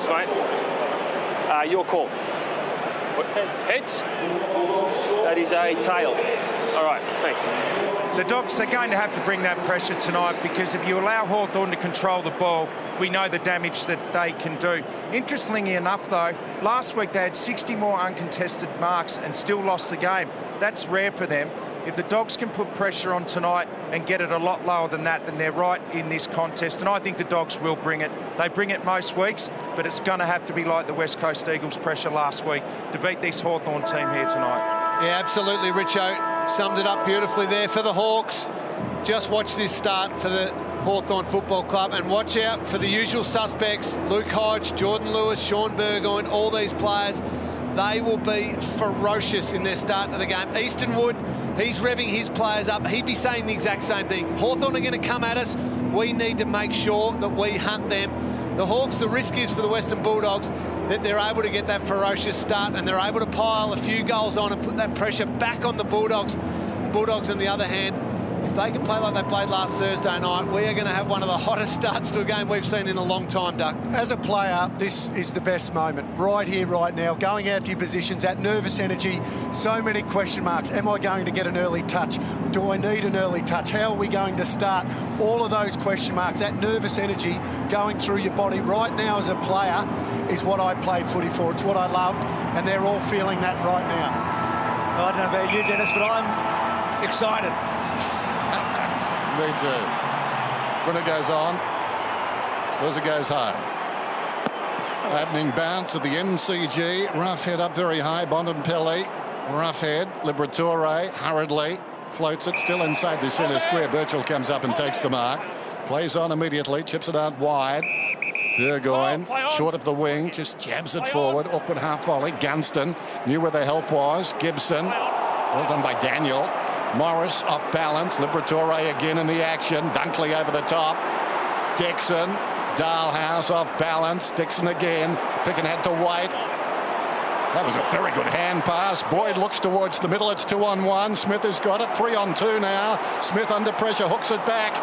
Thanks, mate. Your call. Heads? That is a tail. All right, thanks. The Dogs are going to have to bring that pressure tonight, because if you allow Hawthorn to control the ball, we know the damage that they can do. Interestingly enough, though, last week they had 60 more uncontested marks and still lost the game. That's rare for them. If the Dogs can put pressure on tonight and get it a lot lower than that, then they're right in this contest. And I think the Dogs will bring it. They bring it most weeks, but it's going to have to be like the West Coast Eagles' pressure last week to beat this Hawthorn team here tonight. Yeah, absolutely, Richo. Summed it up beautifully there for the Hawks. Just watch this start for the Hawthorn Football Club, and watch out for the usual suspects. Luke Hodge, Jordan Lewis, Sean Burgoyne, all these players. They will be ferocious in their start to the game. Easton Wood, he's revving his players up. He'd be saying the exact same thing. Hawthorn are going to come at us. We need to make sure that we hunt them. The Hawks, the risk is for the Western Bulldogs that they're able to get that ferocious start and they're able to pile a few goals on and put that pressure back on the Bulldogs. The Bulldogs, on the other hand, if they can play like they played last Thursday night, we are going to have one of the hottest starts to a game we've seen in a long time, Duck. As a player, this is the best moment. Right here, right now, going out to your positions, that nervous energy, so many question marks. Am I going to get an early touch? Do I need an early touch? How are we going to start? All of those question marks, that nervous energy going through your body right now as a player is what I played footy for. It's what I loved, and they're all feeling that right now. I don't know about you, Dennis, but I'm excited. Me too. When it goes on, as it goes home. Opening bounce at the MCG. Rough head up very high. Bontempelli. Rough head. Liberatore hurriedly floats it still inside the centre square. Birchall comes up and takes the mark. Plays on immediately. Chips it out wide. Burgoyne short of the wing. Just jabs it forward. Awkward half volley. Gunston knew where the help was. Gibson. Well done by Daniel. Morris off balance. Liberatore again in the action. Dunkley over the top. Dixon. Dalhouse off balance. Dixon again. Picking head to White. That was a very good hand pass. Boyd looks towards the middle. It's 2-on-1. Smith has got it. 3-on-2 now. Smith under pressure. Hooks it back.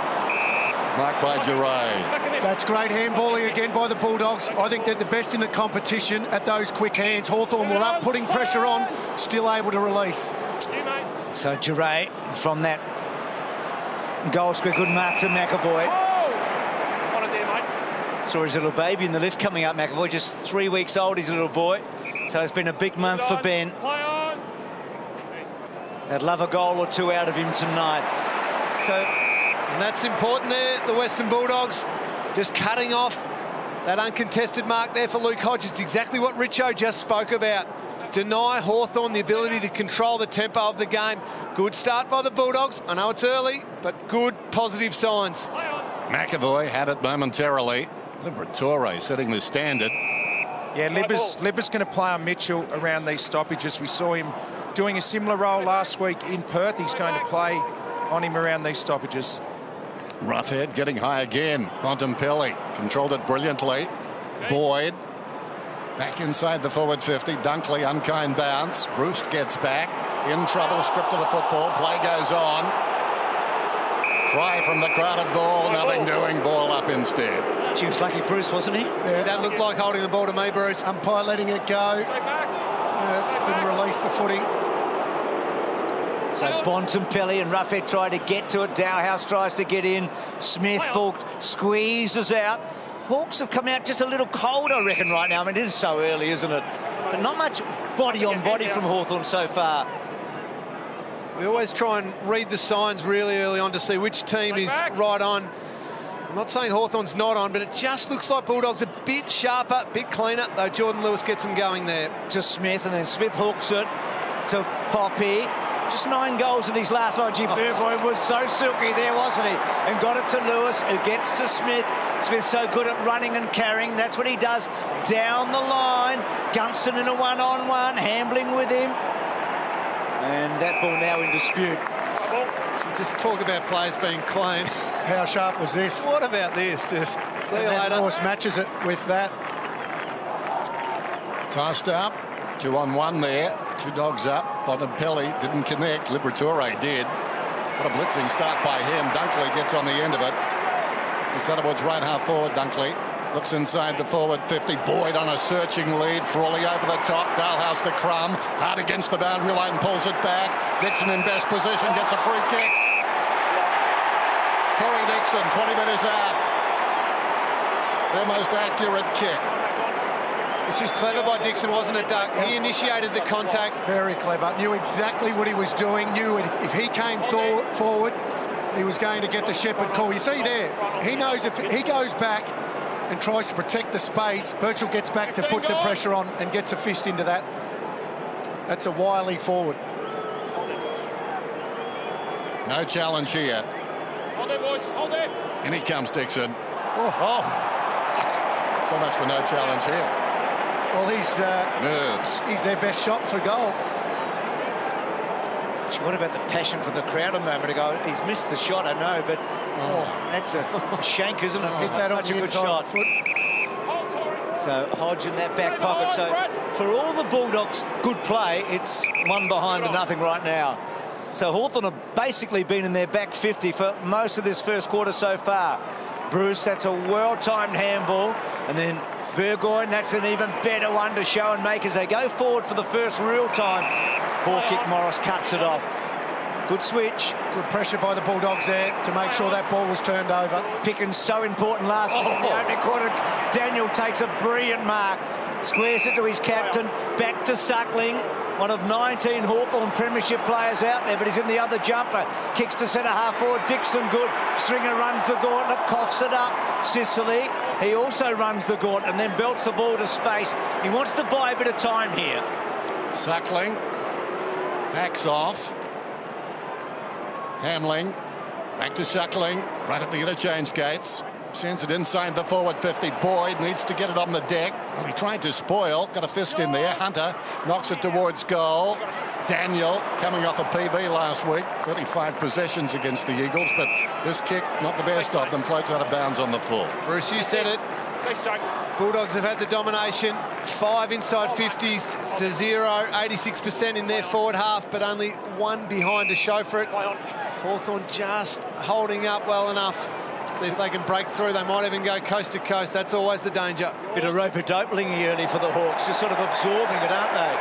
Marked by Giray. That's great handballing again by the Bulldogs. I think they're the best in the competition at those quick hands. Hawthorn were up, putting pressure on, still able to release. So Giray from that goal square, good mark to McAvoy. Saw his little baby in the lift coming up, McAvoy, just 3 weeks old, he's a little boy. So it's been a big month for Ben. They'd love a goal or two out of him tonight. So, and that's important there, the Western Bulldogs, just cutting off that uncontested mark there for Luke Hodge. It's exactly what Richo just spoke about. Deny Hawthorn the ability to control the tempo of the game. Good start by the Bulldogs. I know it's early, but good positive signs. McAvoy had it momentarily. Liberatore setting the standard. Yeah, Libba's going to play on Mitchell around these stoppages. We saw him doing a similar role last week in Perth. He's going to play on him around these stoppages. Roughhead getting high again. Bontempelli controlled it brilliantly. Boyd back inside the forward 50. Dunkley, unkind bounce. Bruce gets back. In trouble, stripped of the football. Play goes on. Cry from the crowded ball. Nothing doing. Ball up instead. She was lucky, Bruce, wasn't he? Yeah. That looked like holding the ball to me, Bruce. Umpire letting it go. Didn't release the footy. So Bontempelli and Roughhead try to get to it. Dowhouse tries to get in. Smith ball squeezes out. Hawks have come out just a little cold, I reckon, right now. I mean, it is so early, isn't it? But not much body on body from Hawthorn so far. We always try and read the signs really early on to see which team is right on. I'm not saying Hawthorn's not on, but it just looks like Bulldogs a bit sharper, a bit cleaner, though Jordan Lewis gets them going there. To Smith, and then Smith hooks it to Poppy. Just 9 goals in his last night. Gee, Burgoyne was so silky there, wasn't he? And got it to Lewis, who gets to Smith. Smith's so good at running and carrying. That's what he does down the line. Gunston in a one-on-one, Hambling with him. And that ball now in dispute. Just talk about players being clean. How sharp was this? What about this? Just see you later. Of course, matches it with that. Tossed up. 2-on-1 there. 2 dogs up. Bontempelli didn't connect. Liberatore did. What a blitzing start by him. Dunkley gets on the end of it. He's done towards right half forward, Dunkley. Looks inside the forward 50. Boyd on a searching lead. Frawley over the top. Dalhouse the crumb. Hard against the boundary line, pulls it back. Dixon in best position, gets a free kick. Tory Dixon, 20 metres out. Their most accurate kick. This was clever by Dixon, wasn't it, Doug? He initiated the contact. Very clever. Knew exactly what he was doing. Knew if he came forward, he was going to get the shepherd call. You see there, he knows if he goes back and tries to protect the space, Birchall gets back to put the pressure on and gets a fist into that. That's a wily forward. No challenge here. Hold it, boys. Hold it. In he comes, Dixon. Oh. So much for no challenge here. Well, Nerves. he's their best shot for goal. What about the passion from the crowd a moment ago? He's missed the shot, I know, but that's a shank, isn't it? Hit that on Such a the good inside shot. foot. So Hodge in that back pocket. So for all the Bulldogs' good play, it's 1 behind to nothing right now. So Hawthorn have basically been in their back 50 for most of this first quarter so far. Bruce, that's a well-timed handball, and then Burgoyne, that's an even better one to show and make as they go forward for the first real time. Poor kick, Morris cuts it off. Good switch. Good pressure by the Bulldogs there to make sure that ball was turned over. Picking so important last week in the opening quarter. Daniel takes a brilliant mark. Squares it to his captain. Back to Suckling. One of 19 Hawthorn premiership players out there, but he's in the other jumper. Kicks to centre half forward. Dixon good. Stringer runs the gauntlet, coughs it up. Sicily, he also runs the gauntlet and then belts the ball to space. He wants to buy a bit of time here. Suckling backs off. Hamling back to Suckling, right at the interchange gates. Sends it inside the forward 50. Boyd needs to get it on the deck. Well, he tried to spoil. Got a fist in there. Hunter knocks it towards goal. Daniel coming off a PB last week. 35 possessions against the Eagles, but this kick, not the best of them, floats out of bounds on the full. Bruce, you said it. Bulldogs have had the domination. 5 inside 50s to 0. 86% in their forward half, but only 1 behind to show for it. Hawthorn just holding up well enough. See if they can break through. They might even go coast to coast. That's always the danger. Bit of rope-a-dope early for the Hawks, just sort of absorbing it, aren't they?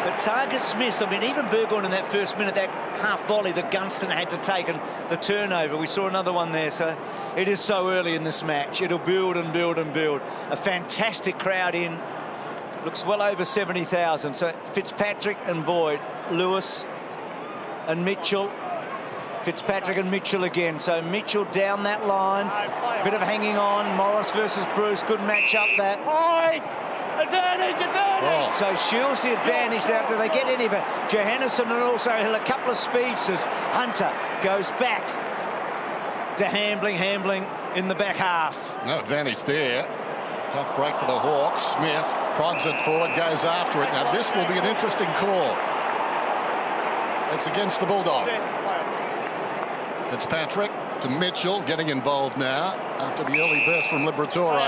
But targets missed. I mean, even Burgoyne in that first minute, that half volley that Gunston had to take and the turnover. We saw another one there. So it is so early in this match. It'll build and build and build. A fantastic crowd in. Looks well over 70,000. So Fitzpatrick and Boyd, Lewis and Mitchell. Fitzpatrick and Mitchell again. So Mitchell down that line. Bit of hanging on. Morris versus Bruce. Good match up that. Advantage. Oh. So Shields the advantage now. Do they get any of it? Johannesson and also a couple of speedsters. Hunter goes back to Hambling in the back half. No advantage there. Tough break for the Hawks. Smith prods it forward, goes after it. Now this will be an interesting call. It's against the Bulldog. Fitzpatrick to Mitchell, getting involved now after the early burst from Liberatore.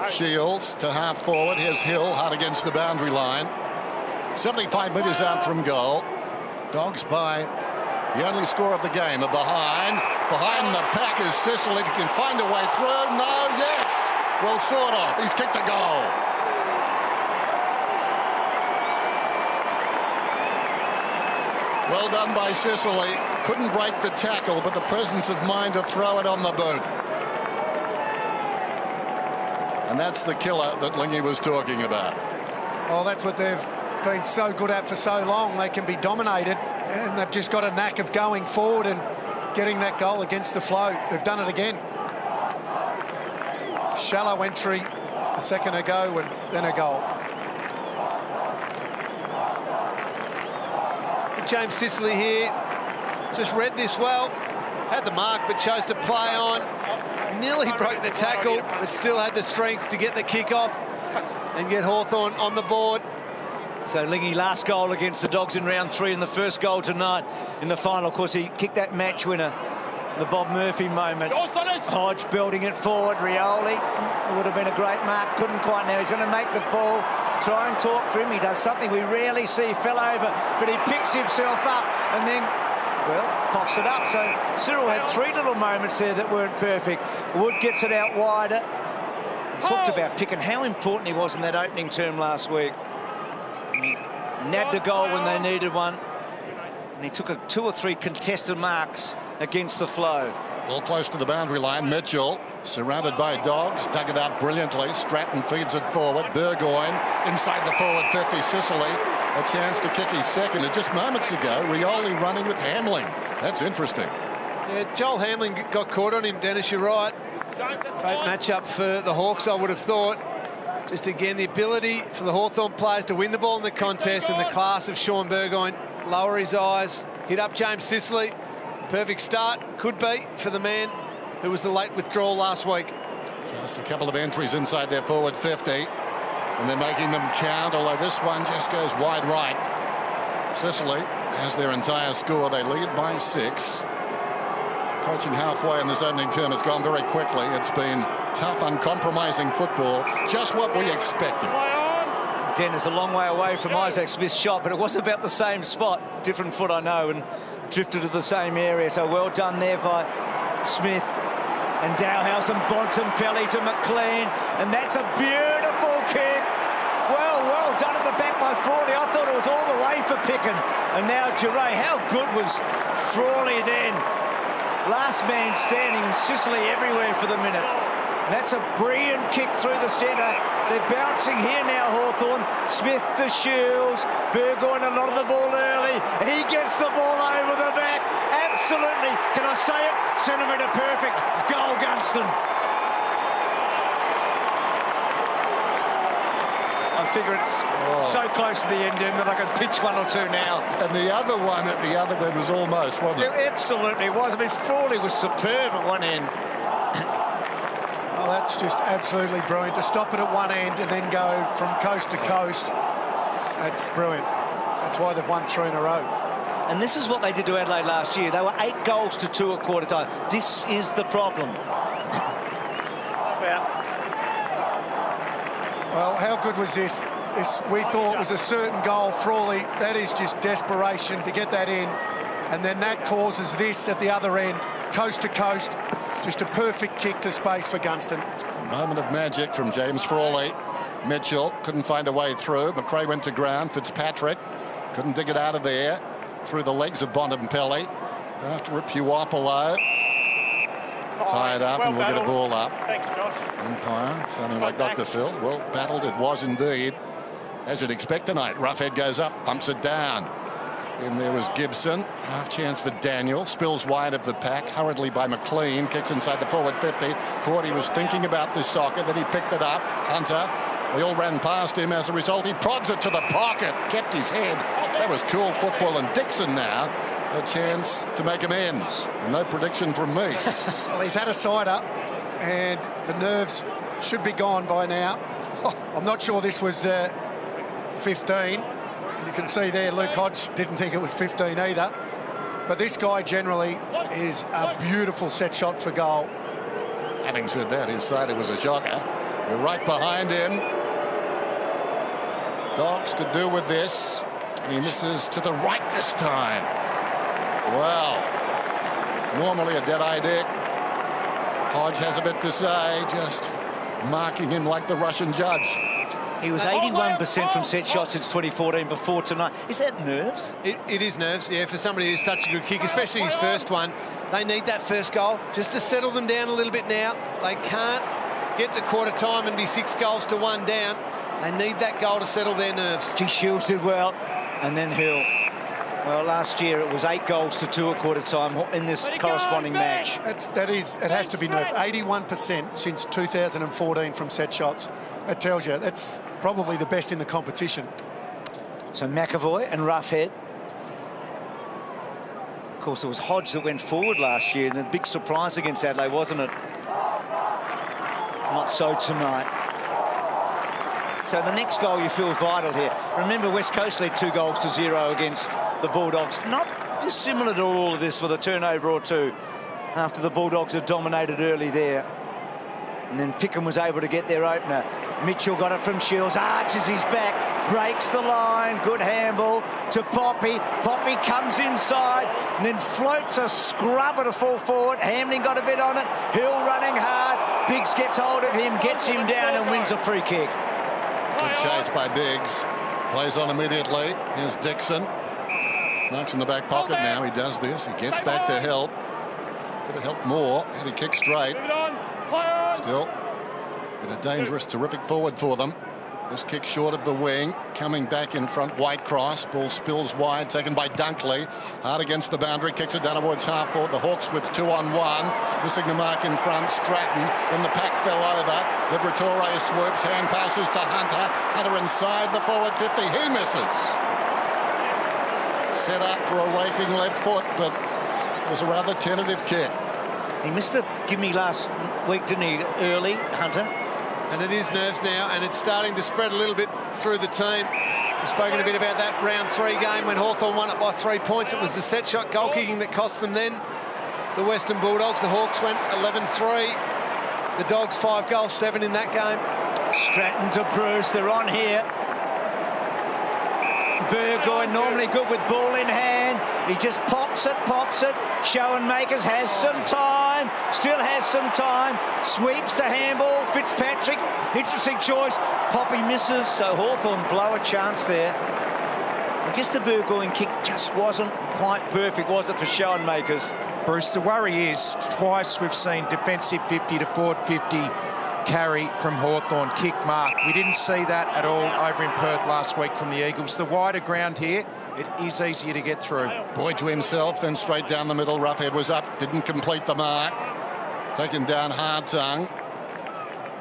Shields to half forward. Here's Hill, hard against the boundary line. 75 metres out from goal. Dogs by the only score of the game are behind. Behind the pack is Sicily. He can find a way through. No, yes. Well, sort of. He's kicked a goal. Well done by Sicily. Couldn't break the tackle, but the presence of mind to throw it on the boot. And that's the killer that Lingy was talking about. Oh, that's what they've been so good at for so long. They can be dominated, and they've just got a knack of going forward and getting that goal against the flow. They've done it again. Shallow entry a second ago and then a goal. James Sicily here just read this well, had the mark but chose to play on, nearly broke the tackle but still had the strength to get the kick off and get Hawthorn on the board. So Lingy, last goal against the Dogs in round 3 and the first goal tonight in the final. Of course, he kicked that match winner, the Bob Murphy moment. Hodge building it forward. Rioli, it would have been a great mark, couldn't quite now. He's going to make the ball, try and talk for him. He does something we rarely see, fell over, but he picks himself up and then Well, coughs it up. So Cyril had 3 little moments there that weren't perfect. Wood gets it out wider. We talked about Picken, how important he was in that opening term last week. Nabbed a goal when they needed one. And he took 2 or 3 contested marks against the flow. Ball close to the boundary line. Mitchell, surrounded by Dogs, dug it out brilliantly. Stratton feeds it forward. Burgoyne inside the forward 50. Sicily, a chance to kick his second. And just moments ago, Rioli running with Hamling. That's interesting. Yeah, Joel Hamling got caught on him, Dennis, you're right. Great matchup for the Hawks, I would have thought. Just again, the ability for the Hawthorn players to win the ball in the contest, and the class of Sean Burgoyne. Lower his eyes, hit up James Sicily. Perfect start, could be, for the man who was the late withdrawal last week. Just a couple of entries inside their forward 50. And they're making them count, although this one just goes wide right. Sicily has their entire score. They lead by 6. Approaching halfway in this opening term, it's gone very quickly. It's been tough, uncompromising football. Just what we expected. Dennis a long way away from Isaac Smith's shot, but it was about the same spot. Different foot, I know, and drifted to the same area. So well done there by Smith. And Dowhouse and Bontempelli to McLean. And that's a beautiful kick. Well done at the back by Frawley. I thought it was all the way for Picken. And now Duray. How good was Frawley then? Last man standing, and Sicily everywhere for the minute. That's a brilliant kick through the centre. They're bouncing here now, Hawthorn. Smith to Shields. Burgoyne a lot of the ball early. He gets the ball over the back. Absolutely. Can I say it? Centimetre perfect. Goal, Gunston. I figure it's so close to the end that I can pitch 1 or 2 now. And the other one at the other end was almost, wasn't it? It absolutely was. I mean, Frawley was superb at one end. Oh, that's just absolutely brilliant. To stop it at one end and then go from coast to coast, that's brilliant. That's why they've won 3 in a row. And this is what they did to Adelaide last year. They were 8 goals to 2 at quarter time. This is the problem. Well, how good was this? This we thought was a certain goal. Frawley, that is just desperation to get that in. And then that causes this at the other end, coast to coast. Just a perfect kick to space for Gunston. A moment of magic from James Frawley. Mitchell couldn't find a way through. McRae went to ground. Fitzpatrick couldn't dig it out of there. Through the legs of Bontempelli. After a Puopolo. Tied up, and we'll get a ball up. Thanks, Josh. Umpire, sounding like Dr. Phil. Well battled it was indeed. As you'd expect tonight. Roughhead goes up, bumps it down. And there was Gibson. Half chance for Daniel. Spills wide of the pack. Hurriedly by McLean. Kicks inside the forward 50. Cordy was thinking about this soccer. Then he picked it up. Hunter. They all ran past him. As a result, he prods it to the pocket. Kept his head. That was cool football. And Dixon now a chance to make amends. No prediction from me. Well, he's had a sider, and the nerves should be gone by now. I'm not sure this was 15. And you can see there, Luke Hodge didn't think it was 15 either. But this guy generally is a beautiful set shot for goal. Having said that, his sider was a shocker. We're right behind him. Dogs could do with this. And he misses to the right this time. Well, normally a dead-eye Dick. Hodge has a bit to say, just marking him like the Russian judge. He was 81% from set shots since 2014 before tonight. Is that nerves? It is nerves, yeah, for somebody who's such a good kick, especially his first one. They need that first goal just to settle them down a little bit now. They can't get to quarter time and be 6 goals to 1 down. They need that goal to settle their nerves. G. Shields did well, and then Hill. Well, last year it was 8 goals to 2 at quarter time in this corresponding match. It has to be nerves. 81% since 2014 from set shots. It tells you that's probably the best in the competition. So McAvoy and Roughhead. Of course, it was Hodge that went forward last year, and the big surprise against Adelaide, wasn't it? Not so tonight. So the next goal you feel is vital here. Remember, West Coast led 2 goals to 0 against the Bulldogs. Not dissimilar to all of this with a turnover or 2 after the Bulldogs had dominated early there. And then Pickham was able to get their opener. Mitchell got it from Shields, arches his back, breaks the line, good handball to Poppy. Poppy comes inside and then floats a scrubber to full forward. Hamling got a bit on it, Hill running hard. Biggs gets hold of him, gets him down and wins a free kick. Good chase by Biggs. Plays on immediately. Here's Dixon. Mark's in the back pocket now. He does this. He gets back to help. Could have helped more had he kicked straight. Still, bit of dangerous, terrific forward for them. This kick short of the wing. Coming back in front, Whitecross. Ball spills wide, taken by Dunkley. Hard against the boundary, kicks it down towards half forward. The Hawks with 2-on-1. Missing the mark in front, Stratton. Then the pack fell over. Liberatore swoops, hand passes to Hunter. Hunter inside the forward 50. He misses. Set up for a waking left foot, but it was a rather tentative kick. He missed the gimme last week, didn't he, early, Hunter? And it is nerves now, and it's starting to spread a little bit through the team. We've spoken a bit about that round 3 game when Hawthorn won it by 3 points. It was the set shot goal kicking that cost them then. The Western Bulldogs, the Hawks went 11-3. The Dogs 5 goals, 7 in that game. Stratton to Bruce, they're on here. Burgoyne normally good with ball in hand. He just pops it. Schoenmakers has some time, still has some time. Sweeps to handball. Fitzpatrick, interesting choice. Poppy misses, so Hawthorn blow a chance there. I guess the Burgoyne kick just wasn't quite perfect, was it, for Schoenmakers? Bruce, the worry is twice we've seen defensive 50 to forward 50 carry from Hawthorn, kick mark. We didn't see that at all over in Perth last week from the Eagles. The wider ground here, it is easier to get through. Boyd to himself, then straight down the middle. Roughhead was up, didn't complete the mark. Taken down Hard-tongue.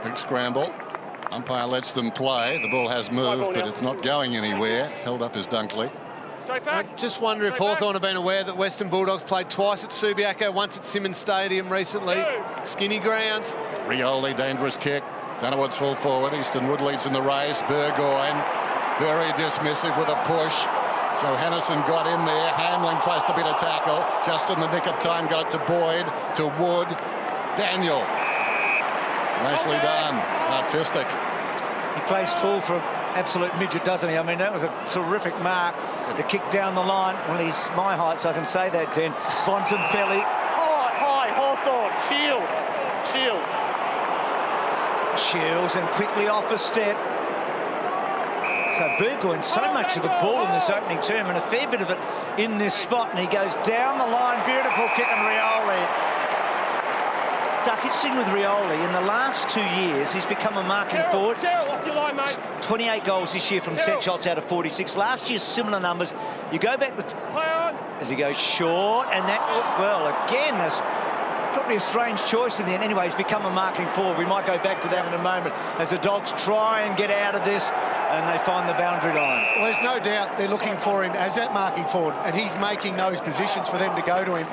Big scramble. Umpire lets them play. The ball has moved, but it's not going anywhere. Held up is Dunkley. I just wonder if Hawthorn have been aware that Western Bulldogs played twice at Subiaco, once at Simmons Stadium recently. Skinny grounds. Rioli, dangerous kick. Dunaward's full forward. Eastonwood leads in the race. Burgoyne, very dismissive with a push. Johannesson got in there. Hamling tries to beat a tackle. Just in the nick of time, got it to Boyd, to Wood. Daniel. Nicely done. Artistic. He plays tall for an absolute midget, doesn't he? I mean, that was a terrific mark. The kick down the line. Well, he's my height, so I can say that, Den. Bontempelli. High, Hawthorn. Shields and quickly off a step. So Burgoyne, so much of the ball in this opening term and a fair bit of it in this spot, and he goes down the line. Beautiful kick, and Rioli. Duck, interesting with Rioli, in the last 2 years, he's become a marking forward. Off your line, mate. 28 goals this year from set shots out of 46. Last year, similar numbers. You go back as he goes short, and that, well, again, that's probably a strange choice in the end. Anyway, he's become a marking forward. We might go back to that in a moment as the Dogs try and get out of this, and they find the boundary line. Well, there's no doubt they're looking for him as that marking forward, and he's making those positions for them to go to him.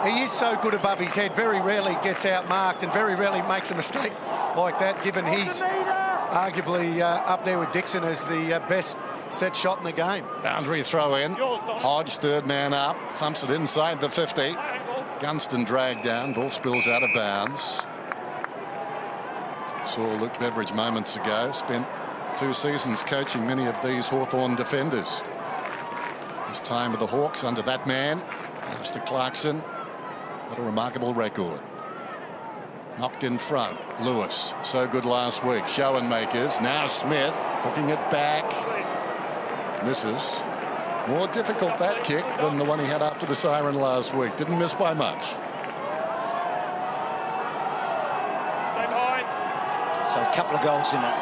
He is so good above his head, very rarely gets out-marked and very rarely makes a mistake like that, given he's arguably up there with Dixon as the best set shot in the game. Boundary throw in. Hodge, third man up, thumps it inside the 50. Gunston dragged down, ball spills out of bounds. Saw Luke Beveridge moments ago, spent 2 seasons coaching many of these Hawthorn defenders. His time with the Hawks under that man, Mr. Clarkson. What a remarkable record. Knocked in front, Lewis, so good last week. Schoenmakers, now Smith, hooking it back. Misses. More difficult, that kick, than the one he had after the siren last week. Didn't miss by much. Stay behind. So a couple of goals in it.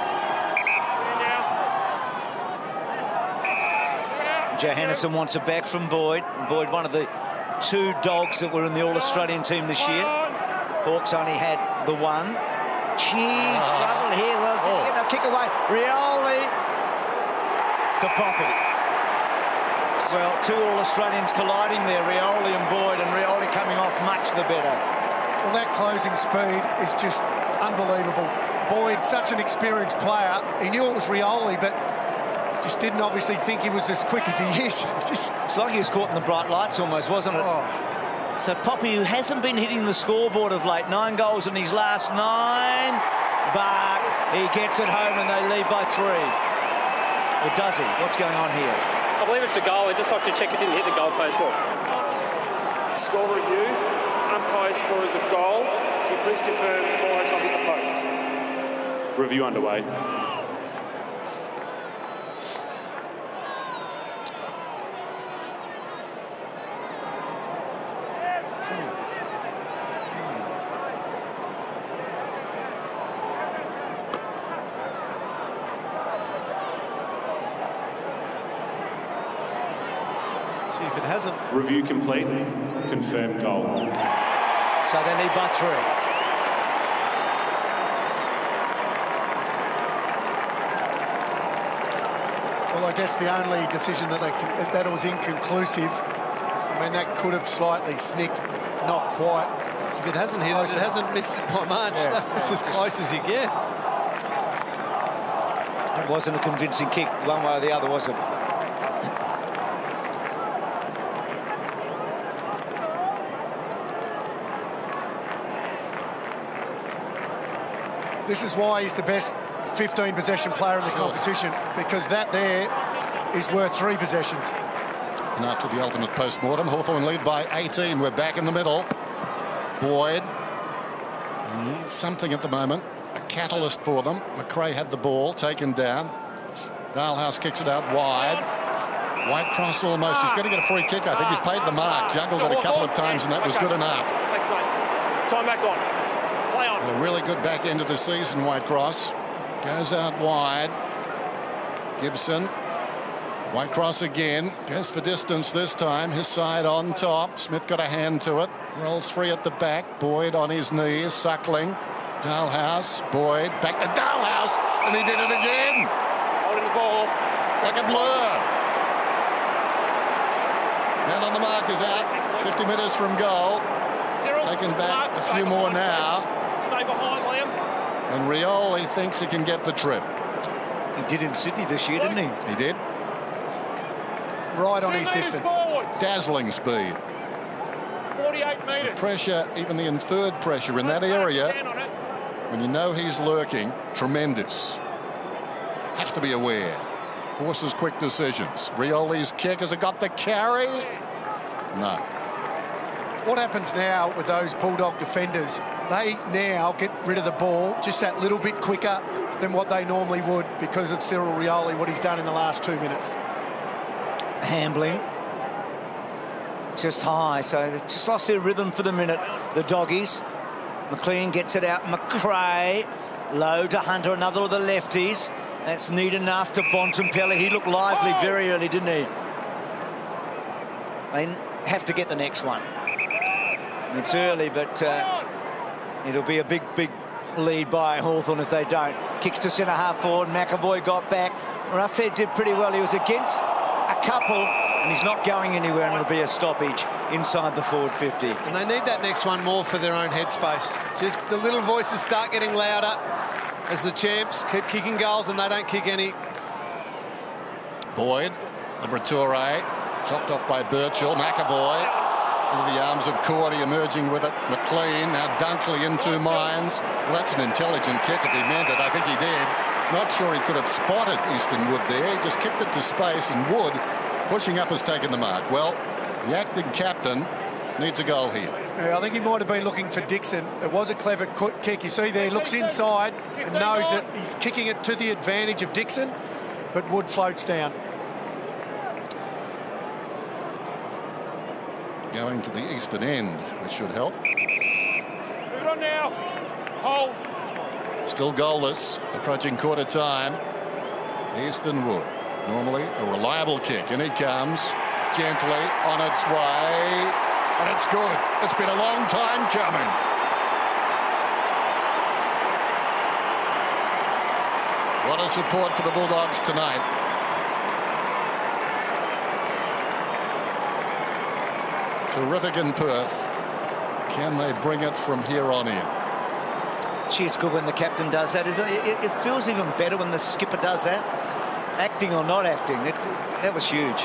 Johannesson wants it back from Boyd. Boyd, one of the 2 Dogs that were in the All-Australian team this year. Hawks only had the 1. Trouble here. Well, get a kick away. Rioli to Poppy. Well, 2 All-Australians colliding there, Rioli and Boyd, and Rioli coming off much the better. Well, that closing speed is just unbelievable. Boyd, such an experienced player. He knew it was Rioli, but just didn't obviously think he was as quick as he is. It's like he was caught in the bright lights almost, wasn't it? So Poppy, who hasn't been hitting the scoreboard of late, 9 goals in his last 9. back. He gets it home and they lead by 3. Or does he? What's going on here? I believe it's a goal. I'd just like to check it didn't hit the goalpost. Score review. Umpire scores a goal. Can you please confirm the ball has not hit the post? Review underway. If it hasn't. Review complete. Confirmed goal. So they lead by 3. Well, I guess the only decision that was inconclusive. I mean, that could have slightly snicked, but not quite. If it hasn't hit it, it hasn't missed it by much. Yeah. It's as close as you get. It wasn't a convincing kick one way or the other, was it? This is why he's the best 15 possession player in the competition, because that there is worth 3 possessions. And after the ultimate post-mortem, Hawthorn lead by 18. We're back in the middle. Boyd. He needs something at the moment. A catalyst for them. McRae had the ball taken down. Dalhouse kicks it out wide. White cross almost. He's going to get a free kick. I think he's paid the mark. Juggled it a couple of times and that was good enough. Thanks, mate. Time back on. Play on. A really good back end of the season, Whitecross. Goes out wide. Gibson. Whitecross again. Goes for distance this time. His side on top. Smith got a hand to it. Rolls free at the back. Boyd on his knees. Suckling. Dalhouse. Boyd. Back to Dalhouse. And he did it again. Holding the ball. Like a blur. Man on the mark is out. 50 metres from goal. Taken back a few more now. Stay behind, Liam. And Rioli thinks he can get the trip. He did in Sydney this year, didn't he? He did. Right on his distance. Dazzling speed. 48 metres. Pressure, even the inferred pressure in that area, when you know he's lurking, tremendous. Have to be aware. Forces quick decisions. Rioli's kick, has it got the carry? No. What happens now with those Bulldog defenders, they now get rid of the ball just that little bit quicker than what they normally would because of Cyril Rioli, what he's done in the last 2 minutes. Hambling. Just high, so they just lost their rhythm for the minute, the Doggies. McLean gets it out. McRae. Low to Hunter, another of the lefties. That's neat enough to Bontempelli. He looked lively very early, didn't he? They have to get the next one. It's early, but it'll be a big lead by Hawthorn if they don't. Kicks to centre half forward. McAvoy got back. Roughhead did pretty well. He was against a couple, and he's not going anywhere, and it'll be a stoppage inside the forward 50. And they need that next one more for their own headspace. Just the little voices start getting louder as the champs keep kicking goals and they don't kick any. Boyd, Liberatore, chopped off by Birchall. McAvoy into the arms of Cordy, emerging with it. McLean, now Dunkley in 2 minds. Well, that's an intelligent kick if he meant it. I think he did. Not sure he could have spotted Easton Wood there. He just kicked it to space, and Wood, pushing up, has taken the mark. Well, the acting captain needs a goal here. Yeah, I think he might have been looking for Dixon. It was a clever kick. You see there, looks inside and knows that he's kicking it to the advantage of Dixon, but Wood floats down. Going to the eastern end, which should help. Move it on now. Hold. Still goalless, approaching quarter time. Easton Wood, normally a reliable kick, and he comes gently on its way, and it's good. It's been a long time coming. What a support for the Bulldogs tonight. Terrific in Perth. Can they bring it from here on in? Gee, it's good when the captain does that, isn't it? It feels even better when the skipper does that. Acting or not acting, that was huge.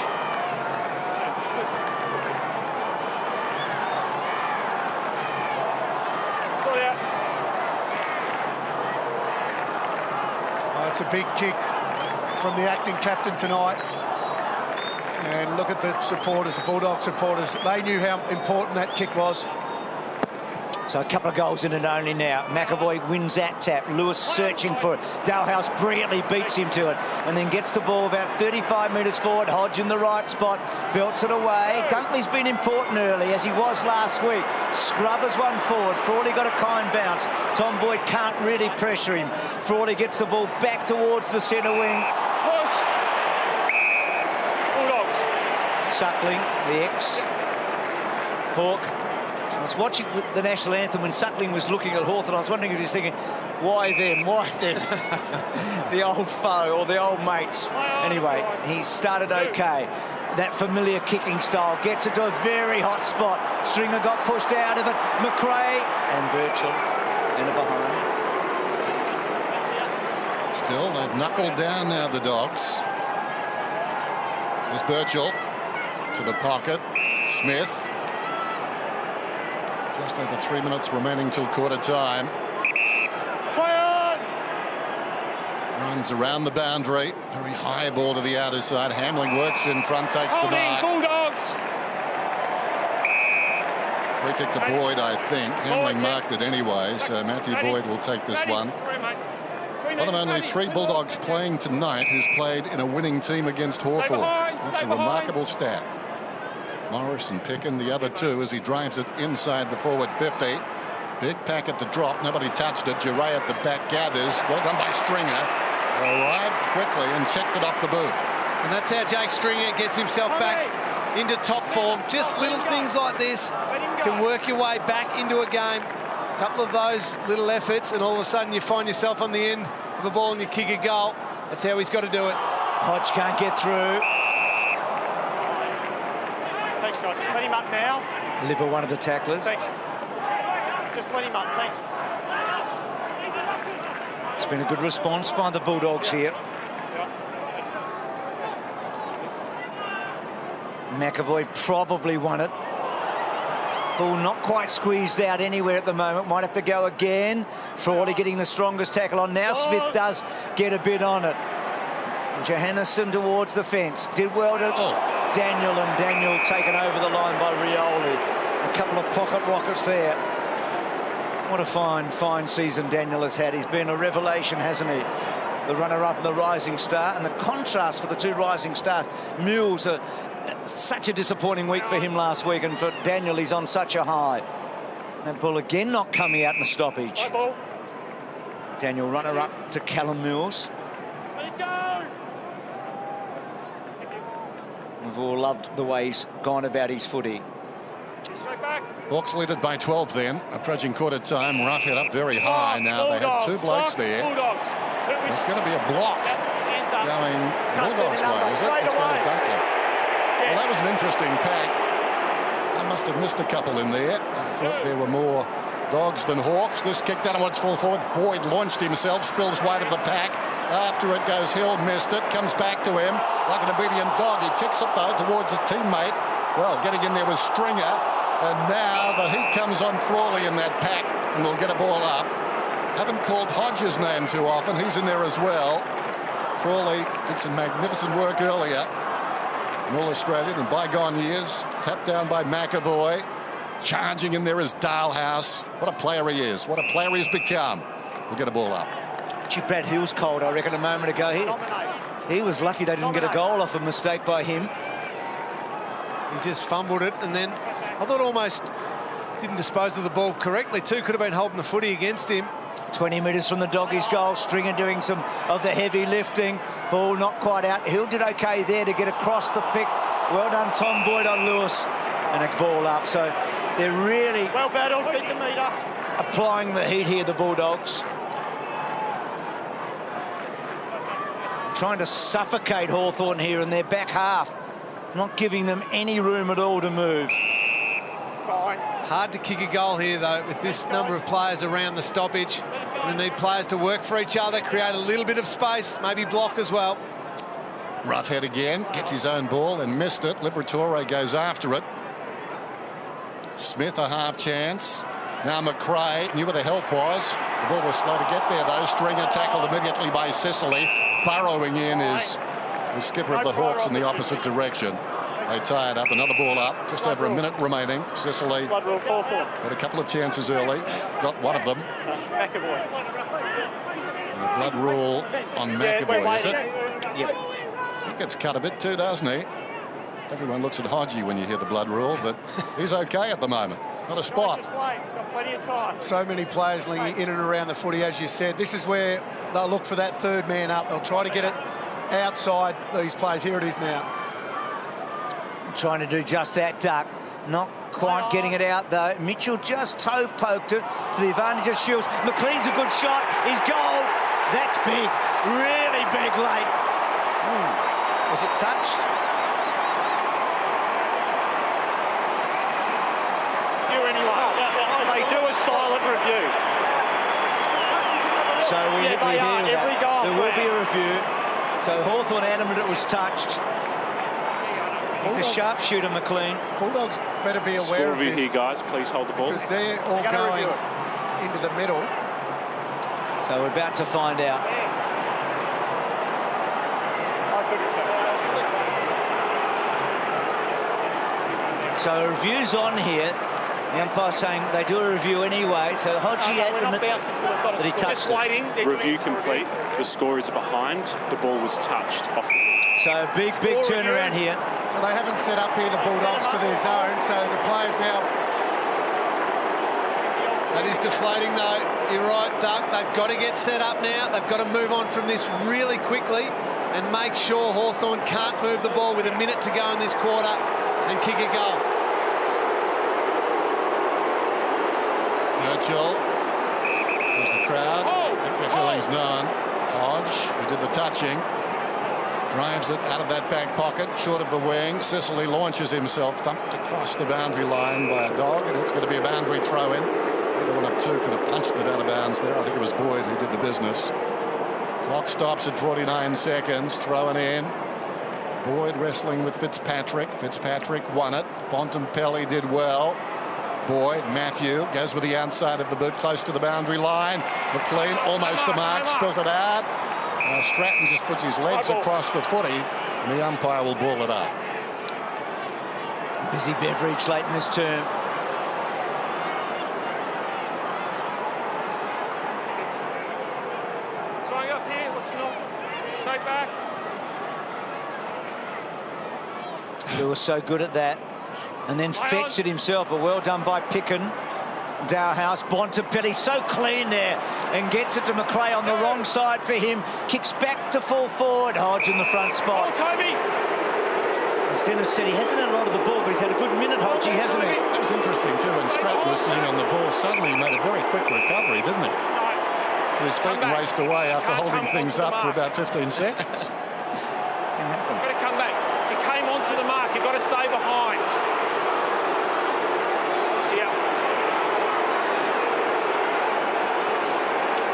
Sort out. That's a big kick from the acting captain tonight. And look at the supporters, the Bulldog supporters. They knew how important that kick was. So a couple of goals in it only now. McAvoy wins that tap. Lewis searching for it. Dalhouse brilliantly beats him to it and then gets the ball about 35 metres forward. Hodge in the right spot, belts it away. Dunkley's been important early, as he was last week. Scrubbers one forward. Frawley got a kind bounce. Tom Boyd can't really pressure him. Frawley gets the ball back towards the centre wing. Push. Bulldogs. Suckling, the ex-Hawk. I was watching the national anthem when Suckling was looking at Hawthorn. I was wondering if he was thinking, why them, why them? The old foe or the old mates. Anyway, he started okay. That familiar kicking style gets it to a very hot spot. Stringer got pushed out of it. McRae and Birchall in it behind. Still, they've knuckled down now, the Dogs. There's Birchall to the pocket. Smith. Just over 3 minutes remaining till quarter time. Play on! Runs around the boundary. Very high ball to the outer side. Hamling works in front, takes the mark. Bulldogs! Free kick to Boyd, I think. Hamling marked it anyway, so Matthew Boyd will take this one. One of only 3 Bulldogs playing tonight who's played in a winning team against Hawthorn. That's a remarkable stat. Morris and Pickin, the other 2, as he drives it inside the forward 50. Big pack at the drop. Nobody touched it. Duray at the back gathers. Well done by Stringer. Arrived quickly and checked it off the boot. And that's how Jake Stringer gets himself back into top form. Just little things like this can work your way back into a game. A couple of those little efforts and all of a sudden you find yourself on the end of a ball and you kick a goal. That's how he's got to do it. Hodge can't get through. Thanks, guys. Let him up now. Lipper, one of the tacklers. Thanks. Just let him up. Thanks. It's been a good response by the Bulldogs here. McAvoy probably won it. Ball not quite squeezed out anywhere at the moment. Might have to go again. Frawley getting the strongest tackle on now. Smith does get a bit on it. Johannesson towards the fence. Did well to Daniel, and Daniel taken over the line by Rioli. A couple of pocket rockets there. What a fine season Daniel has had. He's been a revelation, hasn't he? The runner-up and the rising star, and the contrast for the 2 rising stars. Mules, such a disappointing week for him last week, and for Daniel, he's on such a high. That ball again not coming out in the stoppage. Daniel runner-up to Callum Mills. Let it go! We've all loved the way he's gone about his footy. Straight back. Hawks lead it by 12 then. Approaching quarter time. Rough hit up very high. Now they had 2 blokes there. Bulldogs. It's going to be a block going the Bulldogs' way, is it? It's going to Dunkley. Well, that was an interesting pack. I must have missed a couple in there. I thought there were more Dogs than Hawks. This kick downwards, full forward. Boyd launched himself, spills wide of the pack. After it goes Hill, missed it, comes back to him like an obedient dog. He kicks it though towards a teammate. Well, getting in there was Stringer, and now the heat comes on Frawley in that pack, and we'll get a ball up. Haven't called Hodge's name too often. He's in there as well. Frawley did some magnificent work earlier. An All-Australian in bygone years, tapped down by McAvoy. Charging in there is Dalhouse. What a player he is. What a player he's become. We'll get a ball up. Brad Hill's cold, I reckon, a moment ago. He was lucky they didn't get a goal off a mistake by him. He just fumbled it, and then I thought almost didn't dispose of the ball correctly too. Could have been holding the footy against him. 20 metres from the Doggies' goal. Stringer doing some of the heavy lifting. Ball not quite out. Hill did okay there to get across the pick. Well done, Tom Boyd on Lewis. And a ball up. So they're really Well battled, beat the meter. applying the heat here, the Bulldogs. Trying to suffocate Hawthorn here in their back half. Not giving them any room at all to move. Hard to kick a goal here, though, with this number of players around the stoppage. We need players to work for each other, create a little bit of space, maybe block as well. Rough head again, gets his own ball and missed it. Liberatore goes after it. Smith a half chance. Now McRae knew where the help was. The ball was slow to get there, though. Stringer tackled immediately by Sicily. Burrowing in is the skipper of the Hawks in the opposite direction. They tie it up. Another ball up. Just over a minute remaining. Sicily had a couple of chances early. Got one of them. And a blood rule on McAvoy, is it? Yep. He gets cut a bit too, doesn't he? Everyone looks at Hodgie when you hear the blood rule, but he's okay at the moment. Not a spot. So many players in and around the footy, as you said. This is where they'll look for that third man up. They'll try to get it outside these players. Here it is now. Trying to do just that, Duck. Not quite getting it out, though. Mitchell just toe poked it to the advantage of Shields. McLean's a good shot. He's gold. That's big. Really big late. Was it touched? They do a silent review. So there will be a review. So Hawthorn adamant it was touched. He's a sharpshooter, McLean. Bulldogs better be aware Score of review this. here, guys. Please hold the ball. Because they're all going into the middle. So we're about to find out. So a review's on here. The umpire's saying they do a review anyway, so Hodgie adamant that he touched it. Review complete. The score is behind. The ball was touched off. So big turnaround here. So they haven't set up here the Bulldogs for their zone, so the players now... That is deflating, though. You're right, Duck. They've got to get set up now. They've got to move on from this really quickly and make sure Hawthorn can't move the ball with a minute to go in this quarter and kick a goal. Churchill. There's the crowd. I think their feelings known. Hodge, who did the touching, drives it out of that back pocket, short of the wing. Sicily launches himself, thumped across the boundary line by a dog, and it's going to be a boundary throw-in. Either one of two could have punched it out of bounds there. I think it was Boyd who did the business. Clock stops at 49 seconds. Thrown in. Boyd wrestling with Fitzpatrick. Fitzpatrick won it. Bontempelli did well. Boyd, Matthew goes with the outside of the boot, close to the boundary line. McLean almost the mark, spilt it out. Stratton just puts his legs across the footy, and the umpire will ball it up. Busy Beveridge late in this term. Throwing up here, what's not? Straight back. Lewis so good at that. And then fetched it himself, but well done by Picken. Dowhouse, Bontempelli so clean there and gets it to McRae on the wrong side for him. Kicks back to full forward. Hodge in the front spot. Toby. As Dennis said, he hasn't had a lot of the ball, but he's had a good minute, Hodgie, hasn't he? It was interesting too when Stratton was sitting on the ball. Suddenly he made a very quick recovery, didn't he? To his feet and raced away after holding things up for about 15 seconds. You've got to come back. He came onto the mark. You've got to stay behind.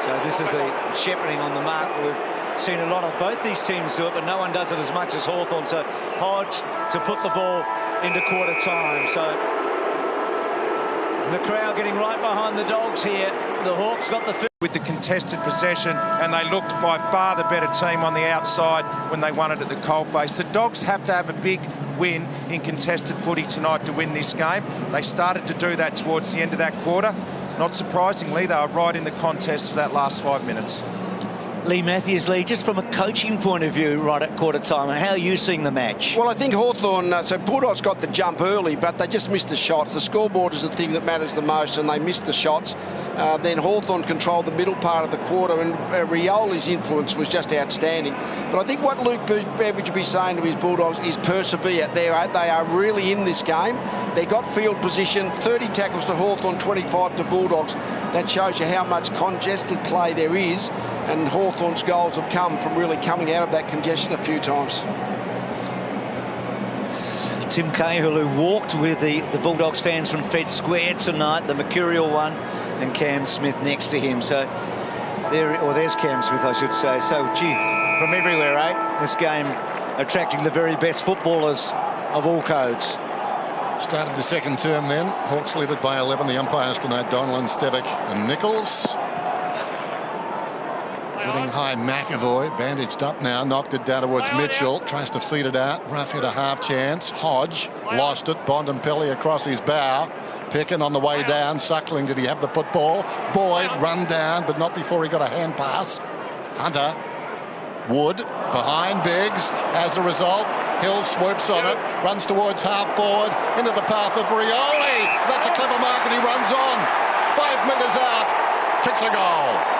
So this is the shepherding on the mark. We've seen a lot of both these teams do it, but no one does it as much as Hawthorn. So Hodge to put the ball into quarter time. So the crowd getting right behind the Dogs here. The Hawks got the field with the contested possession, and they looked by far the better team on the outside when they won it at the coalface. The Dogs have to have a big win in contested footy tonight to win this game. They started to do that towards the end of that quarter. Not surprisingly, they were right in the contest for that last 5 minutes. Lee Matthews, Lee, just from a coaching point of view, right at quarter time, how are you seeing the match? Well, I think Hawthorn, so Bulldogs got the jump early, but they just missed the shots. The scoreboard is the thing that matters the most, and they missed the shots. Then Hawthorn controlled the middle part of the quarter, and Rioli's influence was just outstanding. But I think what Luke Beveridge would be saying to his Bulldogs is persevere. They are really in this game. They got field position, 30 tackles to Hawthorn, 25 to Bulldogs. That shows you how much congested play there is, and Hawthorn's goals have come from really coming out of that congestion a few times. Tim Cahill, who walked with the Bulldogs fans from Fed Square tonight, the Mercurial one, and Cam Smith next to him. So there's Cam Smith, I should say. So, gee, from everywhere, eh? This game attracting the very best footballers of all codes. Start of the second term then. Hawks lead it by 11. The umpires tonight, Donlan, Stevic and Nichols. Getting high, McAvoy, bandaged up now, knocked it down towards Mitchell, tries to feed it out. Rough hit a half chance. Hodge lost it. Bontempelli across his bow. Picking on the way down. Suckling, did he have the football? Boyd run down, but not before he got a hand pass. Hunter, Wood, behind Biggs. As a result, Hill swoops on it, runs towards half forward, into the path of Rioli. That's a clever mark and he runs on. 5 metres out, kicks a goal.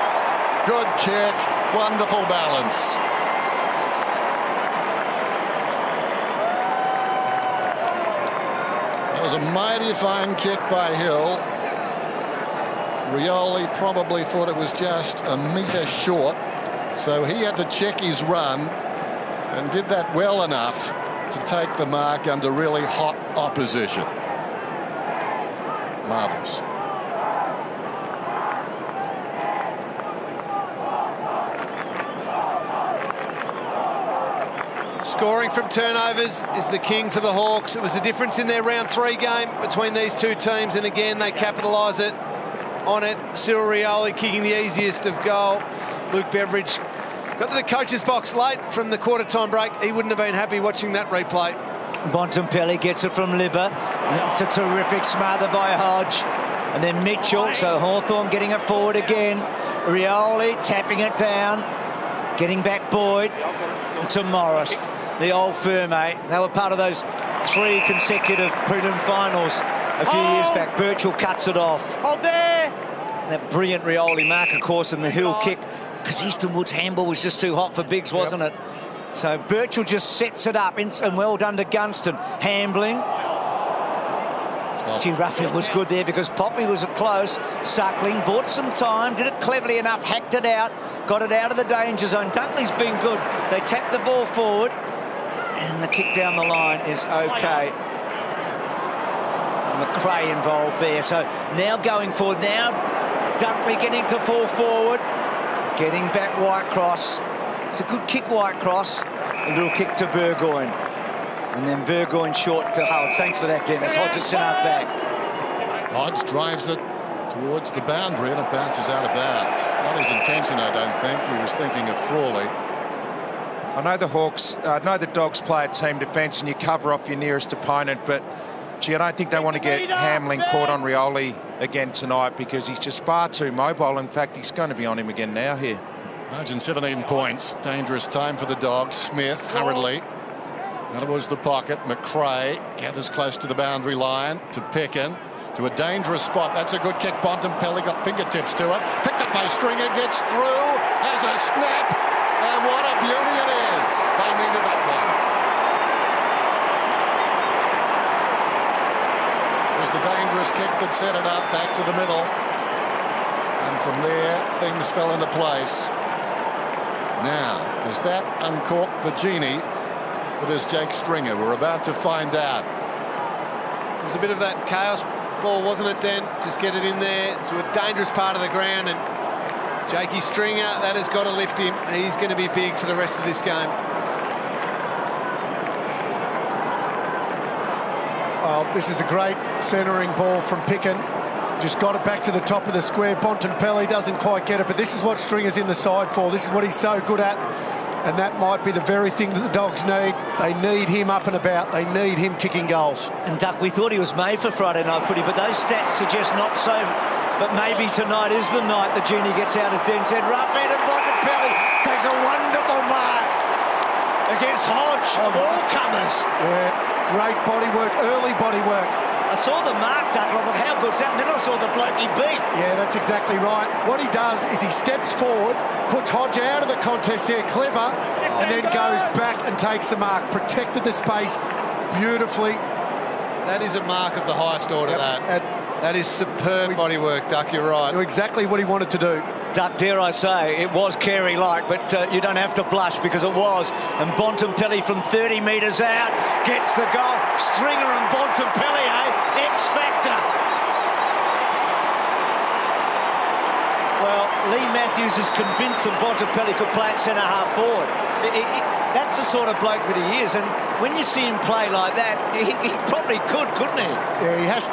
Good kick, wonderful balance. That was a mighty fine kick by Hill. Rioli probably thought it was just a metre short, so he had to check his run and did that well enough to take the mark under really hot opposition. Marvellous. Scoring from turnovers is the king for the Hawks. It was the difference in their round 3 game between these two teams, and again they capitalise on it. Cyril Rioli kicking the easiest of goal. Luke Beveridge got to the coach's box late from the quarter-time break. He wouldn't have been happy watching that replay. Bontempelli gets it from Libba. It's a terrific smother by Hodge. And then Mitchell, so Hawthorn getting it forward again. Rioli tapping it down. Getting back Boyd to Morris. The old firm, eh? They were part of those 3 consecutive prelim finals a few years back. Birchall cuts it off. Hold there! That brilliant Rioli mark, of course, and the Hill kick, because Easton Wood's handball was just too hot for Biggs, wasn't it? So Birchall just sets it up, and well done to Gunston. Hambling. Gee, Roughhead was good there because Poppy was close. Suckling bought some time, did it cleverly enough, hacked it out, got it out of the danger zone. Dunkley's been good. They tapped the ball forward, and the kick down the line is okay. McRae involved there. So now going forward, now Dunkley getting to fall forward, getting back Whitecross. It's a good kick, Whitecross. A little kick to Burgoyne. And then Burgoyne short to Howard. Thanks for that, Dennis. Hodgson out back. Hodge drives it towards the boundary and it bounces out of bounds. Not his intention, I don't think. He was thinking of Frawley. I know the Dogs play a team defence and you cover off your nearest opponent, but gee, I don't think they want to get Hamling caught on Rioli again tonight because he's just far too mobile. In fact, he's going to be on him again now here. Margin 17 points. Dangerous time for the Dogs. Smith hurriedly out towards the pocket. McRae gathers close to the boundary line to Pickin. To a dangerous spot. That's a good kick. Bontempelli got fingertips to it. Picked up by Stringer. Gets through. Has a snap. And what a beauty it is. They needed that one. It was the dangerous kick that set it up back to the middle. And from there, things fell into place. Now, does that uncork the genie? Or does Jake Stringer? We're about to find out. It was a bit of that chaos ball, wasn't it, Dan? Just get it in there to a dangerous part of the ground, and Jakey Stringer, that has got to lift him. He's going to be big for the rest of this game. Oh, this is a great centering ball from Pickin. Just got it back to the top of the square. Bontempelli doesn't quite get it, but this is what Stringer's in the side for. This is what he's so good at. And that might be the very thing that the Dogs need. They need him up and about. They need him kicking goals. And Duck, we thought he was made for Friday night footy, but those stats suggest not so. But maybe tonight is the night the genie gets out, as Den said. Roughhead and Bontempelli takes a wonderful mark against Hodge, of all comers. Yeah, great body work, early body work. I saw the mark, Duck, and I thought, how good's that? And then I saw the bloke he beat. Yeah, that's exactly right. What he does is he steps forward, puts Hodge out of the contest there, clever, and then goes back and takes the mark. Protected the space beautifully. That is a mark of the highest order, that is superb body work, Duck, you're right. Knew exactly what he wanted to do. Duck, dare I say, it was Carey-like, but you don't have to blush because it was. And Bontempelli from 30 metres out gets the goal. Stringer and Bontempelli, X factor. Well, Lee Matthews is convinced that Bontempelli could play at centre-half forward. That's the sort of bloke that he is, and when you see him play like that, he probably could, couldn't he? Yeah, he has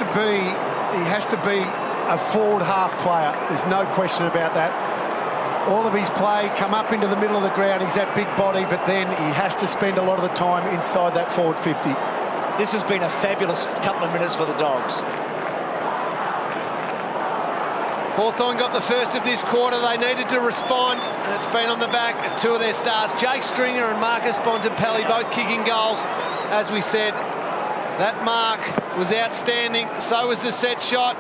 to be a forward half player. There's no question about that. all of his play come up into the middle of the ground. He's that big body, but then he has to spend a lot of the time inside that forward 50. This has been a fabulous couple of minutes for the Dogs. Hawthorn got the first of this quarter. They needed to respond, and it's been on the back of two of their stars. Jake Stringer and Marcus Bontempelli both kicking goals. As we said, that mark was outstanding. So was the set shot.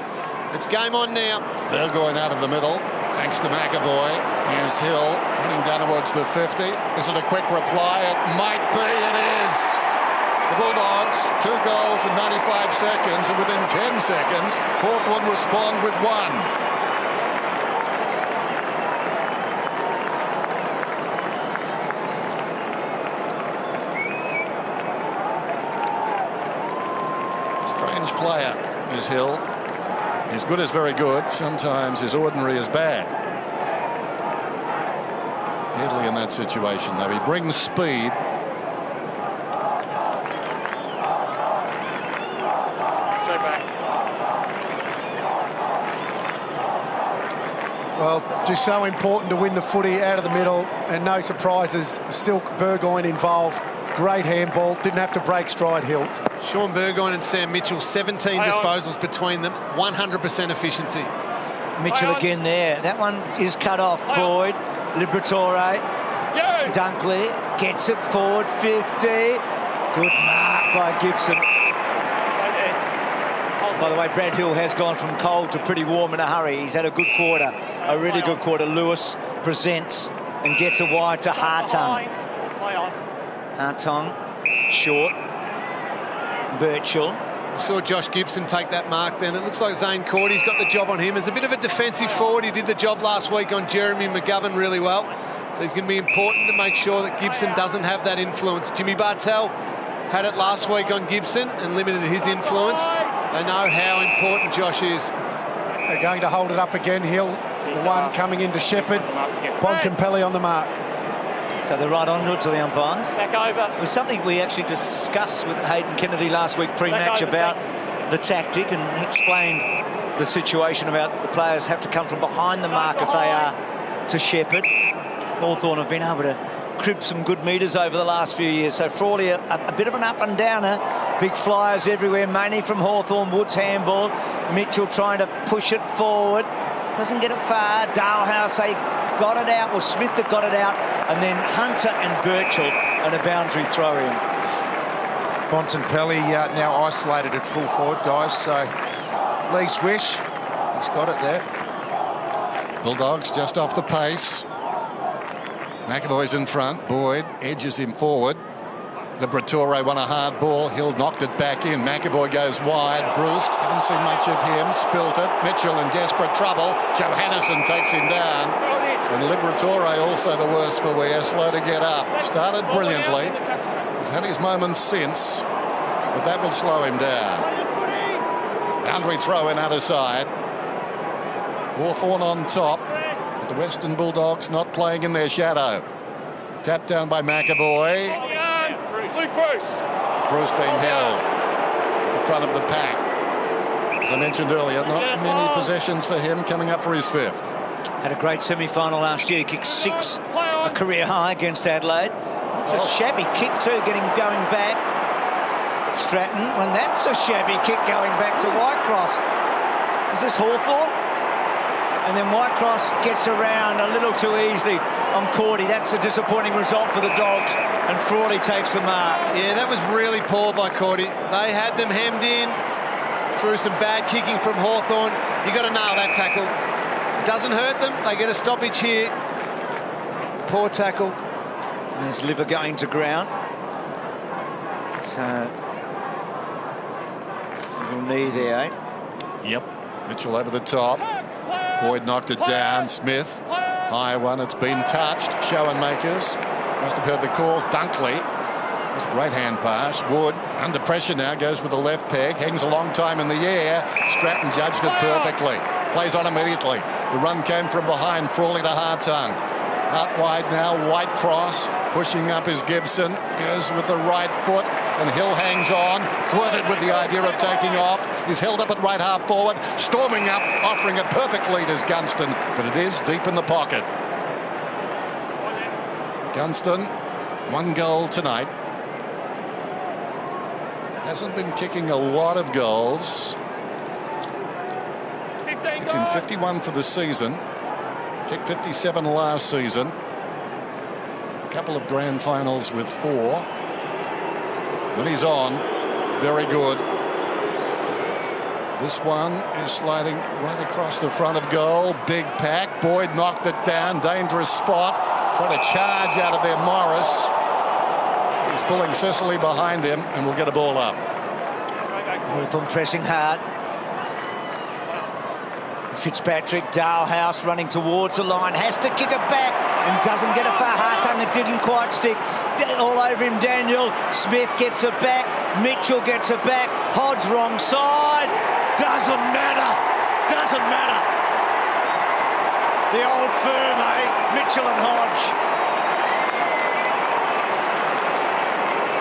It's game on now. They're going out of the middle, thanks to McAvoy. Here's Hill running down towards the 50. Is it a quick reply? It might be. It is. The Bulldogs, 2 goals in 95 seconds, and within 10 seconds, Hawthorn respond with 1. Strange player is Hill. His good is very good. Sometimes his ordinary is bad. Deadly in that situation, though. He brings speed. Straight back. Well, just so important to win the footy out of the middle, and no surprises, Silk Burgoyne involved. Great handball, didn't have to break stride, Hill. Sean Burgoyne and Sam Mitchell, 17 disposals between them, 100% efficiency. Mitchell again there. That one is cut off. Boyd, Liberatore, Dunkley gets it forward, 50. Good mark by Gibson. By the way, Brad Hill has gone from cold to pretty warm in a hurry. He's had a good quarter, a really good quarter. Lewis presents and gets a wide to Hartung. Hartung, short. Birchall. We saw Josh Gibson take that mark then. It looks like Zane Cordy's got the job on him. As a bit of a defensive forward, he did the job last week on Jeremy McGovern really well. So he's going to be important to make sure that Gibson doesn't have that influence. Jimmy Bartell had it last week on Gibson and limited his influence. They know how important Josh is. They're going to hold it up again, Hill. The one coming into Shepherd. Bontempelli on the mark. So they're right on to the umpires. Back over. It was something we actually discussed with Hayden Kennedy last week pre-match about the tactic, and he explained the situation about the players have to come from behind the mark if they are to Shepherd. Hawthorn have been able to crib some good metres over the last few years. So Frawley, a bit of an up and downer. Big flyers everywhere, mainly from Hawthorn. Woods handball. Mitchell trying to push it forward. Doesn't get it far. Dalhouse, they got it out. Well, Smith that got it out. And then Hunter and Birchall and a boundary throw in. Bontempelli now isolated at full forward, guys. So Lee Swish, he's got it there. Bulldogs just off the pace. McAvoy's in front. Boyd edges him forward. Liberatore won a hard ball. Hill knocked it back in. McAvoy goes wide. Bruce, haven't seen much of him. Spilt it. Mitchell in desperate trouble. Johannisen takes him down. And Liberatore also the worst for wear. Slow to get up. Started brilliantly. He's had his moments since, but that will slow him down. Boundary throw in other side. Hawthorn on top, but the Western Bulldogs not playing in their shadow. Tapped down by McAvoy. Luke Bruce. Bruce being held at the front of the pack. As I mentioned earlier, not many possessions for him, coming up for his 5th. Had a great semi-final last year. He kicked 6, a career high against Adelaide. That's a shabby kick too, going back. Stratton, and that's a shabby kick going back to Whitecross. Is this Hawthorn? And then Whitecross gets around a little too easily on Cordy. That's a disappointing result for the Dogs, and Frawley takes the mark. Yeah, that was really poor by Cordy. They had them hemmed in through some bad kicking from Hawthorn. You got to nail that tackle. It doesn't hurt them. They get a stoppage here. Poor tackle. There's Liver going to ground. So little knee there, eh? Yep. Mitchell over the top. Boyd knocked it down. Smith, high one. It's been touched. Schoenmakers must have heard the call. Dunkley. It's a great hand pass. Wood under pressure now, goes with the left peg. Hangs a long time in the air. Stratton judged it perfectly. Plays on immediately. The run came from behind. Frawley to Hartung. Out wide now. Whitecross. Pushing up is Gibson. Goes with the right foot. And Hill hangs on. Flirted with the idea of taking off. He's held up at right half forward. Storming up. Offering a perfect lead is Gunston. But it is deep in the pocket. Gunston, 1 goal tonight. Hasn't been kicking a lot of goals. Kicked in 51 for the season. Kicked 57 last season. A couple of grand finals with 4. When he's on, very good. This one is sliding right across the front of goal. Big pack. Boyd knocked it down. Dangerous spot. Trying to charge out of there, Morris. He's pulling Sicily behind him and will get a ball up. Hawthorn pressing hard. Fitzpatrick, Dalhouse running towards the line, has to kick it back and doesn't get it far. Hartung, it didn't quite stick. All over him, Daniel. Smith gets it back. Mitchell gets it back. Hodge wrong side. Doesn't matter. Doesn't matter. The old firm, eh? Mitchell and Hodge.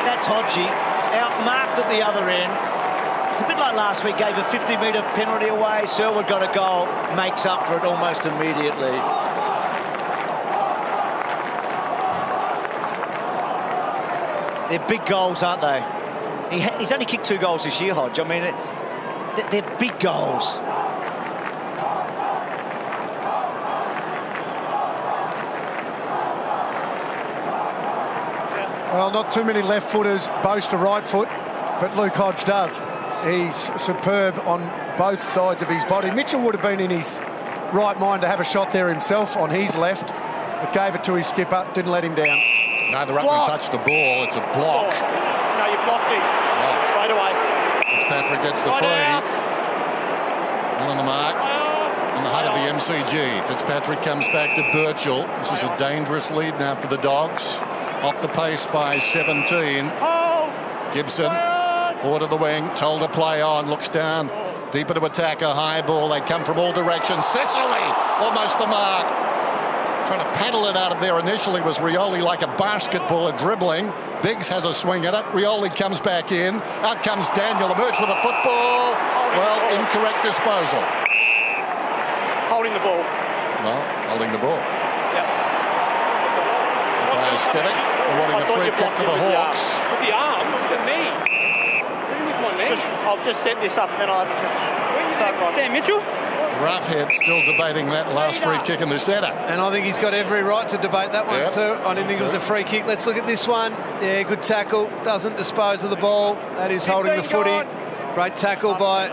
That's Hodgie. Outmarked at the other end. It's a bit like last week, gave a 50-metre penalty away. Selwood got a goal, makes up for it almost immediately. They're big goals, aren't they? He's only kicked 2 goals this year, Hodge. I mean, they're big goals. Well, not too many left-footers boast a right foot, but Luke Hodge does. He's superb on both sides of his body. Mitchell would have been in his right mind to have a shot there himself on his left, but gave it to his skipper, didn't let him down. Neither ruckman touched the ball. It's a block. No, you blocked him. Oh. Straight away. Fitzpatrick gets the free. One on the mark. In the height of the MCG. Fitzpatrick comes back to Birchall. This is a dangerous lead now for the Dogs. Off the pace by 17. Gibson. Forward of the wing, told to play on, looks down, deeper to attack, a high ball. They come from all directions. Sicily, almost the mark. Trying to paddle it out of there initially was Rioli, like a basketballer dribbling. Biggs has a swing at it. Rioli comes back in. Out comes Daniel, emerged with a football. Well, incorrect disposal. Holding the ball. Well, holding the ball. Yeah. Player Stevic, they're wanting a free kick to the Hawks. With the arm, it was a knee. I'll just set this up and then I'll have a start right. Sam Mitchell? Roughhead still debating that last free kick in the centre. And I think he's got every right to debate that one too. I didn't think it was a free kick. Let's look at this one. Yeah, good tackle. Doesn't dispose of the ball. That is holding the footy. Great tackle by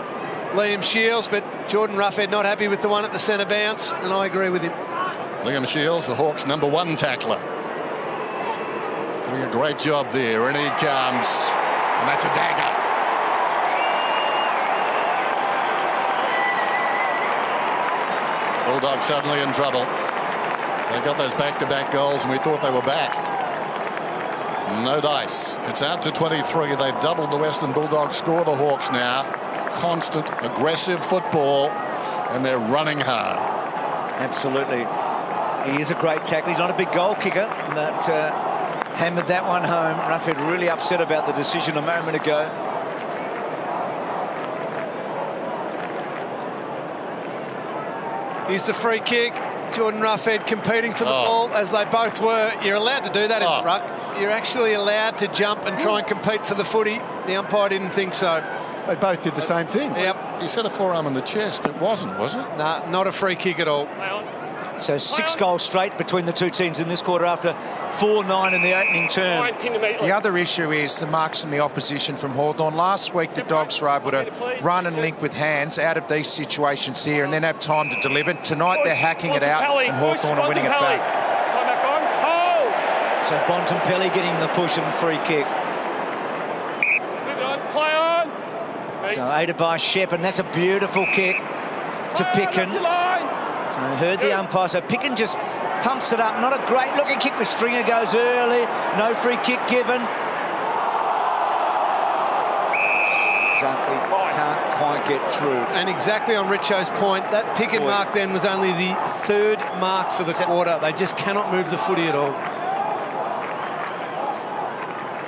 Liam Shields, but Jordan Roughhead not happy with the one at the centre bounce, and I agree with him. Liam Shields, the Hawks' #1 tackler. Doing a great job there, and he comes. And that's a dagger. Bulldogs suddenly in trouble. They got those back-to-back goals and we thought they were back. No dice. It's out to 23. They've doubled the Western Bulldogs score, the Hawks now. Constant, aggressive football, and they're running hard. Absolutely. He is a great tackler. He's not a big goal kicker, but hammered that one home. Roughhead really upset about the decision a moment ago. Here's the free kick. Jordan Roughhead competing for the ball, as they both were. You're allowed to do that in the ruck. You're actually allowed to jump and try and compete for the footy. The umpire didn't think so. They both did the same thing. Yep. He said a forearm in the chest. It wasn't, was it? Nah, not a free kick at all. So 6 goals straight between the two teams in this quarter after 4-9 in the opening term. The other issue is the marks from the opposition from Hawthorn. Last week the Dogs were able to run and link with hands out of these situations here and then have time to deliver. Tonight they're hacking it out and Hawthorn are winning it back. Time back on. So Bontempelli getting the push and free kick. Move on. Play on. So aided by Shep, and that's a beautiful kick to Picken. So heard the umpire, so Picken just pumps it up. Not a great looking kick, but Stringer goes early. No free kick given. Can't quite get through. And exactly on Richo's point, that Picken mark then was only the 3rd mark for the quarter. They just cannot move the footy at all.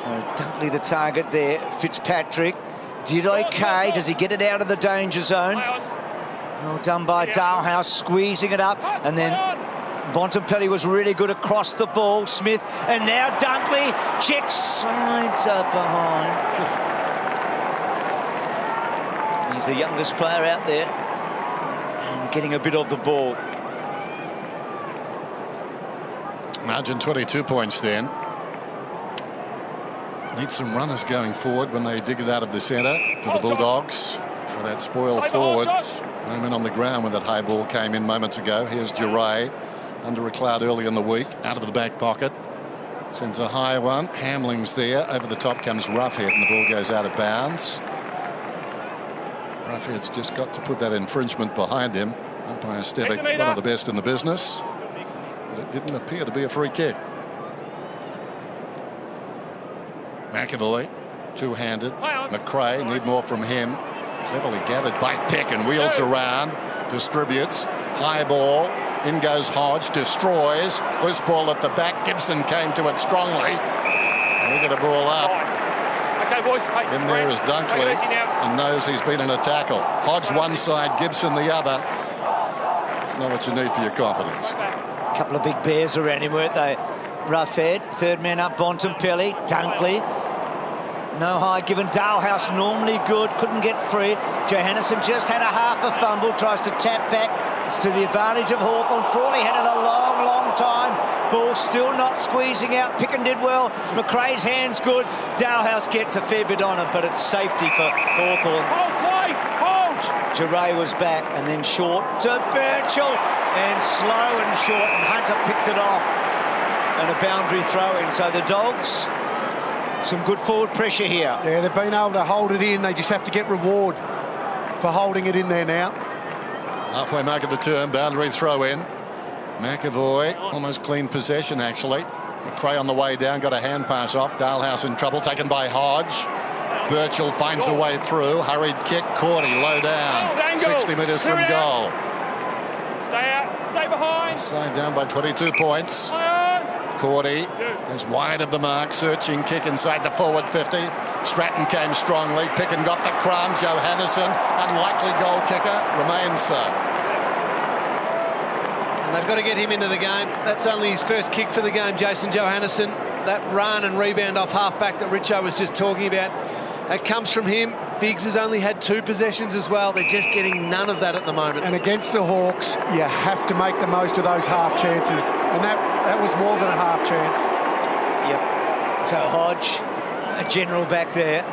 So Dunkley the target there. Fitzpatrick did okay. Does he get it out of the danger zone? Well done by Dalhouse, squeezing it up, and then Bontempelli was really good across the ball. Smith, and now Dunkley checks, sides up behind. He's the youngest player out there and getting a bit of the ball. Margin 22 points then. Need some runners going forward when they dig it out of the centre to the Bulldogs for that spoil forward. Moment on the ground when that high ball came in moments ago. Here's Duray under a cloud early in the week, out of the back pocket. Sends a high one. Hamling's there. Over the top comes Roughhead and the ball goes out of bounds. Roughhead's just got to put that infringement behind him. Umpire Stevic, one of the best in the business. But it didn't appear to be a free kick. McAvoy, two-handed. McRae, need more from him. Cleverly gathered by Peck and wheels around. Distributes. High ball. In goes Hodge. Destroys. Loose ball at the back. Gibson came to it strongly. We get a ball up. Okay, boys. Hey, in there is Dunkley and knows he's been in a tackle. Hodge one side, Gibson the other. Not what you need for your confidence. A couple of big bears around him, weren't they? Roughhead, third man up, Bontempelli, Dunkley. No high given. Dalhouse normally good, couldn't get free. Johannisen just had a half a fumble, tries to tap back. It's to the advantage of Hawthorn. Frawley had it a long, long time. Ball still not squeezing out. Picken did well. McRae's hand's good. Dalhouse gets a fair bit on it, but it's safety for Hawthorn. Hold play! Hold! Duray was back and then short to Birchall. And slow and short, and Hunter picked it off. And a boundary throw in. So the Dogs, some good forward pressure here. Yeah, they've been able to hold it in. They just have to get reward for holding it in there now. Halfway mark of the term, boundary throw in. McAvoy, almost clean possession actually. McRae on the way down, got a hand pass off. Dalhouse in trouble, taken by Hodge. Birchall finds a way through. Hurried kick, Cordy low down. 60 metres from goal. Stay out, stay behind. Side down by 22 points. Cordy is wide of the mark, searching kick inside the forward 50. Stratton came strongly. Picken got the crumb. Johannisen, unlikely goal kicker, remains so. And they've got to get him into the game. That's only his first kick for the game, Jason Johannisen. That run and rebound off half-back that Richo was just talking about, that comes from him. Biggs has only had 2 possessions as well. They're just getting none of that at the moment. And against the Hawks, you have to make the most of those half chances. And that was more than a half chance. Yep. So Hodge, a general back there.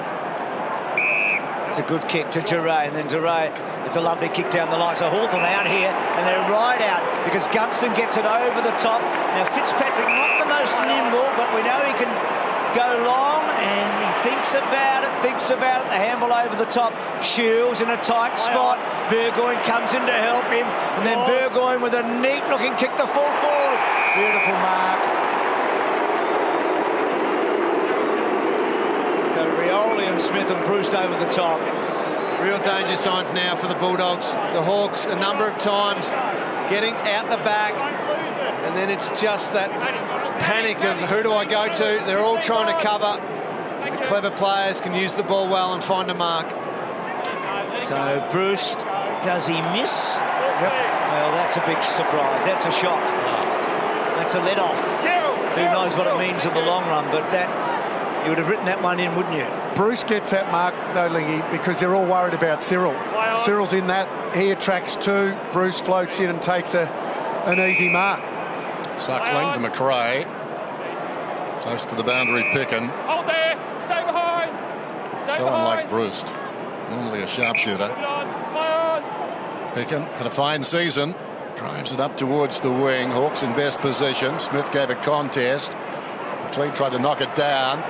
It's a good kick to Duray, and then Duray, it's a lovely kick down the line. So Hawthorn out here, and they're right out because Gunston gets it over the top. Now Fitzpatrick, not the most nimble, but we know he can go long, and he thinks about it. The handball over the top. Shields in a tight spot. Burgoyne comes in to help him, and then Burgoyne with a neat-looking kick to full forward. Beautiful mark. So Rioli and Smith and Bruce over the top. Real danger signs now for the Bulldogs. The Hawks a number of times getting out the back, and then it's just that panic of who do I go to? They're all trying to cover. The clever players can use the ball well and find a mark. So Bruce, does he miss? Yep. Well, that's a big surprise. That's a shock. That's a let-off. Who knows what it means in the long run, but that, you would have written that one in, wouldn't you? Bruce gets that mark, though, Lingy, because they're all worried about Cyril. Cyril's in that. He attracts 2. Bruce floats in and takes an easy mark. Suckling to McRae. Close to the boundary, Picken. Hold there. Stay behind. So unlike Bruce. Normally a sharpshooter. Picken had a fine season. Drives it up towards the wing. Hawks in best position. Smith gave a contest. McLean tried to knock it down.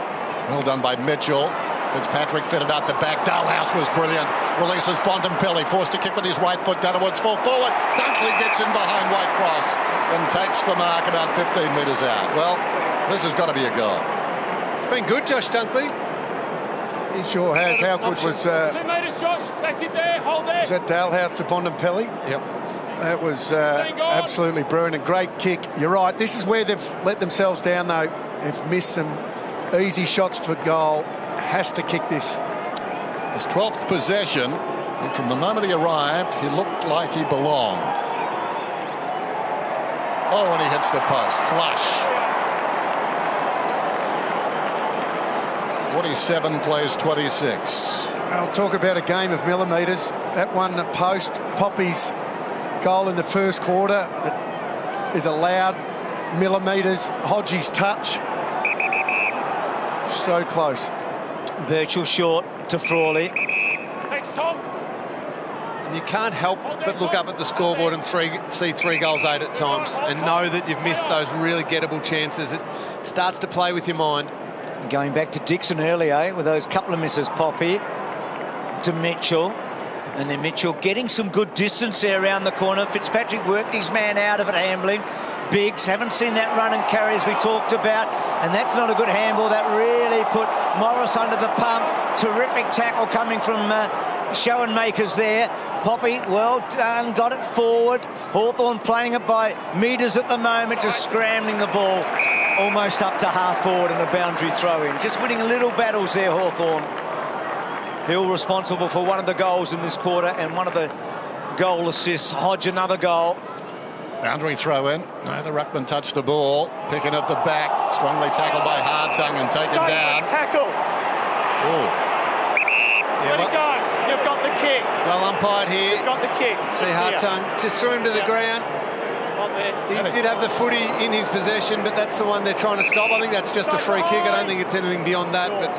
Well done by Mitchell. Fitzpatrick fitted out the back. Dalhouse was brilliant. Releases Bontempelli. Forced to kick with his right foot down towards full forward. Dunkley gets in behind Whitecross and takes the mark about 15 metres out. Well, this has got to be a goal. It's been good, Josh Dunkley. He sure has. How good was 2 metres, Josh. That's it there. Hold there. was that Dalhouse to Bontempelli? Yep. That was absolutely brilliant. A great kick. You're right. This is where they've let themselves down, though. They've missed some easy shots for goal. Has to kick this. His 12th possession, and from the moment he arrived, he looked like he belonged. Oh, and he hits the post. Flush. 47 plays 26. I'll talk about a game of millimetres. That one, the post, Poppy's goal in the first quarter, that is allowed millimetres. Hodgie's touch. So close. Virtual short to Frawley. Thanks, Tom. And you can't help but look up at the scoreboard and see 3 goals 8 at times and know that you've missed those really gettable chances. It starts to play with your mind. Going back to Dixon earlier with those couple of misses, Poppy to Mitchell. And then Mitchell getting some good distance there around the corner. Fitzpatrick worked his man out of it, handling. Biggs, haven't seen that run and carry as we talked about. And that's not a good handball. That really put Morris under the pump. Terrific tackle coming from Schoenmakers there. Poppy, well done, got it forward. Hawthorn playing it by metres at the moment, just scrambling the ball almost up to half forward and a boundary throw in. Just winning little battles there, Hawthorn. Hill responsible for one of the goals in this quarter and one of the goal assists. Hodge another goal. Boundary throw in. No, the ruckman touched the ball. Picking at the back. Strongly tackled by Hardtongue and taken down. Tackle. Oh. Yeah, Let it go. You've got the kick. Well umpired here. You've got the kick. See Hardtongue just threw him to the ground. On there. He did have the footy in his possession, but that's the one they're trying to stop. I think that's just a free kick. I don't think it's anything beyond that, but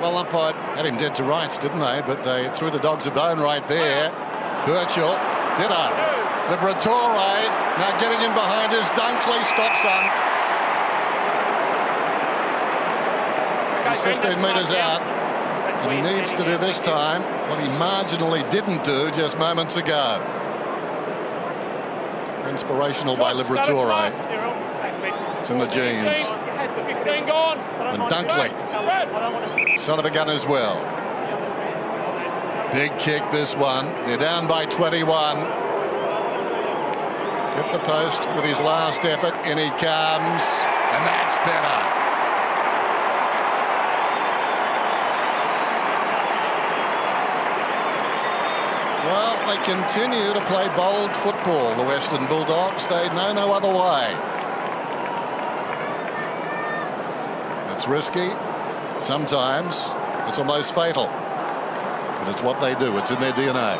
well umpired. Had him dead to rights, didn't they? But they threw the Dogs a bone right there. Birchall, ditto. Liberatore, now getting in behind us. Dunkley stops on. He's 15 metres out. And he needs to do this time what he marginally didn't do just moments ago. Inspirational by Liberatore. It's in the genes. And Dunkley, son of a gun as well. Big kick this one. They're down by 21. Hit the post with his last effort. In he comes. And that's better. Well, they continue to play bold football, the Western Bulldogs. They know no other way. It's risky. Sometimes it's almost fatal. But it's what they do. It's in their DNA.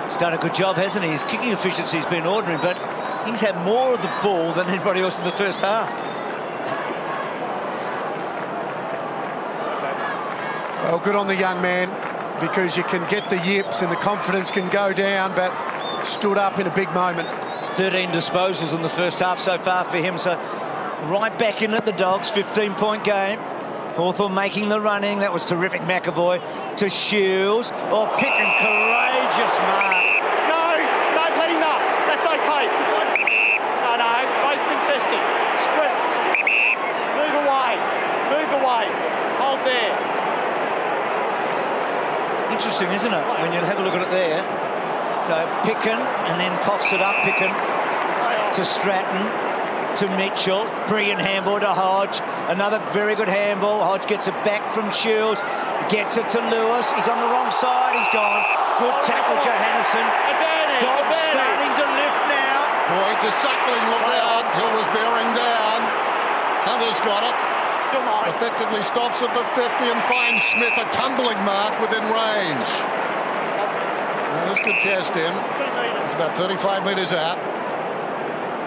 He's done a good job, hasn't he? His kicking efficiency has been ordinary, but he's had more of the ball than anybody else in the first half. Well, good on the young man, because you can get the yips and the confidence can go down, but stood up in a big moment. 13 disposals in the first half so far for him, so right back in at the Dogs, 15-point game. Hawthorn making the running. That was terrific. McAvoy to Shields. Oh, pick and courageous mark. No, let him up. That's okay. No, both contesting. Sprint. Move away. Hold there. Interesting, isn't it? When you have a look at it there. So Picken, and then coughs it up, Picken to Stratton, to Mitchell. Brilliant handball to Hodge. Another very good handball. Hodge gets it back from Shields. Gets it to Lewis. He's on the wrong side. He's gone. Good tackle, Johannesson. Dogs starting to lift now. Boy, to Suckling, look out. Hill was bearing down. Hunter's got it. Still nice. Effectively stops at the 50 and finds Smith a tumbling mark within range. Now, this could test him. It's about 35 metres out.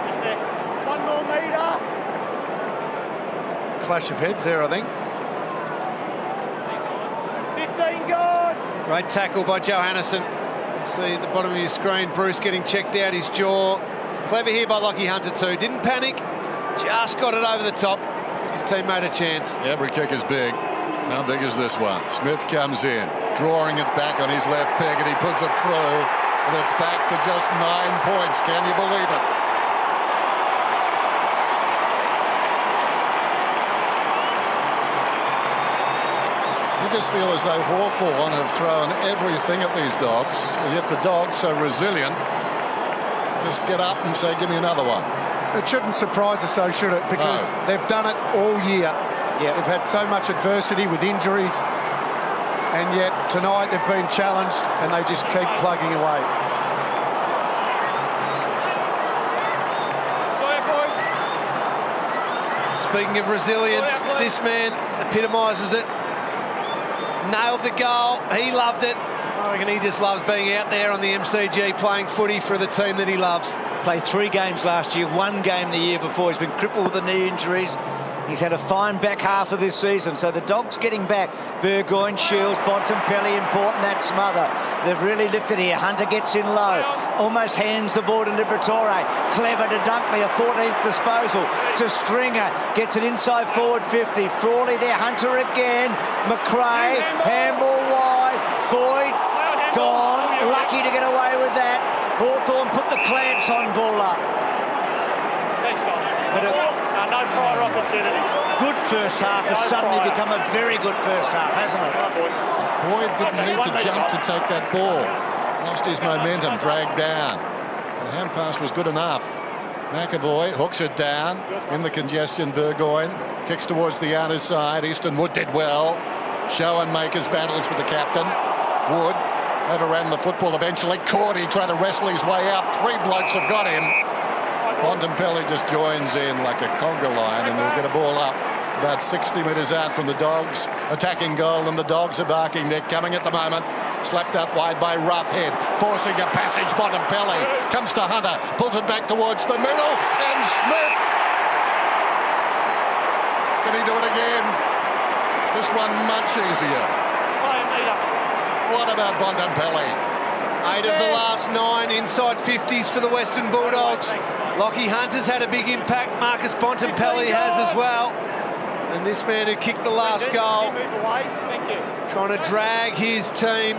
Just there. 1 more metre. Clash of heads there, I think. 15 gone. Great tackle by Johannesson. You see at the bottom of your screen, Bruce getting checked out his jaw. Clever here by Lockie Hunter too. Didn't panic. Just got it over the top. Give his teammate a chance. Every kick is big. How big is this one? Smith comes in, drawing it back on his left peg, and he puts it through. And it's back to just 9 points. Can you believe it? You just feel as though Hawthorn have thrown everything at these Dogs, and yet the Dogs are resilient. Just get up and say, give me another one. It shouldn't surprise us, though, should it? Because they've done it all year. Yep. They've had so much adversity with injuries, and yet tonight they've been challenged and they just keep plugging away. Speaking of resilience, this man epitomises it. Nailed the goal. He loved it. I reckon he just loves being out there on the MCG playing footy for the team that he loves. Played 3 games last year, 1 game the year before. He's been crippled with the knee injuries. He's had a fine back half of this season, so the Dogs getting back. Burgoyne, Shields, Bontempelli, important that smother. They've really lifted here. Hunter gets in low, almost hands the ball to Liberatore. Clever to Dunkley, a 14th disposal to Stringer. Gets it inside forward 50. Frawley there, Hunter again. McRae, handball wide. Boyd, gone. Lucky to get away with that. Hawthorn put the clamps on Buller. Thanks, But no prior opportunity. good first half has suddenly become a very good first half, hasn't it? Boyd didn't need to jump to take that ball. Lost his momentum, dragged down. The hand pass was good enough. McAvoy hooks it down in the congestion. Burgoyne kicks towards the outer side. Easton Wood did well. Show and make his battles with the captain. Wood overran the football eventually. Cordy tried to wrestle his way out. 3 blokes have got him. Bontempelli just joins in like a conga line and will get a ball up about 60 metres out from the Dogs. Attacking goal, and the Dogs are barking. They're coming at the moment. Slapped up wide by Roughhead, forcing a passage. Bontempelli comes to Hunter, pulls it back towards the middle, and Smith. Can he do it again? This one much easier. What about Bontempelli? 8 of the last 9 inside 50s for the Western Bulldogs. Lockie Hunter's had a big impact. Marcus Bontempelli has as well. And this man who kicked the last goal, trying to drag his team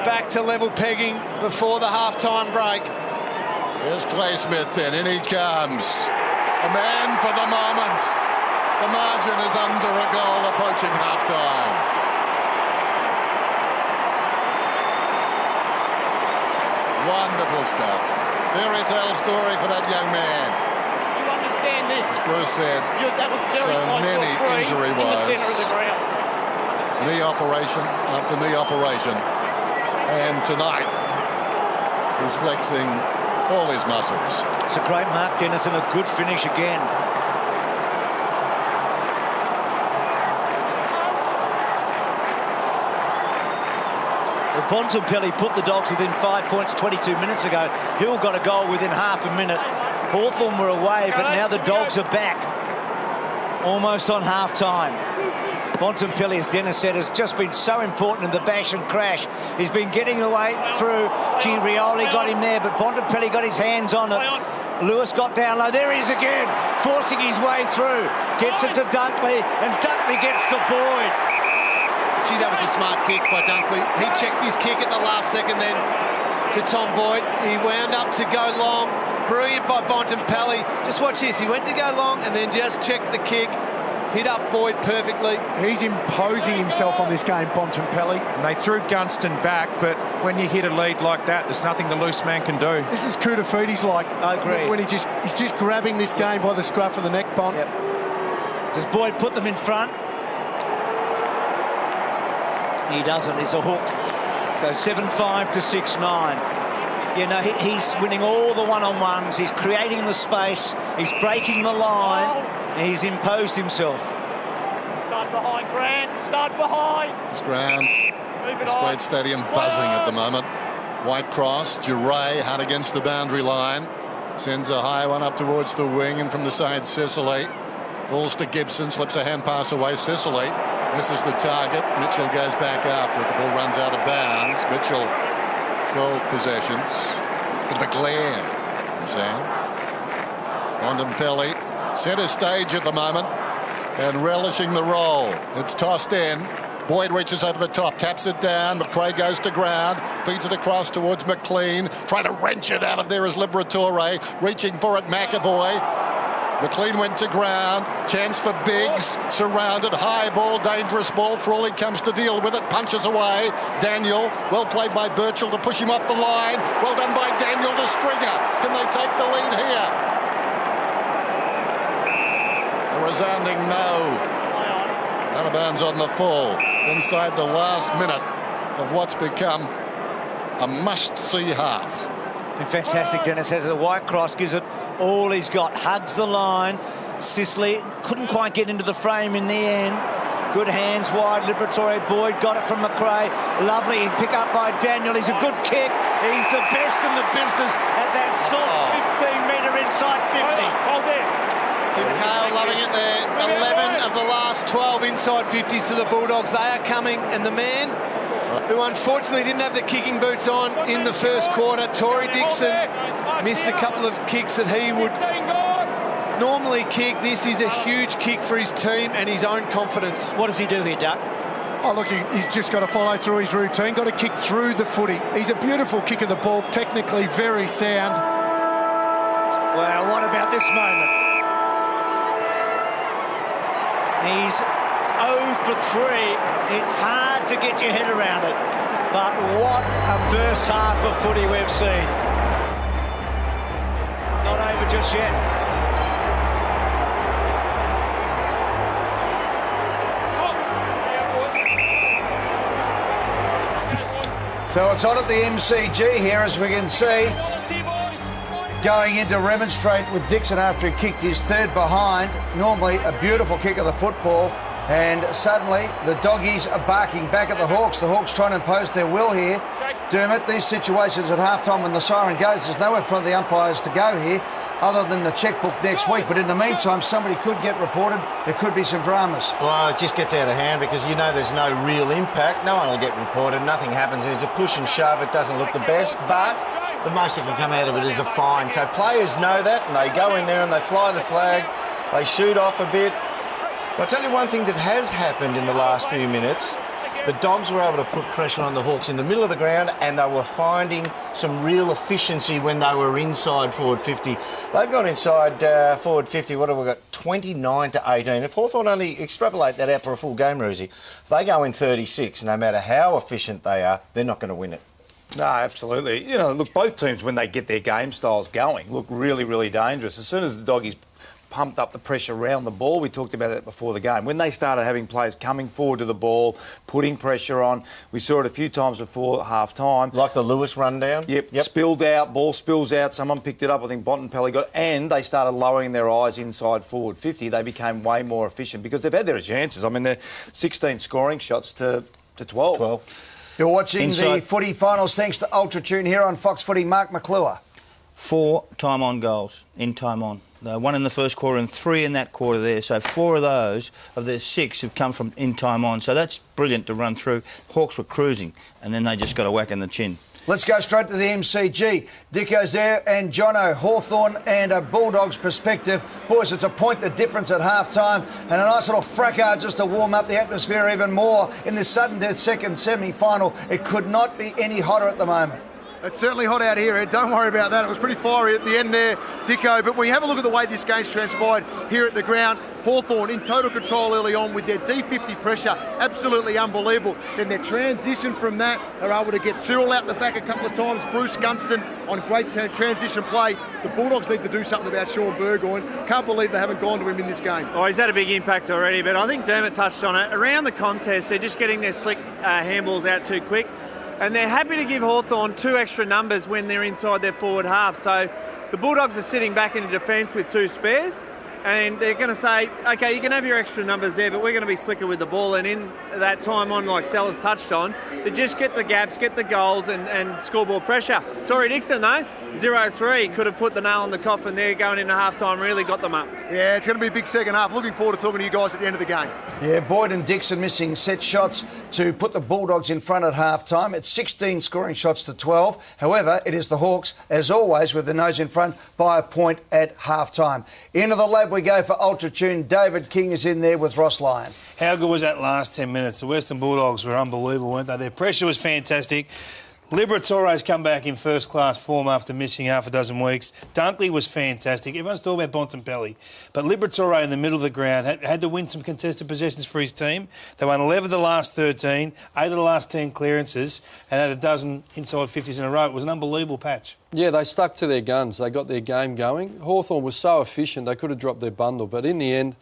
back to level pegging before the half-time break. Here's Clay Smith then, in he comes. A man for the moment. The margin is under a goal approaching half-time. Wonderful stuff. Fairy tale story for that young man. You understand this? As Bruce said, That was very so close many to a free injury in the woes. centre of the ground. Knee operation after knee operation. And tonight, he's flexing all his muscles. It's a great mark, Dennis, and a good finish again. Well, Bontempelli put the Dogs within 5 points 22 minutes ago. Hill got a goal within half a minute. Hawthorn were away, but now the Dogs are back. Almost on half-time. Bontempelli, as Dennis said, has just been so important in the bash and crash. He's been getting the way through. Gee, Rioli got him there, but Bontempelli got his hands on it. Lewis got down low. There he is again, forcing his way through. Gets it to Dunkley, and Dunkley gets to Boyd. Gee, that was a smart kick by Dunkley. He checked his kick at the last second then to Tom Boyd. He wound up to go long. Brilliant by Bontempelli. Just watch this. He went to go long and then just checked the kick. Hit up Boyd perfectly. He's imposing himself on this game, Bontempelli. And they threw Gunston back, but when you hit a lead like that, there's nothing the loose man can do. This is Koutoufiti's like. I agree. When he's just grabbing this game by the scruff of the neck, Bont. Yep. Does Boyd put them in front? He doesn't. It's a hook. So 7-5 to 6-9. You know, he's winning all the one-on-ones. He's creating the space. He's breaking the line. And he's imposed himself. Start behind, Grant. Start behind. It's ground. It's Great Stadium buzzing at the moment. White cross. Duray hard against the boundary line. Sends a high one up towards the wing, and from the side, Sicily. Falls to Gibson. Slips a hand pass away. Sicily. This is the target. Mitchell goes back after it. The ball runs out of bounds. Mitchell, 12 possessions. Bit of a glare from Sam. Bontempelli, centre stage at the moment and relishing the role. It's tossed in. Boyd reaches over the top, taps it down. McRae goes to ground, feeds it across towards McLean. Trying to wrench it out of there is Liberatore. Reaching for it, McAvoy. McLean went to ground. Chance for Biggs. Surrounded. High ball. Dangerous ball. Frawley comes to deal with it. Punches away. Daniel. Well played by Birchall to push him off the line. Well done by Daniel to Stringer. Can they take the lead here? A resounding no. Out of bounds on the full. Inside the last minute of what's become a must-see half. Been fantastic, Dennis. Has a white cross, gives it all he's got. Hugs the line. Sicily couldn't quite get into the frame in the end. Good hands wide, Liberatore. Boyd got it from McRae. Lovely pick up by Daniel. He's a good kick. He's the best in the business at that soft 15-metre inside 50. Hold there. Tim Cale loving it there. 11 of the last 12 inside 50s to the Bulldogs. They are coming, and the man who unfortunately didn't have the kicking boots on in the first quarter, Tory Dixon, missed a couple of kicks that he would normally kick. This is a huge kick for his team and his own confidence. What does he do here, Doug? Oh, look, he's just got to follow through his routine, got to kick through the footy. He's a beautiful kick of the ball, technically very sound. Well, what about this moment? He's 0 for 3. It's hard to get your head around it. But what a first half of footy we've seen. Not over just yet. So it's on at the MCG here, as we can see. Going in to remonstrate with Dixon after he kicked his third behind. Normally a beautiful kick of the football. And suddenly the doggies are barking back at the Hawks. The Hawks trying to impose their will here. Dermot, these situations at halftime when the siren goes, there's nowhere for the umpires to go here other than the checkbook next week. But in the meantime, somebody could get reported. There could be some dramas. Well, it just gets out of hand because you know there's no real impact. No one will get reported. Nothing happens. There's a push and shove. It doesn't look the best, but the most that can come out of it is a fine. So players know that, and they go in there and they fly the flag. They shoot off a bit. I'll tell you one thing that has happened in the last few minutes. The Dogs were able to put pressure on the Hawks in the middle of the ground, and they were finding some real efficiency when they were inside forward 50. They've gone inside forward 50. What have we got? 29 to 18. If Hawthorn only extrapolate that out for a full game, Rosie, if they go in 36, no matter how efficient they are, they're not going to win it. No, absolutely. You know, look, both teams, when they get their game styles going, look really, really dangerous. As soon as the Doggies pumped up the pressure around the ball, we talked about that before the game. When they started having players coming forward to the ball, putting pressure on, we saw it a few times before half-time. Like the Lewis rundown? Yep, spilled out, ball spills out, someone picked it up, I think Bontempelli got it, and they started lowering their eyes inside forward 50. They became way more efficient because they've had their chances. I mean, they're 16 scoring shots to 12. You're watching the footy finals thanks to Ultra Tune here on Fox Footy. Mark McClure. 4 time-on goals in time-on. 1 in the first quarter and 3 in that quarter there. So 4 of those, of the 6, have come from in time on. So that's brilliant to run through. Hawks were cruising, and then they just got a whack in the chin. Let's go straight to the MCG. Dicko's there and Jono, Hawthorn and a Bulldogs perspective. Boys, it's a point the difference at half-time and a nice little fracas just to warm up the atmosphere even more in this sudden death second semi-final. It could not be any hotter at the moment. It's certainly hot out here, Ed. Don't worry about that. It was pretty fiery at the end there, Dicko. But when you have a look at the way this game's transpired here at the ground, Hawthorn in total control early on with their D50 pressure, absolutely unbelievable. Then their transition from that, they're able to get Cyril out the back a couple of times, Bruce Gunston on great transition play. The Bulldogs need to do something about Sean Burgoyne. Can't believe they haven't gone to him in this game. Oh, he's had a big impact already, but I think Dermot touched on it. Around the contest, they're just getting their slick handballs out too quick. And they're happy to give Hawthorn 2 extra numbers when they're inside their forward half. So the Bulldogs are sitting back into defence with 2 spares, and they're going to say, OK, you can have your extra numbers there, but we're going to be slicker with the ball. And in that time on, like Sellers touched on, they just get the gaps, get the goals and scoreboard pressure. Tory Dixon, though, 0-3, could have put the nail in the coffin there going into half-time, really got them up. Yeah, it's going to be a big second half. Looking forward to talking to you guys at the end of the game. Yeah, Boyd and Dixon missing set shots to put the Bulldogs in front at half-time. It's 16 scoring shots to 12. However, it is the Hawks, as always, with the nose in front by a point at half-time. Into the lab we go for Ultra Tune. David King is in there with Ross Lyon. How good was that last 10 minutes? The Western Bulldogs were unbelievable, weren't they? Their pressure was fantastic. Liberatore's come back in first-class form after missing half a dozen weeks. Dunkley was fantastic. Everyone's talking about Bontempelli. But Liberatore in the middle of the ground had to win some contested possessions for his team. They won 11 of the last 13, 8 of the last 10 clearances, and had a dozen inside 50s in a row. It was an unbelievable patch. Yeah, they stuck to their guns. They got their game going. Hawthorn was so efficient, they could have dropped their bundle. But in the end,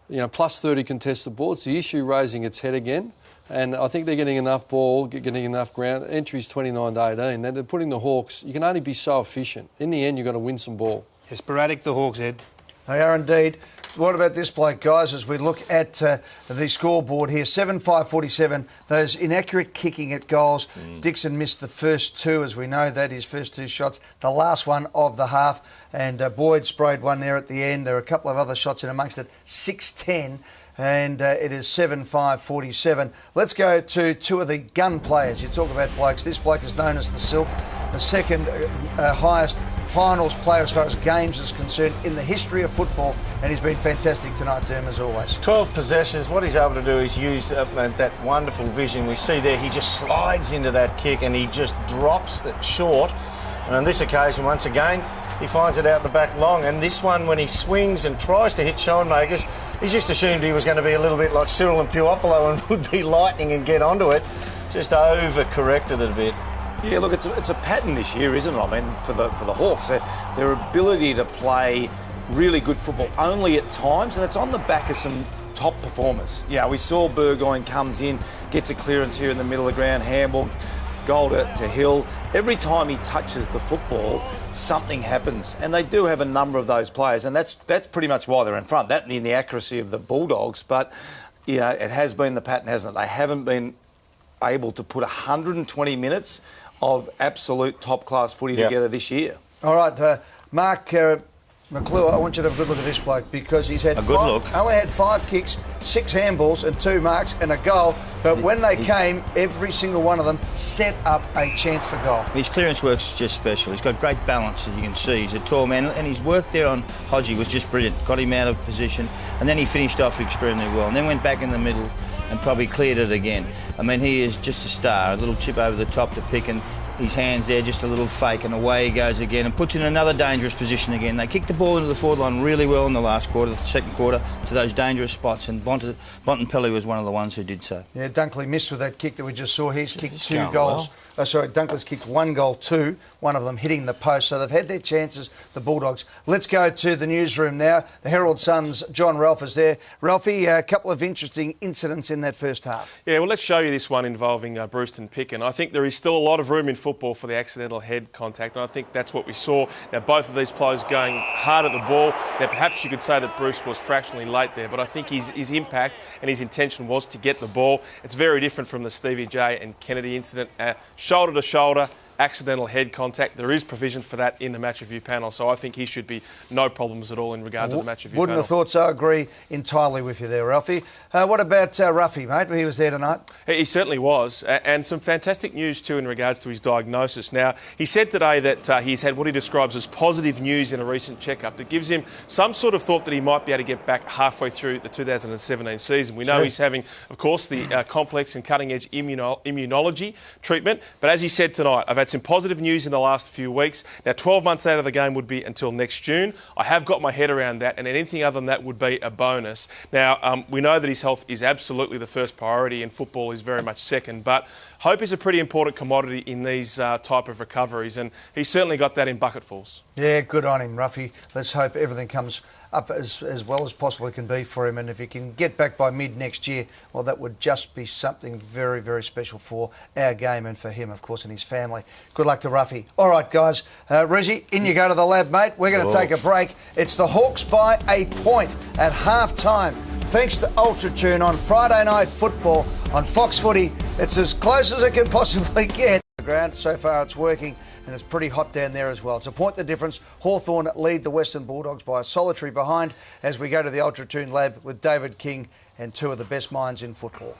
you know, plus 30 contested boards, the issue raising its head again. And I think they're getting enough ball, getting enough ground. Entry's 29 to 18. They're putting the Hawks. You can only be so efficient. In the end, you've got to win some ball. Yeah, sporadic, the Hawks, Ed. They are indeed. What about this bloke, guys, as we look at the scoreboard here? 7-5-47, those inaccurate kicking at goals. Dixon missed the first two, as we know that, his first two shots, the last one of the half. And Boyd sprayed one there at the end. There are a couple of other shots in amongst it. 6-10, and it is 7-5-47. Let's go to two of the gun players. You talk about blokes. This bloke is known as the Silk, the second highest finals player as far as games is concerned in the history of football, and he's been fantastic tonight, Derm, as always. 12 possessions. What he's able to do is use that wonderful vision we see there. He just slides into that kick and he just drops it short. And on this occasion, once again, he finds it out the back long. And this one, when he swings and tries to hit Schoenmakers, he's just assumed he was going to be a little bit like Cyril and Puopolo and would be lightning and get onto it. Just over-corrected it a bit. Yeah, look, it's a pattern this year, isn't it? I mean, for the Hawks, their ability to play really good football only at times, and it's on the back of some top performers. Yeah, we saw Burgoyne comes in, gets a clearance here in the middle of the ground, handball, goal to Hill. Every time he touches the football, something happens, and they do have a number of those players, and that's pretty much why they're in front. That and in the accuracy of the Bulldogs, but you know, it has been the pattern, hasn't it? They haven't been able to put 120 minutes of absolute top-class footy together this year. All right, Mark McClure, I want you to have a good look at this bloke, because he's had only had 5 kicks, 6 handballs and 2 marks and a goal, but when they came, every single one of them set up a chance for goal. His clearance work's just special. He's got great balance, as you can see. He's a tall man, and his work there on Hodgie was just brilliant. Got him out of position, and then he finished off extremely well, and then went back in the middle and probably cleared it again. I mean, he is just a star. A little chip over the top to pick, and his hands there, just a little fake, and away he goes again and puts in another dangerous position again. They kicked the ball into the forward line really well in the last quarter, the second quarter, to those dangerous spots, and Bontempelli was one of the ones who did so. Yeah, Dunkley missed with that kick that we just saw. He's kicked 2 goals. Dunkley's kicked 1 goal, 2, one of them hitting the post. So they've had their chances, the Bulldogs. Let's go to the newsroom now. The Herald Sun's John Ralph is there. Ralphie, a couple of interesting incidents in that first half. Yeah, well, let's show you this one involving Brewston Picken. I think there is still a lot of room in football for the accidental head contact, and I think that's what we saw. Now, both of these players going hard at the ball. Now, perhaps you could say that Bruce was fractionally late there, but I think his impact and his intention was to get the ball. It's very different from the Stevie J and Kennedy incident. Shoulder to shoulder, accidental head contact. There is provision for that in the match review panel, so I think he should be no problems at all in regard to the match review panel. Wouldn't have thought so. I agree entirely with you there, Ralphie. What about Ruffy, mate? He was there tonight. He certainly was, and some fantastic news too in regards to his diagnosis. Now, he said today that he's had what he describes as positive news in a recent checkup that gives him some sort of thought that he might be able to get back halfway through the 2017 season. We know he's having, of course, the complex and cutting-edge immunology treatment, but as he said tonight, I've had some positive news in the last few weeks. Now, 12 months out of the game would be until next June. I have got my head around that, and anything other than that would be a bonus. Now, we know that his health is absolutely the first priority, and football is very much second, but hope is a pretty important commodity in these type of recoveries, and he's certainly got that in bucketfuls. Yeah, good on him, Ruffy. Let's hope everything comes up as well as possibly can be for him, and if he can get back by mid next year, well, that would just be something very, very special for our game and for him, of course, and his family. Good luck to Ruffy. All right, guys. Rizzy, in you go to the lab, mate. We're going to take a break. It's the Hawks by a point at half-time. Thanks to Ultratune on Friday Night Football on Fox Footy. It's as close as it can possibly get. The ground, so far it's working, and it's pretty hot down there as well. It's a point the difference. Hawthorn lead the Western Bulldogs by a solitary behind as we go to the Ultratune lab with David King and 2 of the best minds in football.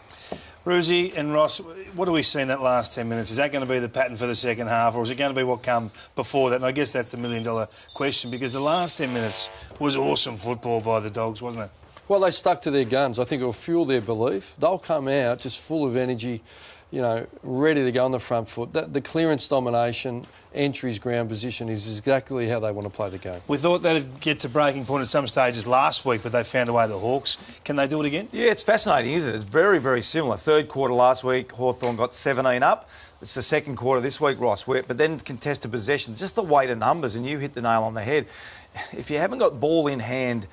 Ruzi and Ross, what do we see in that last 10 minutes? Is that going to be the pattern for the second half, or is it going to be what come before that? And I guess that's the million-dollar question, because the last 10 minutes was awesome football by the Dogs, wasn't it? Well, they stuck to their guns. I think it will fuel their belief. They'll come out just full of energy, you know, ready to go on the front foot. The clearance domination, entries, ground position is exactly how they want to play the game. We thought they'd get to breaking point at some stages last week, but they found a way, the Hawks. Can they do it again? Yeah, it's fascinating, isn't it? It's very, very similar. Third quarter last week, Hawthorn got 17 up. It's the second quarter this week, Ross, but then contested possession, just the weight of numbers, and you hit the nail on the head. If you haven't got ball in hand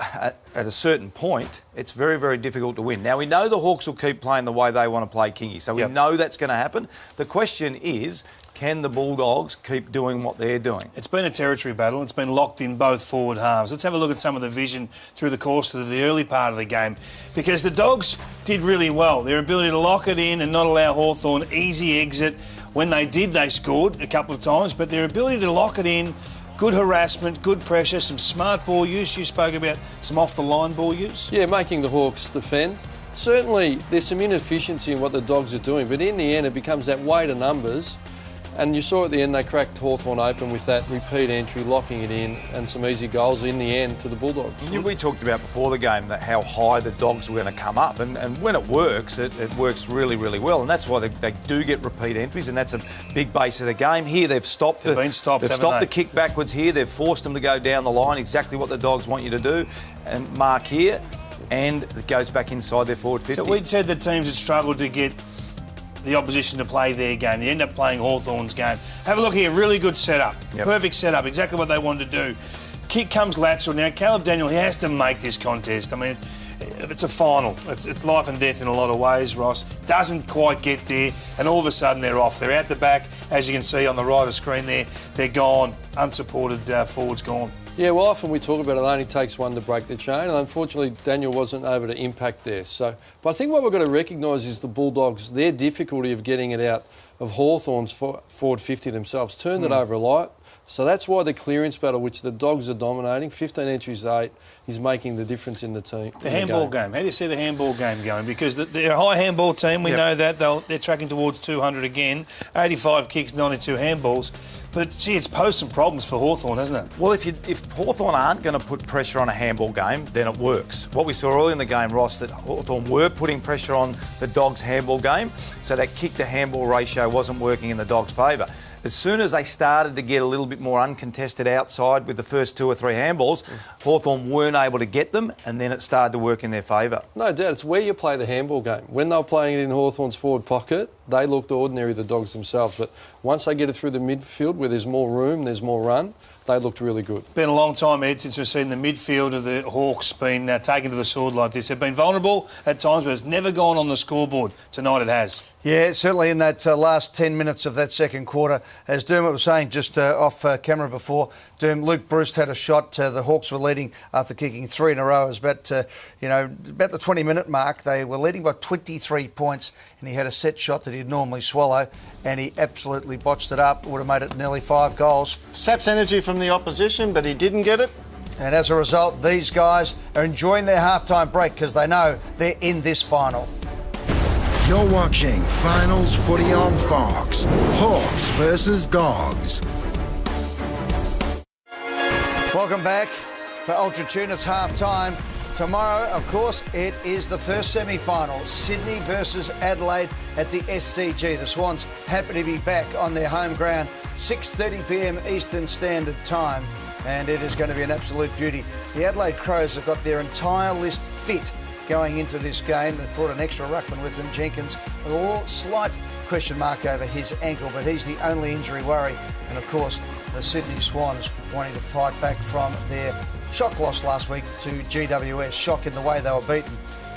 at a certain point, it's very, very difficult to win. Now, we know the Hawks will keep playing the way they want to play Kingy, so we know that's going to happen. The question is, can the Bulldogs keep doing what they're doing? It's been a territory battle. It's been locked in both forward halves. Let's have a look at some of the vision through the course of the early part of the game, because the Dogs did really well. Their ability to lock it in and not allow Hawthorn easy exit. When they did, they scored a couple of times, but their ability to lock it in, good harassment, good pressure, some smart ball use. You spoke about some off-the-line ball use. Yeah, making the Hawks defend. Certainly, there's some inefficiency in what the Dogs are doing, but in the end, it becomes that weight of numbers. And you saw at the end they cracked Hawthorn open with that repeat entry, locking it in, and some easy goals in the end to the Bulldogs. We talked about before the game that how high the Dogs were going to come up, and when it works works really, really well, and that's why they do get repeat entries, and that's a big base of the game. Here they've stopped the kick backwards here. They've forced them to go down the line, exactly what the Dogs want you to do, and mark here, and it goes back inside their forward 50. So we'd said the teams had struggled to get the opposition to play their game. They end up playing Hawthorn's game. Have a look here, really good setup. Perfect setup, exactly what they wanted to do. Kick comes lateral. Now, Caleb Daniel, he has to make this contest. I mean, it's a final. It's life and death in a lot of ways, Ross. Doesn't quite get there, and all of a sudden they're off. They're out the back, as you can see on the right of screen there. They're gone, unsupported forwards gone. Yeah, well, often we talk about it only takes one to break the chain, and unfortunately Daniel wasn't able to impact there. But I think what we've got to recognise is the Bulldogs, their difficulty of getting it out of Hawthorn's forward 50 themselves, turned it over a lot. So that's why the clearance battle, which the Dogs are dominating, 15 entries to 8, is making the difference in the team. The handball game. How do you see the handball game going? Because they're a high handball team. We know that. They're tracking towards 200 again. 85 kicks, 92 handballs. But, gee, it's posed some problems for Hawthorn, hasn't it? Well, if Hawthorn aren't going to put pressure on a handball game, then it works. What we saw early in the game, Ross, that Hawthorn were putting pressure on the Dogs' handball game, so that kick-to-handball ratio wasn't working in the Dogs' favour. As soon as they started to get a little bit more uncontested outside with the first 2 or 3 handballs, Hawthorn weren't able to get them, and then it started to work in their favour. No doubt, it's where you play the handball game. When they were playing it in Hawthorn's forward pocket, they looked ordinary, the Dogs themselves. But once they get it through the midfield where there's more room, there's more run, they looked really good. Been a long time, Ed, since we've seen the midfield of the Hawks been taken to the sword like this. They've been vulnerable at times, but it's never gone on the scoreboard. Tonight it has. Yeah, certainly in that last 10 minutes of that second quarter. As Dermot was saying just off camera before, Luke Bruce had a shot. The Hawks were leading after kicking 3 in a row. It was about the 20-minute mark. They were leading by 23 points, and he had a set shot that he'd normally swallow, and he absolutely botched it up. Would have made it nearly 5 goals. Saps energy from the opposition, but he didn't get it. And as a result, these guys are enjoying their halftime break because they know they're in this final. You're watching Finals Footy on Fox. Hawks versus Dogs. Welcome back for Ultra Tune. It's half-time. Tomorrow, of course, it is the first semi-final. Sydney versus Adelaide at the SCG. The Swans happy to be back on their home ground. 6:30 p.m. Eastern Standard Time. And it is going to be an absolute beauty. The Adelaide Crows have got their entire list fit going into this game. They brought an extra ruckman with them, Jenkins, with a little slight question mark over his ankle, but he's the only injury worry. And of course, the Sydney Swans wanting to fight back from their shock loss last week to GWS. Shock in the way they were beaten.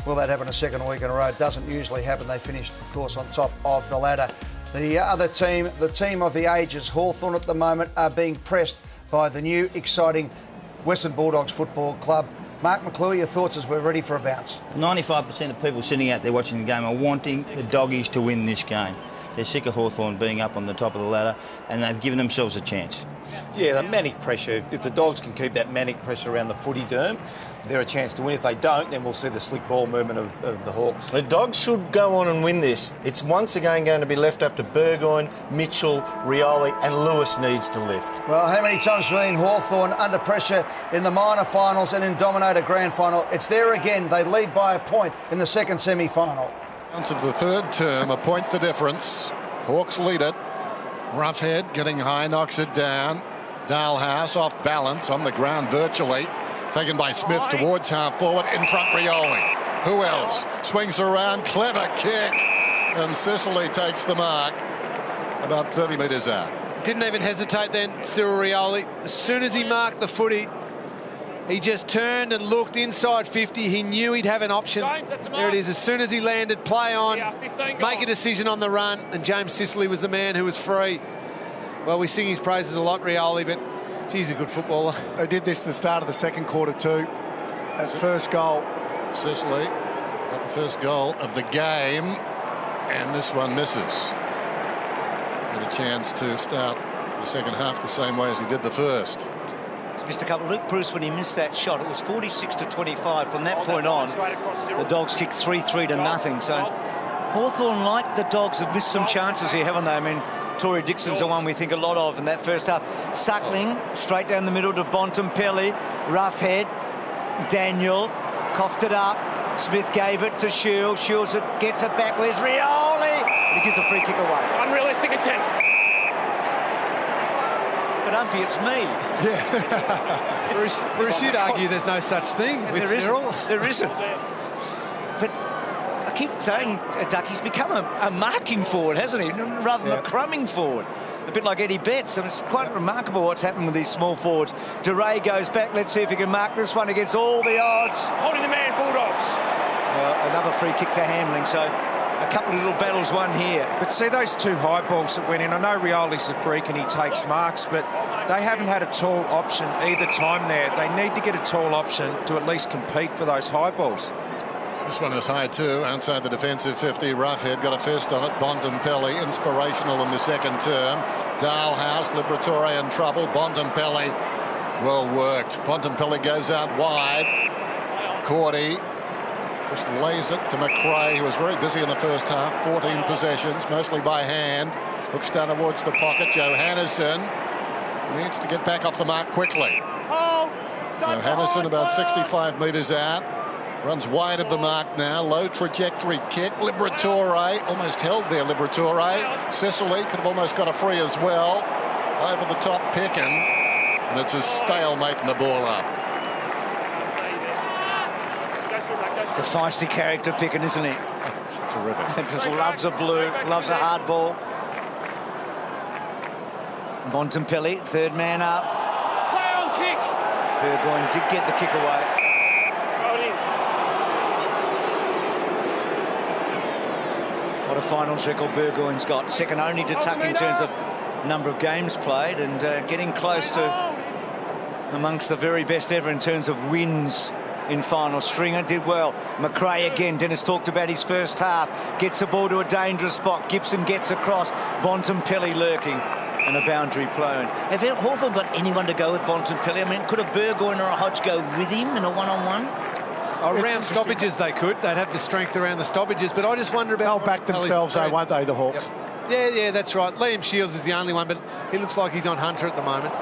Will that happen a second week in a row? It doesn't usually happen. They finished, of course, on top of the ladder. The other team, the team of the ages, Hawthorn at the moment, are being pressed by the new, exciting Western Bulldogs Football Club. Mark McClure, your thoughts as we're ready for a bounce? 95% of people sitting out there watching the game are wanting the Doggies to win this game. They're sick of Hawthorn being up on the top of the ladder, and they've given themselves a chance. Yeah, the manic pressure. If the Dogs can keep that manic pressure around the footy derm, they're a chance to win. If they don't, then we'll see the slick ball movement of the Hawks. The Dogs should go on and win this. It's once again going to be left up to Burgoyne, Mitchell, Rioli, and Lewis needs to lift. Well, how many times have we seen Hawthorn under pressure in the minor finals and in Dominator Grand Final? It's there again. They lead by a point in the second semi-final. Of the third term, a point the difference. Hawks lead it. Roughhead getting high, knocks it down. Dalhouse off balance on the ground virtually. Taken by Smith towards half forward. In front, Rioli. Who else? Swings around. Clever kick. And Sicily takes the mark. About 30 metres out. Didn't even hesitate then, Cyril Rioli. As soon as he marked the footy, He just turned and looked inside 50. He knew he'd have an option. There it is. As soon as he landed, play on, make a decision on the run, and James Sicily was the man who was free. Well, we sing his praises a lot, Rioli, but he's a good footballer. They did this at the start of the second quarter too. That first goal. Sicily got the first goal of the game, and this one misses. Had a chance to start the second half the same way as he did the first. He's missed a couple. Luke Bruce, when he missed that shot, it was 46-25. From that point on, the Dogs kicked 3-3 to nothing. So Hawthorn, like the Dogs, have missed some chances here, haven't they? I mean, Tory Dixon's the one we think a lot of in that first half. Suckling, straight down the middle to Bontempelli. Rough head. Daniel coughed it up. Smith gave it to Shields. Shields gets it back. Where's Rioli? And he gives a free kick away. Unrealistic attempt. But Umpy, it's me. Yeah. Bruce, you'd argue there's no such thing with Cyril. There isn't. But I keep saying Ducky's become a marking forward, hasn't he? Rather than a crumbing forward. A bit like Eddie Betts. I mean, it's quite remarkable what's happened with these small forwards. DeRay goes back. Let's see if he can mark this one against all the odds. Holding the man, Bulldogs. Well, another free kick to Hamling. So a couple of little battles won here. But see those two high balls that went in. I know Rioli's a freak and he takes marks, but they haven't had a tall option either time there. They need to get a tall option to at least compete for those high balls. This one is high too, outside the defensive 50. Roughhead got a fist on it. Bontempelli, inspirational in the second term. Dalhouse, Liberatore in trouble. Bontempelli, well worked. Bontempelli goes out wide. Cordy just lays it to McRae, who was very busy in the first half. 14 possessions, mostly by hand. Looks down towards the pocket. Johannesson needs to get back off the mark quickly. Johannesson about 65 metres out. Runs wide of the mark now. Low trajectory kick. Liberatore almost held there. Liberatore. Sicily could have almost got a free as well. Over the top picking. And it's a stalemate in the ball up. It's a feisty character picking, isn't he? Terrific. Just loves a blue, loves a hard ball. Bontempelli, third man up. Play on kick. Burgoyne did get the kick away. What a finals record Burgoyne's got. Second only to Tuck in terms of number of games played, and getting close to amongst the very best ever in terms of wins in final. Stringer did well. McRae again. Dennis talked about his first half. Gets the ball to a dangerous spot. Gibson gets across. Bontempelli lurking. And a boundary blown. Have Hawthorn got anyone to go with Bontempelli? I mean, could a Burgoyne or a Hodge go with him in a one-on-one? Around stoppages they could. They'd have the strength around the stoppages, but I just wonder about... They'll back themselves though, won't they, the Hawks? Yep. Yeah, that's right. Liam Shields is the only one, but he looks like he's on Hunter at the moment.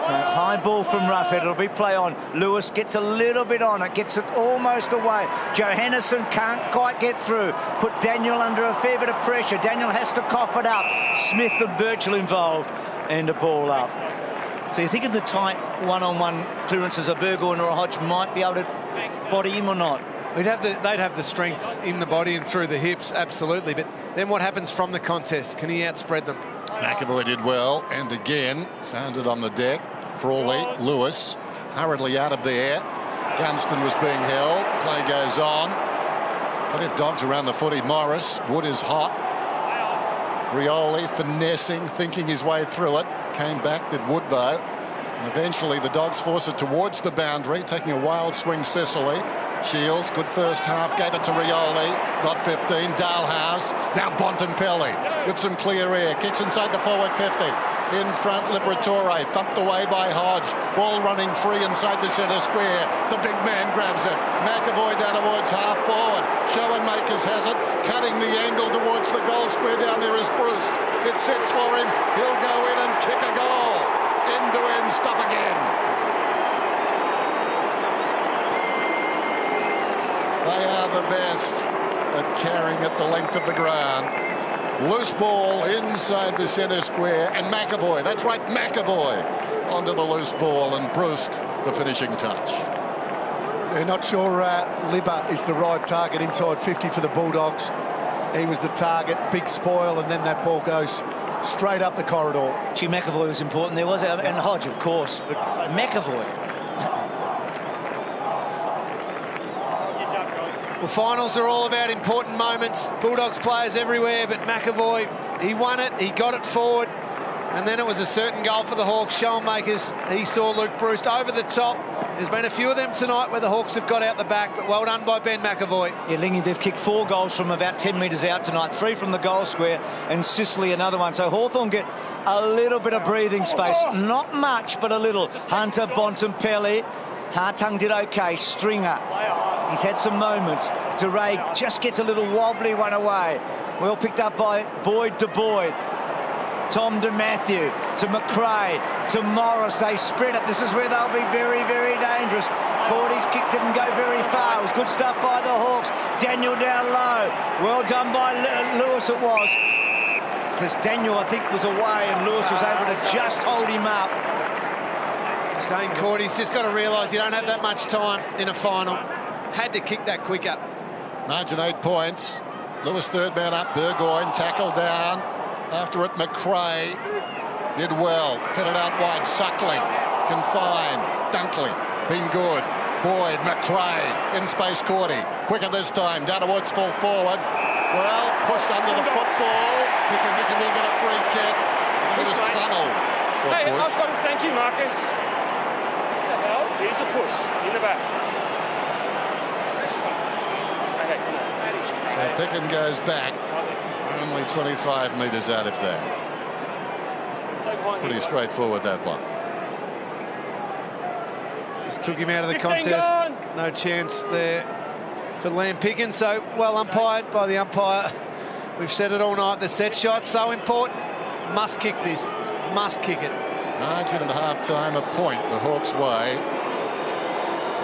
So high ball from Roughhead. It'll be play on. Lewis gets a little bit on it. Gets it almost away. Johannesson can't quite get through. Put Daniel under a fair bit of pressure. Daniel has to cough it up. Smith and Birchall involved. And a ball up. So you think of the tight one-on-one clearances a Burgoyne or a Hodge might be able to body him or not? They'd have the strength in the body and through the hips, absolutely. But then what happens from the contest? Can he outspread them? McAvoy did well, and again found it on the deck. Frawley, Lewis, hurriedly out of there. Gunston was being held. Play goes on. Plenty of dogs around the footy. Morris, Wood is hot. Rioli finessing, thinking his way through it. Came back, did Wood though. And eventually the Dogs force it towards the boundary, taking a wild swing Sicily. Shields, good first half, gave it to Rioli. Not 15, Dalhouse. Now Bontempelli with some clear air. Kicks inside the forward 50. In front, Liberatore, thumped away by Hodge. Ball running free inside the centre square. The big man grabs it. McAvoy down towards half forward. Schoenmakers has it. Cutting the angle towards the goal square down there is Bruce. It sits for him. He'll go in and kick a goal. End-to-end stuff again. They are the best at carrying it the length of the ground. Loose ball inside the centre square, and McAvoy, that's right, McAvoy, onto the loose ball, and Bruce, the finishing touch. They're not sure Libba is the right target inside 50 for the Bulldogs. He was the target, big spoil, and then that ball goes straight up the corridor. Gee, McAvoy was important there, was it? And Hodge, of course, but McAvoy. Well, finals are all about important moments. Bulldogs players everywhere, but McAvoy, he won it, he got it forward, and then it was a certain goal for the Hawks. Shoalmakers, he saw Luke Bruce over the top. There's been a few of them tonight where the Hawks have got out the back, but well done by Ben McAvoy. Yeah, Lingy, they've kicked 4 goals from about 10 metres out tonight, 3 from the goal square, and Sicily another one. So Hawthorn get a little bit of breathing space. Not much, but a little. Hunter, Bontempelli. Hartung did okay. Stringer, he's had some moments. DeRay just gets a little wobbly one away. Well picked up by Boyd to Boyd. Tom to Matthew, to McRae, to Morris. They spread it. This is where they'll be very, very dangerous. Cordy's kick didn't go very far. It was good stuff by the Hawks. Daniel down low. Well done by Lewis it was. Because Daniel, I think, was away and Lewis was able to just hold him up. Zane Cordy's just got to realise you don't have that much time in a final. Had to kick that quicker. 98 points. Lewis third man up. Burgoyne tackled down. After it, McRae did well. Fed it out wide. Suckling. Confined. Dunkley. Been good. Boyd. McRae. In space. Cordy. Quicker this time. Down to Woods. Full forward. Well, pushed under the football. Micken will get a free kick. Look at his tunnel. Hey, I've got to thank you, Marcus. Here's a push in the back. Okay, come on. So Picken goes back. Only 25 metres out of there. Pretty straightforward, that one. Just took him out of the contest. No chance there for Lamb Picken. So well umpired by the umpire. We've said it all night. The set shot, so important. Must kick this. Must kick it. Margin at half-time, a point the Hawks' way.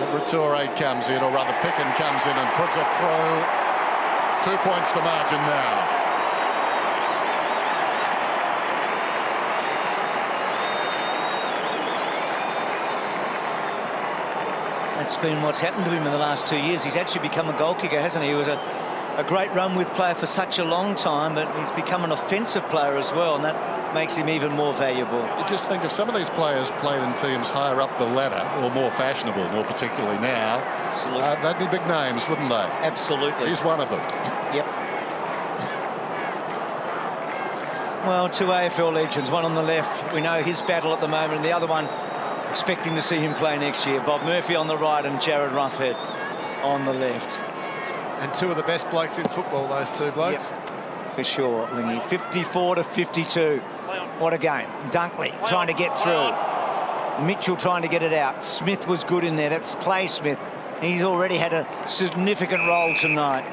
Liberatore comes in, or rather Picken comes in and puts it through. 2 points the margin now. That's been what's happened to him in the last 2 years. He's actually become a goal kicker, hasn't he? He was a great run-with player for such a long time, but he's become an offensive player as well, and that makes him even more valuable. You just think if some of these players played in teams higher up the ladder, or more fashionable, more particularly now, they'd be big names, wouldn't they? Absolutely. He's one of them. Yep. Well, 2 AFL legends, one on the left. We know his battle at the moment, and the other one expecting to see him play next year. Bob Murphy on the right and Jared Ruffhead on the left. And 2 of the best blokes in football, those 2 blokes. Yep. For sure, Lingy. 54-52. What a game. Dunkley trying to get through. Mitchell trying to get it out. Smith was good in there. That's Clay Smith. He's already had a significant role tonight.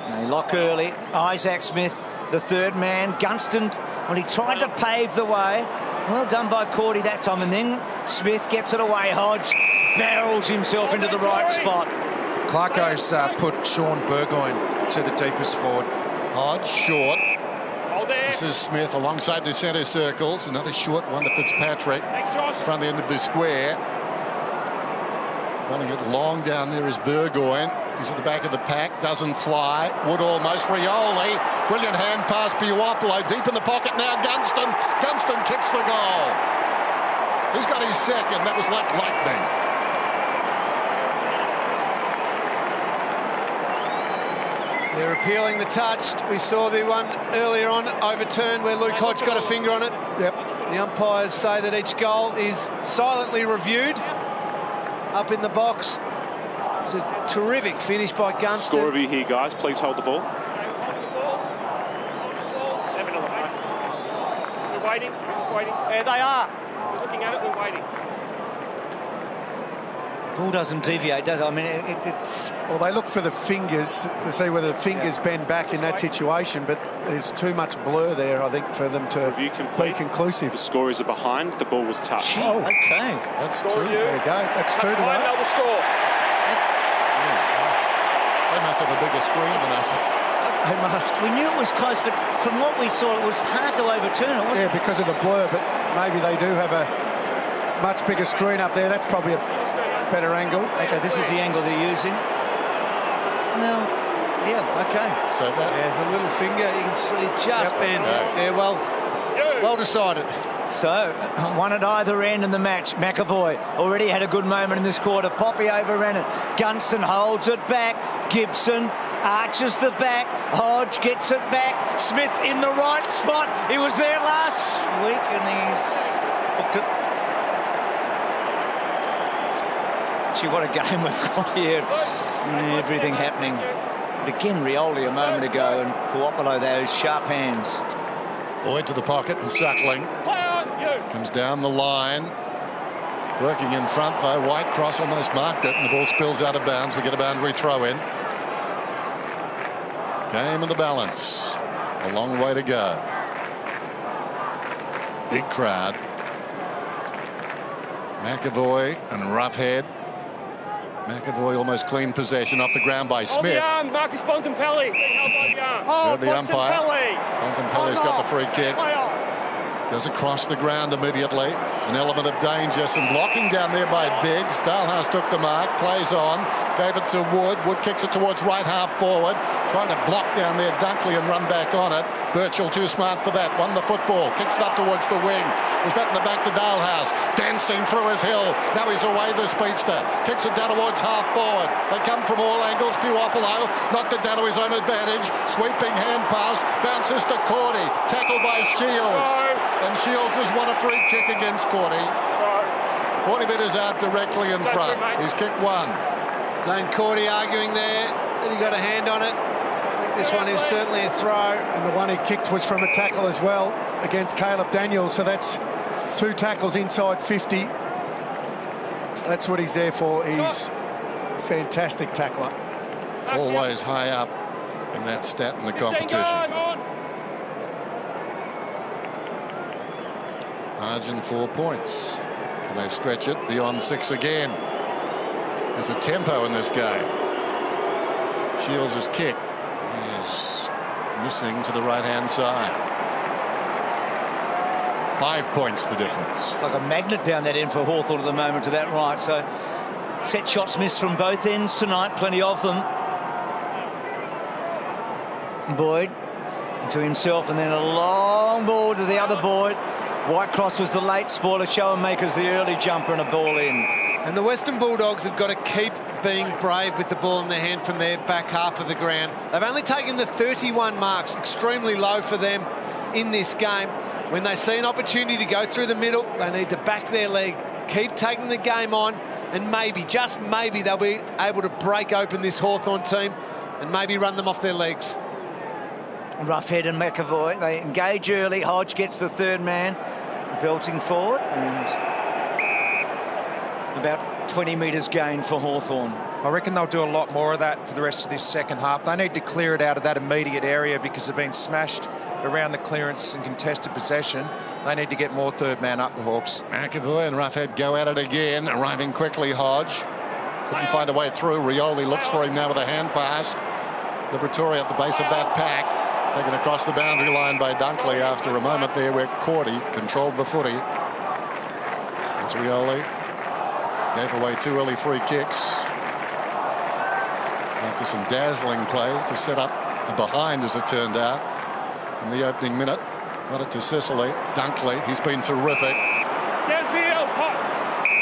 They lock early. Isaac Smith, the third man. Gunston, well, he tried to pave the way. Well done by Cordy that time, and then Smith gets it away. Hodge barrels himself into the right spot. Clarko's put Sean Burgoyne to the deepest forward. Hodge short. This is Smith alongside the centre circles. Another short one to Fitzpatrick. Front end of the square. Running it long down there is Burgoyne. He's at the back of the pack. Doesn't fly. Would almost. Rioli. Brilliant hand pass. Buopolo deep in the pocket now. Gunston. Gunston kicks the goal. He's got his second. That was like lightning. They're appealing the touch. We saw the one earlier on overturned where Luke Hodge got a finger on it. Yep. The umpires say that each goal is silently reviewed up in the box. It's a terrific finish by Gunston. Score review here, guys. Please hold the ball. We're waiting. We're just waiting. There they are. We're looking at it. We're waiting. Ball doesn't deviate, does it? I mean, it's... Well, they look for the fingers to see whether the fingers bend back in that situation, but there's too much blur there, I think, for them to be conclusive. The scorers are behind. The ball was touched. Oh, okay. That's score 2. There you go. That's 2 to 8. Another score. They must have a bigger screen than us. They must. We knew it was close, but from what we saw, it was hard to overturn it, wasn't it? Yeah, because of the blur, but maybe they do have a much bigger screen up there. That's probably a better angle. Okay, this is the angle they're using. Well, yeah, okay. So that... Yeah, the little finger, you can see just bend. Yeah. Yeah, well, Well decided. So, one at either end in the match. McAvoy already had a good moment in this quarter. Poppy overran it. Gunston holds it back. Gibson arches the back. Hodge gets it back. Smith in the right spot. He was there last week and he's hooked it. Gee, what a game we've got here. Everything happening. But again, Rioli a moment ago and Puopolo, those sharp hands. Boyd to the pocket and Suckling. Comes down the line. Working in front though. Whitecross almost marked it and the ball spills out of bounds. We get a boundary throw in. Game of the balance. A long way to go. Big crowd. McAvoy and Roughhead. McAvoy almost clean possession off the ground by Smith. Marcus Bontempelli. Heard the umpire. Bontempelli's got the free kick. Goes across the ground immediately. An element of danger. Some blocking down there by Biggs. Dalhouse took the mark. Plays on. Gave it to Wood. Wood kicks it towards right half forward. Trying to block down there Dunkley and run back on it. Birchall too smart for that. Won the football. Kicks it up towards the wing. Was that in the back to Dalhouse? Dancing through his hill. Now he's away, the speedster. Kicks it down towards half forward. They come from all angles. Puopolo knocked it down to his own advantage. Sweeping hand pass. Bounces to Cordy. Tackled by Shields. And Shields has won a free kick against Cordy. 40 metres out directly in front. He's kicked one. Zane Cordy arguing there that he got a hand on it. I think this one is certainly a throw. And the one he kicked was from a tackle as well against Caleb Daniels. So that's 2 tackles inside 50. That's what he's there for. He's a fantastic tackler. Always high up in that stat in the competition. Margin 4 points. Can they stretch it beyond 6 again? There's a tempo in this game. Shields' kick is missing to the right-hand side. 5 points the difference. It's like a magnet down that end for Hawthorn at the moment to that right. So set shots missed from both ends tonight, plenty of them. Boyd to himself and then a long ball to the other Boyd. Whitecross was the late spoiler, Showenmaker's the early jumper and a ball in. And the Western Bulldogs have got to keep being brave with the ball in their hand from their back half of the ground. They've only taken the 31 marks, extremely low for them in this game. When they see an opportunity to go through the middle, they need to back their leg, keep taking the game on, and maybe, just maybe, they'll be able to break open this Hawthorn team and maybe run them off their legs. Roughhead and McAvoy, they engage early. Hodge gets the third man, belting forward, and about 20 metres gain for Hawthorn. I reckon they'll do a lot more of that for the rest of this second half. They need to clear it out of that immediate area because they've been smashed around the clearance and contested possession. They need to get more third man up, the Hawks. McAvoy and Roughhead go at it again, arriving quickly. Hodge couldn't find a way through. Rioli looks for him now with a hand pass. Liberatore at the base of that pack. Taken across the boundary line by Dunkley after a moment there where Cordy controlled the footy. As Rioli gave away 2 early free kicks after some dazzling play to set up a behind, as it turned out, in the opening minute. Got it to Sicily. Dunkley, he's been terrific. Downfield.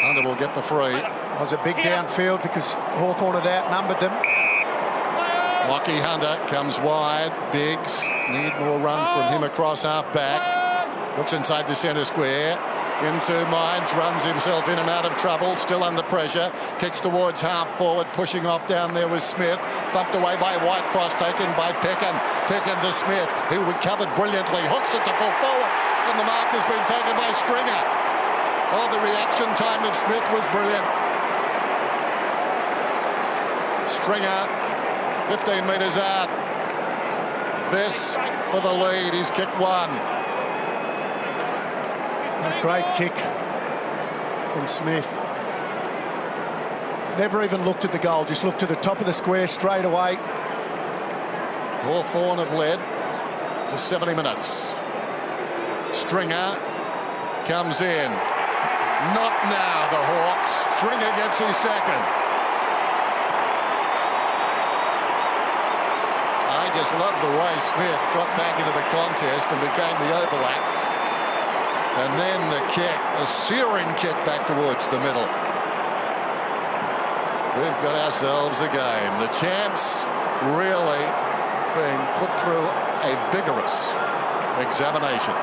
Hunter will get the free. It was a big downfield because Hawthorn had outnumbered them. Lockie Hunter comes wide. Biggs need more run from him across half back. Looks inside the centre square. Into Mines, runs himself in and out of trouble, still under pressure. Kicks towards half forward, pushing off down there with Smith. Thumped away by Whitecross, taken by Peckin. Peckin to Smith, who recovered brilliantly. Hooks it to full forward, and the mark has been taken by Stringer. Oh, the reaction time of Smith was brilliant. Stringer, 15 metres out. This for the lead. He's kicked one. A great kick from Smith. Never even looked at the goal, just looked to the top of the square straight away. Hawthorn have led for 70 minutes. Stringer comes in. Not now, the Hawks. Stringer gets his second. I just love the way Smith got back into the contest and became the overlap. And then the kick, a searing kick back towards the middle. We've got ourselves a game. The champs really being put through a vigorous examination.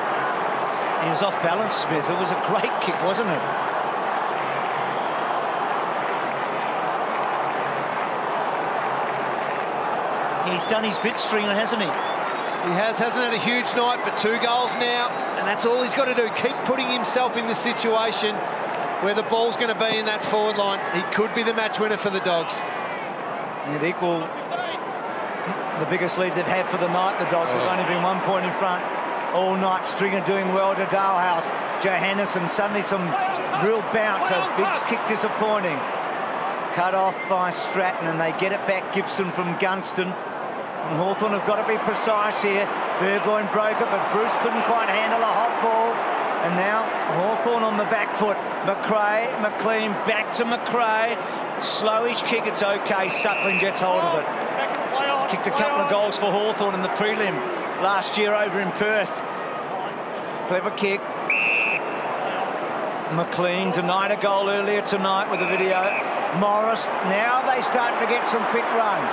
He was off balance, Smith. It was a great kick, wasn't it? He's done his bit, Stringer, hasn't he? He hasn't had a huge night, but 2 goals now, and that's all he's got to do. Keep putting himself in the situation where the ball's going to be in that forward line. He could be the match winner for the Dogs. It'd equal the biggest lead they've had for the night. The Dogs have only been 1 point in front all night. Stringer doing well to Dalhouse. Johannesson, suddenly some real bounce. A big kick disappointing. Cut off by Stratton, and they get it back. Gibson from Gunston. And Hawthorn have got to be precise here. Burgoyne broke it, but Bruce couldn't quite handle a hot ball. And now Hawthorn on the back foot. McLean back to McRae. Slowish kick, it's okay. Suckling gets hold of it. Kicked a couple of goals for Hawthorn in the prelim last year over in Perth. Clever kick. McLean denied a goal earlier tonight with a video. Morris, now they start to get some quick run.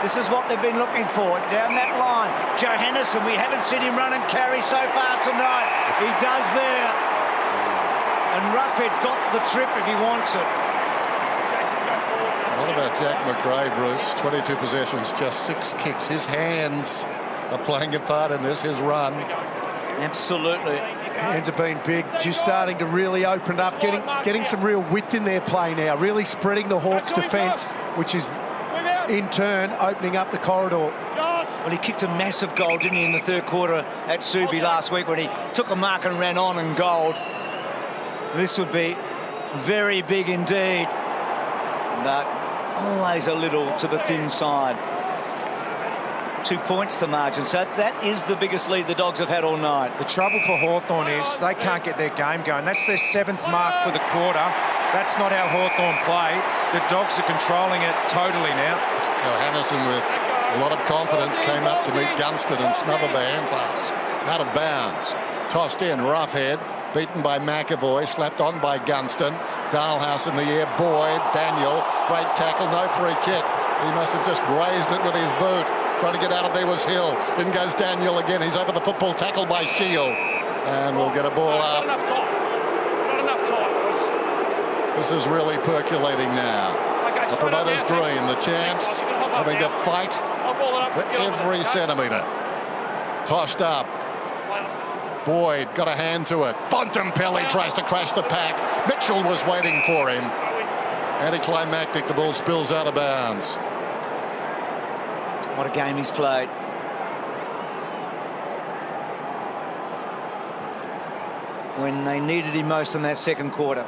This is what they've been looking for, down that line. Johannesson, we haven't seen him run and carry so far tonight. He does there. And Roughhead's got the trip if he wants it. What about Jack McRae, Bruce? 22 possessions, just 6 kicks. His hands are playing a part in this, his run. Absolutely. Hands have been big, just starting to really open up, getting some real width in their play now, really spreading the Hawks' defence, which is in turn opening up the corridor. Well, he kicked a massive goal, didn't he, in the third quarter at Subi last week when he took a mark and ran on and goaled. This would be very big indeed, but always a little to the thin side. 2 points to margin, so that is the biggest lead the Dogs have had all night. The trouble for Hawthorn is they can't get their game going. That's their 7th mark for the quarter. That's not how Hawthorn play. The Dogs are controlling it totally now. Johannesson with a lot of confidence came up to meet Gunston and smothered the hand pass. Out of bounds. Tossed in, Roughhead. Beaten by McAvoy, slapped on by Gunston. Dalhouse in the air, Boyd, Daniel. Great tackle, no free kick. He must have just grazed it with his boot. Trying to get out of there was Hill. In goes Daniel again. He's over the football, tackled by Shield. And we'll get a ball up. Not enough time, boys. This is really percolating now. The promoters green, the champs having to fight for every centimetre. Tossed up. Boyd got a hand to it. Bontempelli tries to crash the pack. Mitchell was waiting for him. Anticlimactic, the ball spills out of bounds. What a game he's played. When they needed him most in that second quarter.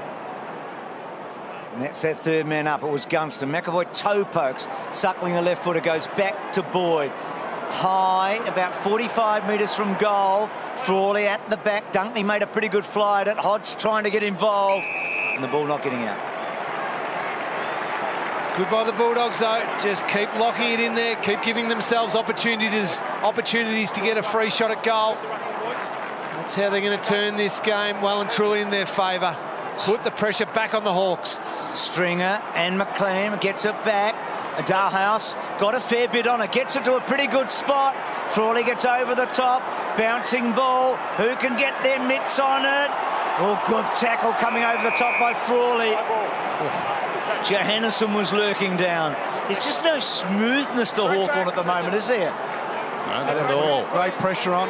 And that's that third man up. It was Gunston. McAvoy toe pokes. Suckling a left footer, goes back to Boyd. High, about 45 metres from goal. Frawley at the back. Dunkley made a pretty good fly at it. Hodge trying to get involved. And the ball not getting out. Good by the Bulldogs, though. Just keep locking it in there. Keep giving themselves opportunities to get a free shot at goal. That's how they're going to turn this game well and truly in their favour. Put the pressure back on the Hawks. Stringer and McLean gets it back. Dalhouse got a fair bit on it. Gets it to a pretty good spot. Frawley gets over the top. Bouncing ball. Who can get their mitts on it? Oh, good tackle coming over the top by Frawley. Johannesson was lurking down. There's just no smoothness to Hawthorn at the moment, is there? No, not at all. Great pressure on.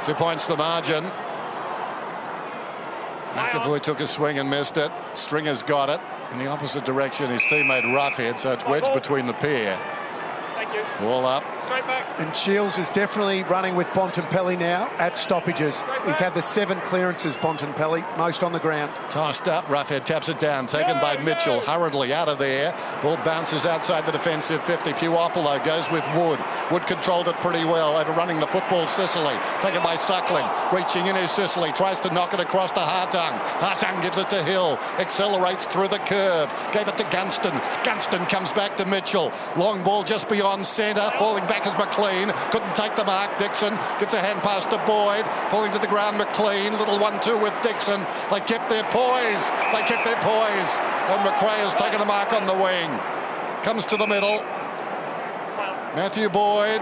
2 points the margin. McAvoy took a swing and missed it. Stringer's got it in the opposite direction. His teammate Roughhead, so it's wedged between the pair. Thank you. Ball up. Straight back. And Shields is definitely running with Bontempelli now at stoppages. He's had the 7 clearances, Bontempelli, most on the ground. Tossed up, Roughhead taps it down, taken by Mitchell, hurriedly out of there. Ball bounces outside the defensive 50. Puopolo goes with Wood. Wood controlled it pretty well, overrunning the football. Sicily, taken by Suckling, reaching in his Sicily, tries to knock it across to Hartung. Hartung gives it to Hill, accelerates through the curve, gave it to Gunston. Gunston comes back to Mitchell. Long ball just beyond on centre. Falling back is McLean. Couldn't take the mark. Dixon gets a hand pass to Boyd. Falling to the ground, McLean. Little 1-2 with Dixon. They kept their poise. They kept their poise. And McRae has taken the mark on the wing. Comes to the middle. Matthew Boyd,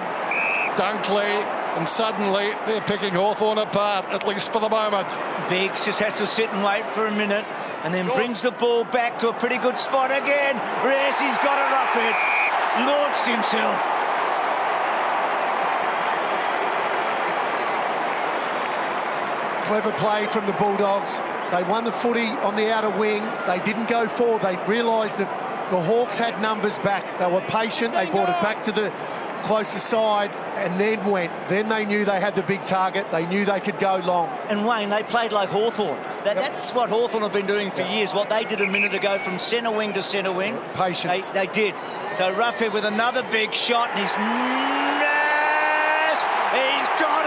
Dunkley, and suddenly they're picking Hawthorn apart, at least for the moment. Biggs just has to sit and wait for a minute and then brings the ball back to a pretty good spot again. Yes, he's got a rough head. Launched himself. Clever play from the Bulldogs. They won the footy on the outer wing. They didn't go forward. They realised that the Hawks had numbers back. They were patient. They brought it back to the closer side and then went. Then they knew they had the big target. They knew they could go long. And Wayne, they played like Hawthorn. That's what Hawthorn have been doing for years. What they did a minute ago from centre wing to centre wing. Patience. They did. So Roughhead with another big shot and he's got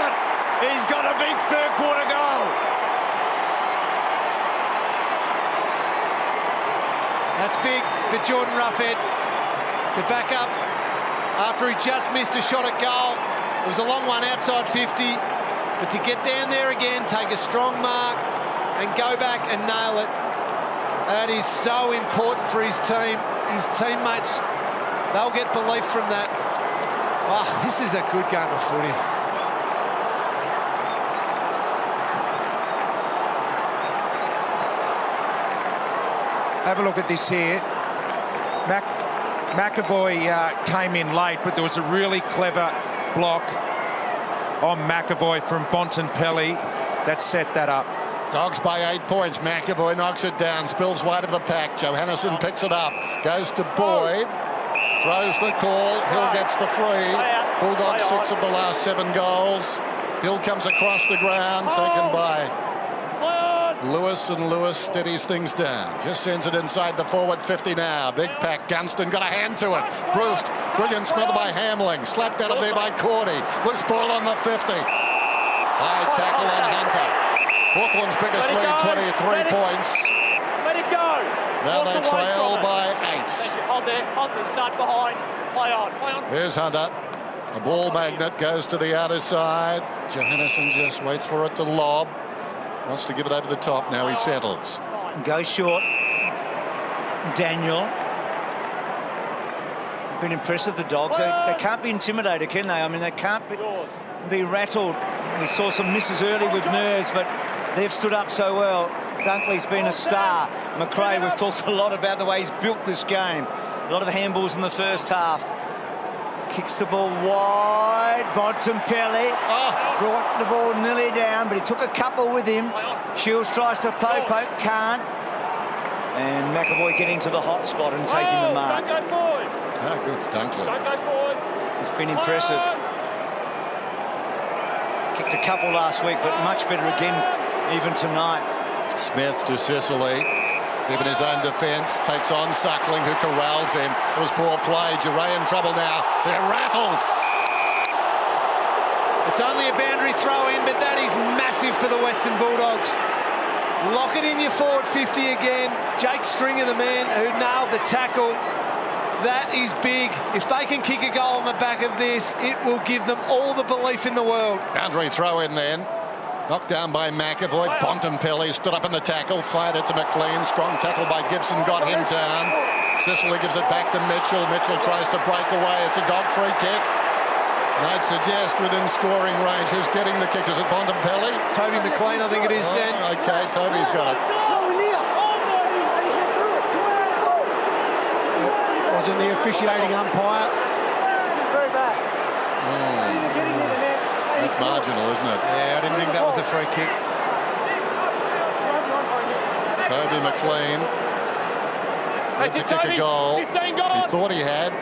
it. He's got a big third quarter goal. That's big for Jordan Roughhead to back up after he just missed a shot at goal. It was a long one outside 50, but to get down there again, take a strong mark and go back and nail it, that is so important for his team. His teammates, they'll get belief from that. Oh, this is a good game of footy. Have a look at this here. McAvoy came in late, but there was a really clever block on McAvoy from Bontempelli that set that up. Dogs by 8 points. McAvoy knocks it down, spills wide of the pack. Johannesson picks it up, goes to Boyd, throws the call. Hill gets the free. Bulldogs 6 of the last 7 goals. Hill comes across the ground, taken by Lewis, and Lewis steadies things down. Just sends it inside the forward 50 now. Big pack. Gunston got a hand to it. Bruce, brilliant smother by Hamling. Slapped out of there by Cordy. Loose ball on the 50. High tackle on Hunter. Hawthorn's biggest lead, 23 points. Let it go. Now they trail by 8. Hold there. Start behind. Play on. Here's Hunter. The ball magnet goes to the outer side. Johannesson just waits for it to lob. Wants to give it over the top. Now he settles. Go short. Daniel. Been impressive, the Dogs. They can't be intimidated, can they? I mean, they can't be rattled. We saw some misses early with nerves, but they've stood up so well. Dunkley's been a star. McRae, we've talked a lot about the way he's built this game. A lot of handballs in the first half. Kicks the ball wide. Bontempelli brought the ball nearly down, but he took a couple with him. Shields tries to poke, can't. And McAvoy getting to the hot spot and taking the mark. Don't go forward. How good's Dunkley? Don't go forward. It's been impressive. Kicked a couple last week, but much better again even tonight. Smith to Sicily. Even his own defence takes on Suckling, who corrals him. It was poor play. Duray in trouble now. They're rattled. It's only a boundary throw in, but that is massive for the Western Bulldogs. Lock it in your forward 50 again. Jake Stringer, the man who nailed the tackle. That is big. If they can kick a goal on the back of this, it will give them all the belief in the world. Boundary throw in then. Knocked down by McAvoy. Bontempelli stood up in the tackle, fired it to McLean. Strong tackle by Gibson, got him down. Sicily gives it back to Mitchell. Mitchell tries to break away. It's a dog free kick. And I'd suggest within scoring range. Who's getting the kick? Is it Bontempelli? Toby McLean, I think it is, Dan. Okay, Toby's got it. Wasn't the officiating umpire. That's marginal, isn't it? Yeah, I didn't think that was a free kick. Toby McLean went to kick a goal. He thought he had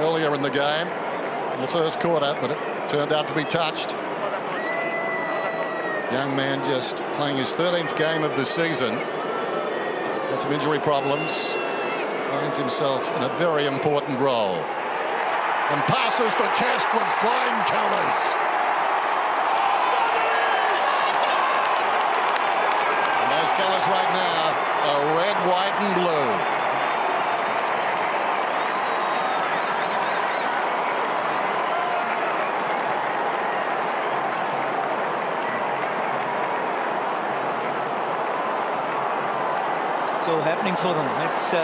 earlier in the game, in the first quarter, but it turned out to be touched. Young man just playing his 13th game of the season. Got some injury problems. Finds himself in a very important role. And passes the test with flying colours. Colours right now are red, white and blue. It's all happening for them. It's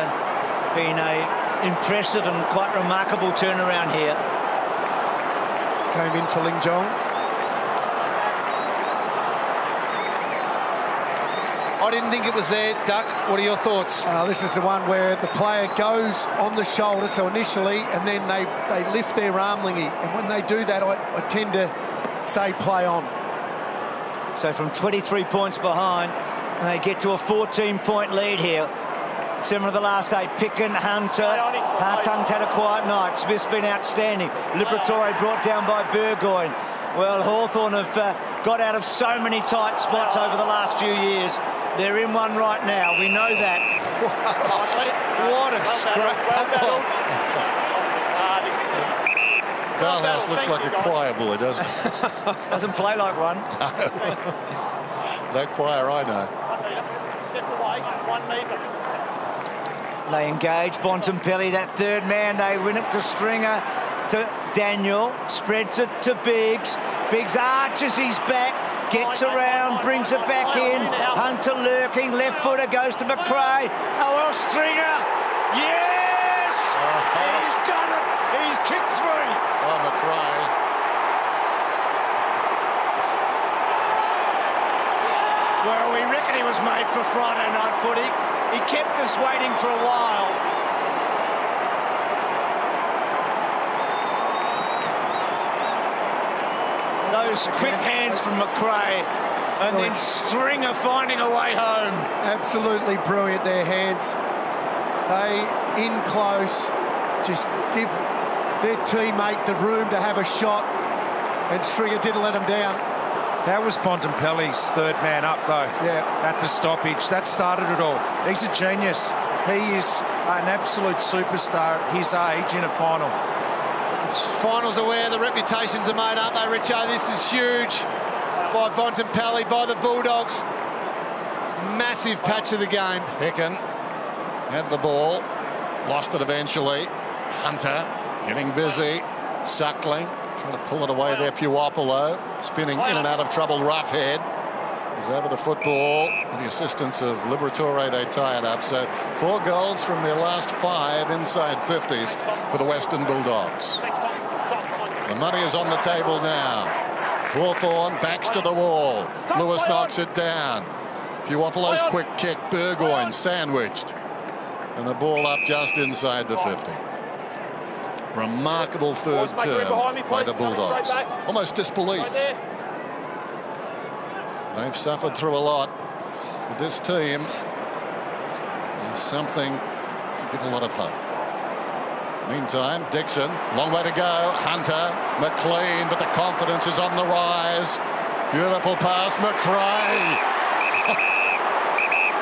been a impressive and quite remarkable turnaround here. Came in for Ling Jong. I didn't think it was there, Duck. What are your thoughts? This is the one where the player goes on the shoulder, so initially, and then they lift their arm, Lingy. And when they do that, I tend to say play on. So from 23 points behind, they get to a 14-point lead here. 7 of the last 8. Picken, Hunter. Hartung's had a quiet night. Smith's been outstanding. Liberatore brought down by Burgoyne. Well, Hawthorn have got out of so many tight spots over the last few years. They're in one right now. We know that. What a scrap. Dalhouse looks like a choir boy, doesn't he? Doesn't play like one. That choir I know. Step away, 1 metre. They engage Bontempelli, that third man. They win it to Stringer, to Daniel, spreads it to Biggs. Biggs arches his back, gets around, brings it back in. Hunter lurking, left footer goes to McRae. Oh, well, Stringer, yes! He's done it! He's kicked 3. Oh, McRae. Well, we reckon he was made for Friday night footy. He kept us waiting for a while. Those quick hands from McRae, and then Stringer finding a way home. Absolutely brilliant, their hands. They, in close, just give their teammate the room to have a shot, and Stringer didn't let him down. That was Bontempelli's third man up, though, at the stoppage. That started it all. He's a genius. He is an absolute superstar at his age in a final. Finals are where the reputations are made, aren't they, Richo? This is huge by Bontempelli, by the Bulldogs. Massive patch of the game. Picken had the ball, lost it eventually. Hunter getting busy, Suckling trying to pull it away there. Puopolo spinning in and out of trouble. Roughhead is over the football. With the assistance of Liberatore, they tie it up. So 4 goals from their last 5 inside 50s for the Western Bulldogs. The money is on the table now. Hawthorn backs to the wall. Lewis knocks it down. Puopolo's quick kick. Burgoyne sandwiched. And the ball up just inside the 50. Remarkable third term by the Bulldogs. Almost disbelief. They've suffered through a lot. But this team is something to give a lot of hope. Meantime, Dixon, long way to go. Hunter, McLean, but the confidence is on the rise. Beautiful pass, McRae.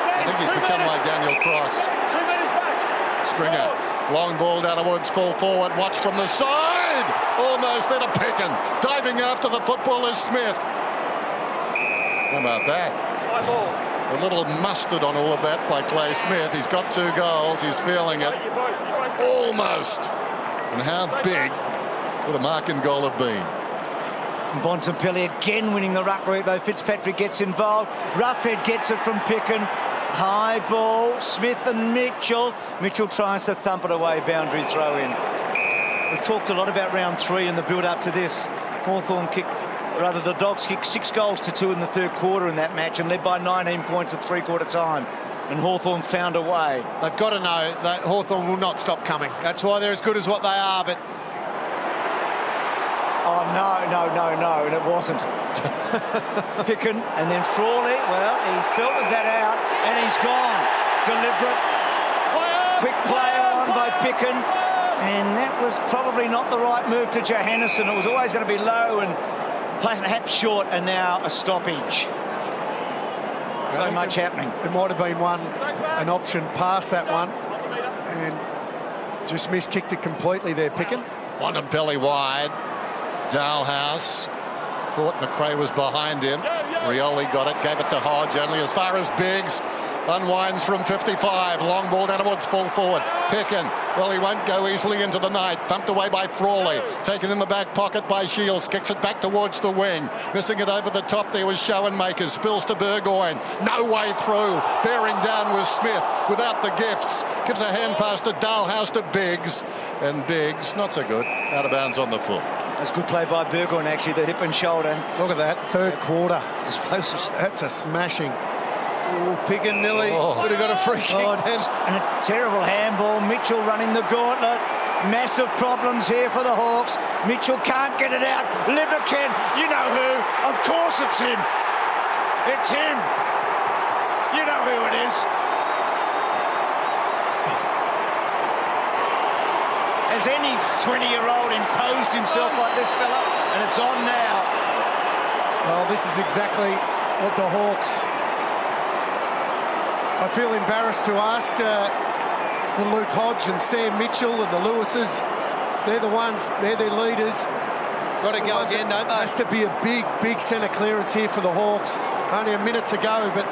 I think he's become like Daniel Cross. Stringer, long ball down to Woods, full forward, watch from the side. Almost there to Picken. Diving after the football is Smith. How about that? A little mustard on all of that by Clay Smith. He's got 2 goals. He's feeling it. Almost. And how big would a marking goal have been? Bontempelli again winning the ruck work, though Fitzpatrick gets involved. Roughhead gets it from Picken. High ball, Smith and Mitchell. Mitchell tries to thump it away, boundary throw in. We've talked a lot about round 3 and the build-up to this. Hawthorn the Dogs kicked 6 goals to 2 in the third quarter in that match and led by 19 points at 3/4 time. And Hawthorn found a way. They've got to know that Hawthorn will not stop coming. That's why they're as good as what they are, but... Oh, no, and it wasn't. Picken, and then Frawley, well, he's belted that out, and he's gone. Deliberate, quick play on by Picken, and that was probably not the right move to Johannesson. It was always going to be low and perhaps short, and now a stoppage. So much happening. There might have been an option past that one, and just miskicked it completely there, Picken. Bontempelli wide. Dalhouse thought McRae was behind him. Rioli got it, gave it to Hodge, only as far as Biggs. Unwinds from 55. Long ball down towards full forward. Picken Well, he won't go easily into the night. Thumped away by Frawley. Taken in the back pocket by Shields. Kicks it back towards the wing. Missing it over the top there was Schoenmakers. Spills to Burgoyne. No way through. Bearing down with Smith without the gifts. Gives a hand pass to Dalhouse to Biggs. And Biggs, not so good. Out of bounds on the foot. That's good play by Burgoyne, actually, the hip and shoulder. Look at that, third quarter. Disposals. That's a smashing. Oh, Piccadilly would have got a free kick. And a terrible handball. Mitchell running the gauntlet. Massive problems here for the Hawks. Mitchell can't get it out. Liverken, you know who. Of course it's him. It's him. You know who it is. Has any 20-year-old imposed himself like this fella? And it's on now. Well, this is exactly what the Hawks... I feel embarrassed to ask the Luke Hodge and Sam Mitchell and the Lewises. They're the ones, they're their leaders. Got to go again, don't they? Has to be a big, big centre clearance here for the Hawks. Only a minute to go, but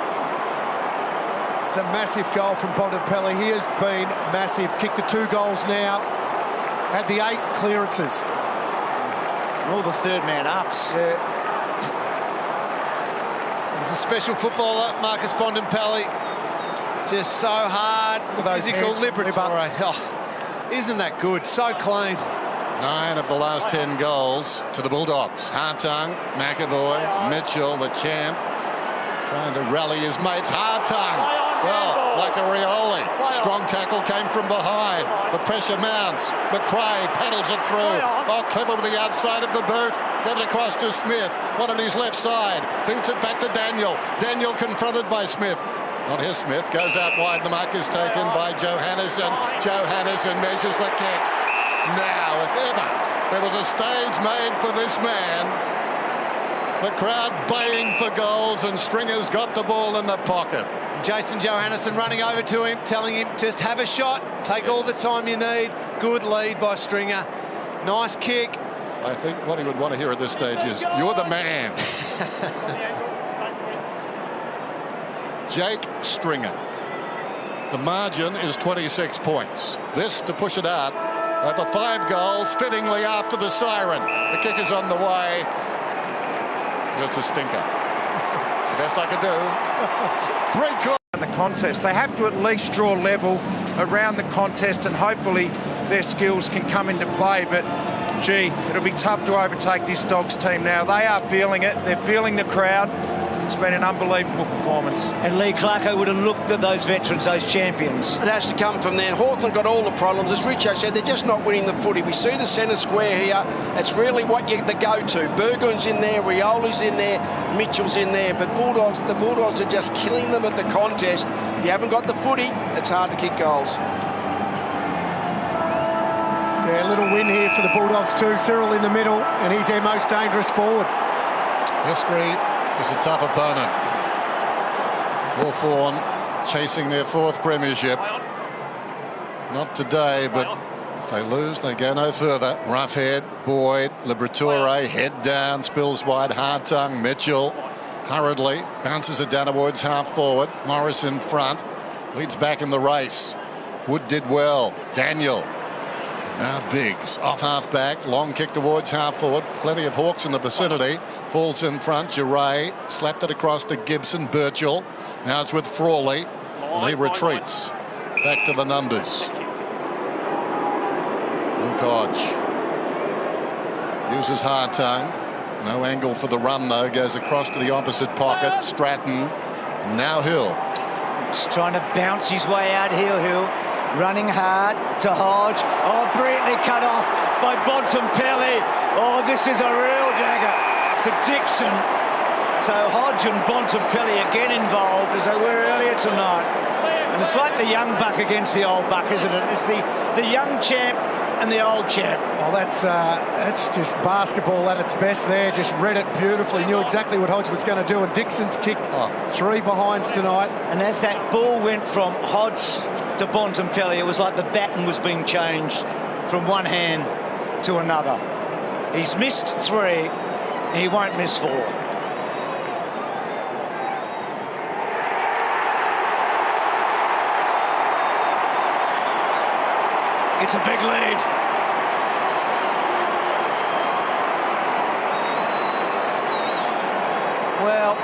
it's a massive goal from Bontempelli. He has been massive. Kicked the 2 goals now. Had the 8 clearances. All the third man ups. Yeah. He's a special footballer, Marcus Bontempelli. Just so hard. Physical Liberatore. Oh, isn't that good? So clean. 9 of the last 10 goals to the Bulldogs. Hartung, McAvoy, Mitchell, the champ, trying to rally his mates. Hartung, well, like a Rioli. Strong tackle came from behind. The pressure mounts. McRae paddles it through. Oh, clever with the outside of the boot. Get it across to Smith. One on his left side. Beats it back to Daniel. Daniel confronted by Smith. Not here, Smith. Goes out wide. The mark is taken by Johannesson. Johannesson measures the kick. Now, if ever there was a stage made for this man, the crowd baying for goals, and Stringer's got the ball in the pocket. Jason Johannesson running over to him, telling him, just have a shot, take all the time you need. Good lead by Stringer. Nice kick. I think what he would want to hear at this stage is, you're the man. Jake Stringer. The margin is 26 points. This to push it out over 5 goals, fittingly after the siren. The kick is on the way. It's a stinker. It's the best I could do. 3 quarters. In the contest, they have to at least draw level around the contest, and hopefully their skills can come into play. But gee, it'll be tough to overtake this Dogs team now. They are feeling it. They're feeling the crowd. It's been an unbelievable performance. And Lee Clarko would have looked at those veterans, those champions. It has to come from there. Hawthorn got all the problems. As Richo said, they're just not winning the footy. We see the centre square here. It's really what you the go-to. Burgoyne's in there, Rioli's in there, Mitchell's in there. But the Bulldogs are just killing them at the contest. If you haven't got the footy, it's hard to kick goals. Yeah, a little win here for the Bulldogs too. Cyril in the middle, and he's their most dangerous forward. History is a tough opponent. Hawthorn chasing their 4th premiership. Not today, but if they lose, they go no further. Roughhead, Boyd, Liberatore, head down, spills wide, Hartung, Mitchell, hurriedly, bounces it down towards half forward. Morris in front, leads back in the race. Wood did well. Daniel. Now Biggs off half back, long kick towards half forward. Plenty of Hawks in the vicinity. Falls in front. Giray slapped it across to Gibson. Birchall. Now it's with Frawley. And he retreats back to the numbers. Luke Hodge uses Hartung. No angle for the run though. Goes across to the opposite pocket. Stratton. And now Hill. He's trying to bounce his way out here, Hill. Running hard to Hodge. Oh, brilliantly cut off by Bontempelli. Oh, this is a real dagger to Dixon. So Hodge and Bontempelli again involved, as they were earlier tonight. And it's like the young buck against the old buck, isn't it? It's the young champ and the old champ. Oh, that's just basketball at its best there. Just read it beautifully. Knew exactly what Hodge was going to do. And Dixon's kicked 3 behinds tonight. And as that ball went from Hodge to Bontempelli, it was like the baton was being changed from one hand to another. He's missed 3, he won't miss 4. It's a big lead. Well,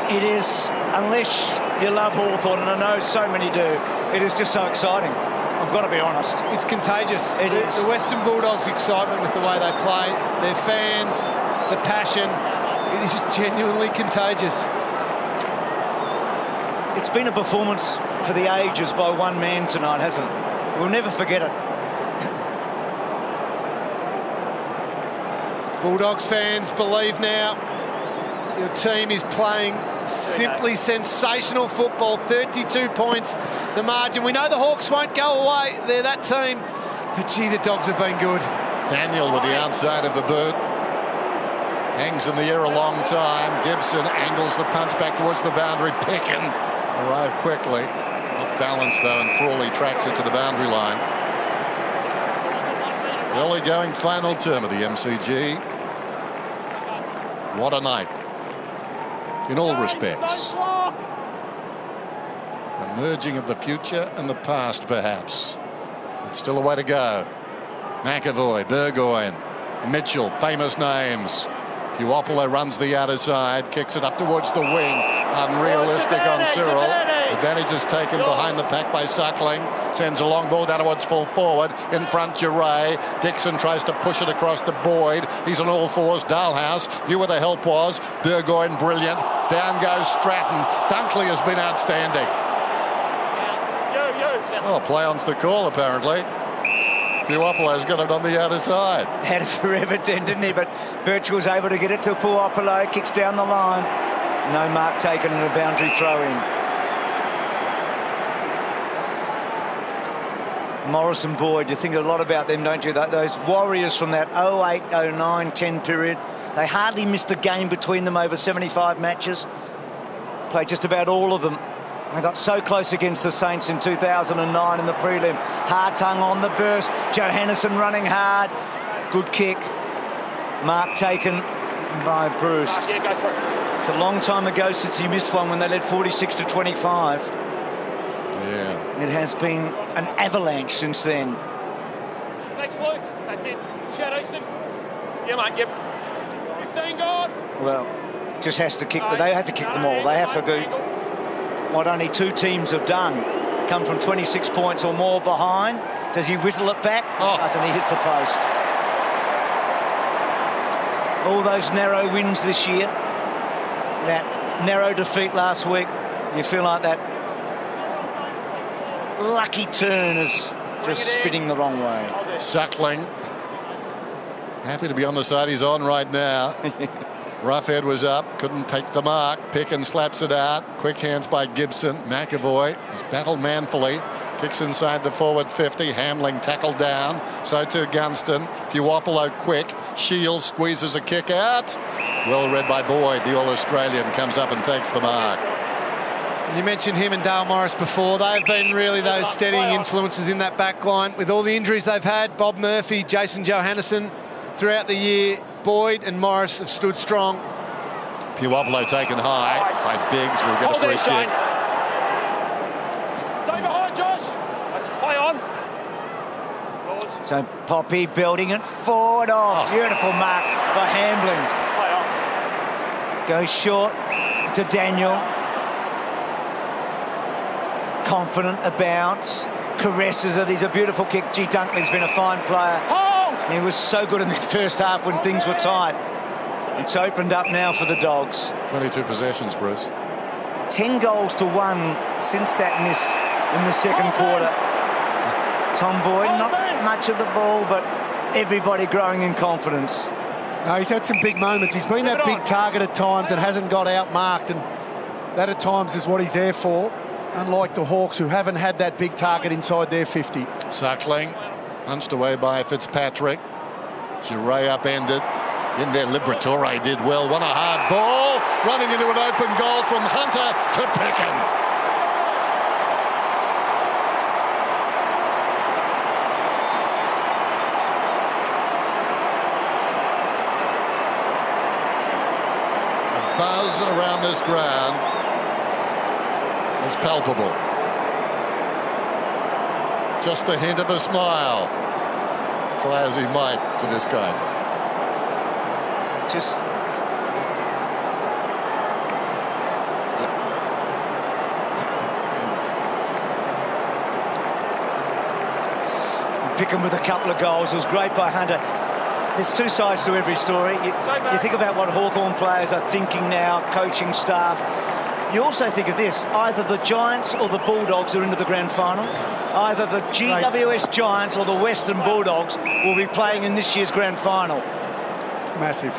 it is, unless you love Hawthorn, and I know so many do, it is just so exciting. I've got to be honest. It's contagious. It is. The Western Bulldogs' excitement with the way they play, their fans, the passion, it is genuinely contagious. It's been a performance for the ages by one man tonight, hasn't it? We'll never forget it. Bulldogs fans believe now your team is playing simply sensational football. 32 points, the margin. We know the Hawks won't go away. They're that team. But, gee, the Dogs have been good. Daniel with the outside of the boot. Hangs in the air a long time. Gibson angles the punch back towards the boundary. Pickin arrived quickly. Off balance, though, and Frawley tracks it to the boundary line. Early going final term of the MCG. What a night. In all respects. A merging of the future and the past, perhaps. But still a way to go. McAvoy, Burgoyne, Mitchell, famous names. Puopolo runs the outer side, kicks it up towards the wing. Unrealistic on Cyril. Advantage is taken behind the pack by Suckling. Sends a long ball down towards full forward. In front, Giray. Dixon tries to push it across to Boyd. He's on all fours. Dalhouse knew where the help was. Burgoyne, brilliant. Down goes Stratton. Dunkley has been outstanding. Oh, play on's the call, apparently. Puopolo's got it on the other side. Had it forever, didn't he? But Birchall was able to get it to Puopolo. Kicks down the line. No mark taken and a boundary throw-in. Morris and Boyd, you think a lot about them, don't you? Those Warriors from that 08, 09, 10 period. They hardly missed a game between them over 75 matches. Played just about all of them. They got so close against the Saints in 2009 in the prelim. Hartung on the burst. Johannesson running hard. Good kick. Mark taken by Bruce. It's a long time ago since he missed one when they led 46-25. Yeah. It has been an avalanche since then. Thanks, Luke. That's it. Chad Easton. Yeah, mate, yep. 15 gone. Well, just has to kick. They have to kick them all. They have to do what only two teams have done. Come from 26 points or more behind. Does he whittle it back? Oh. Doesn't. He hits the post. All those narrow wins this year. That narrow defeat last week. You feel like that lucky turn is just spinning the wrong way. Suckling. Happy to be on the side he's on right now. Roughhead was up, couldn't take the mark. Picken slaps it out. Quick hands by Gibson. McAvoy has battled manfully. Kicks inside the forward 50. Hamling tackled down. So too Gunston. Puopolo quick. Shields squeezes a kick out. Well read by Boyd. The All-Australian comes up and takes the mark. You mentioned him and Dale Morris before. They've been really those steadying influences in that back line. With all the injuries they've had, Bob Murphy, Jason Johannesson, throughout the year, Boyd and Morris have stood strong. Puopolo taken high by Biggs. We'll get a free kick. Stay behind, Josh. Let's play on. So Poppy building it forward. Oh, beautiful mark by Hamblin. Goes short to Daniel. Confident, a bounce. Caresses it. He's a beautiful kick. G. Dunkley's been a fine player. He was so good in the first half when things were tight. It's opened up now for the Dogs. 22 possessions, Bruce. 10 goals to 1 since that miss in the second quarter. Tom Boyd, not much of the ball, but everybody growing in confidence. No, he's had some big moments. He's been that big target at times and hasn't got outmarked, and that at times is what he's there for, unlike the Hawks, who haven't had that big target inside their 50. Suckling, punched away by Fitzpatrick. Giray upended. In there, Liberatore did well. Won a hard ball. Running into an open goal from Hunter to Pickham. The buzz around this ground is palpable. Just the hint of a smile. Try as he might to disguise it. Just... Picking with a couple of goals. It was great by Hunter. There's two sides to every story. You think about what Hawthorn players are thinking now, coaching staff. You also think of this, either the Giants or the Bulldogs are into the grand final. Either the GWS Giants or the Western Bulldogs will be playing in this year's grand final. It's massive.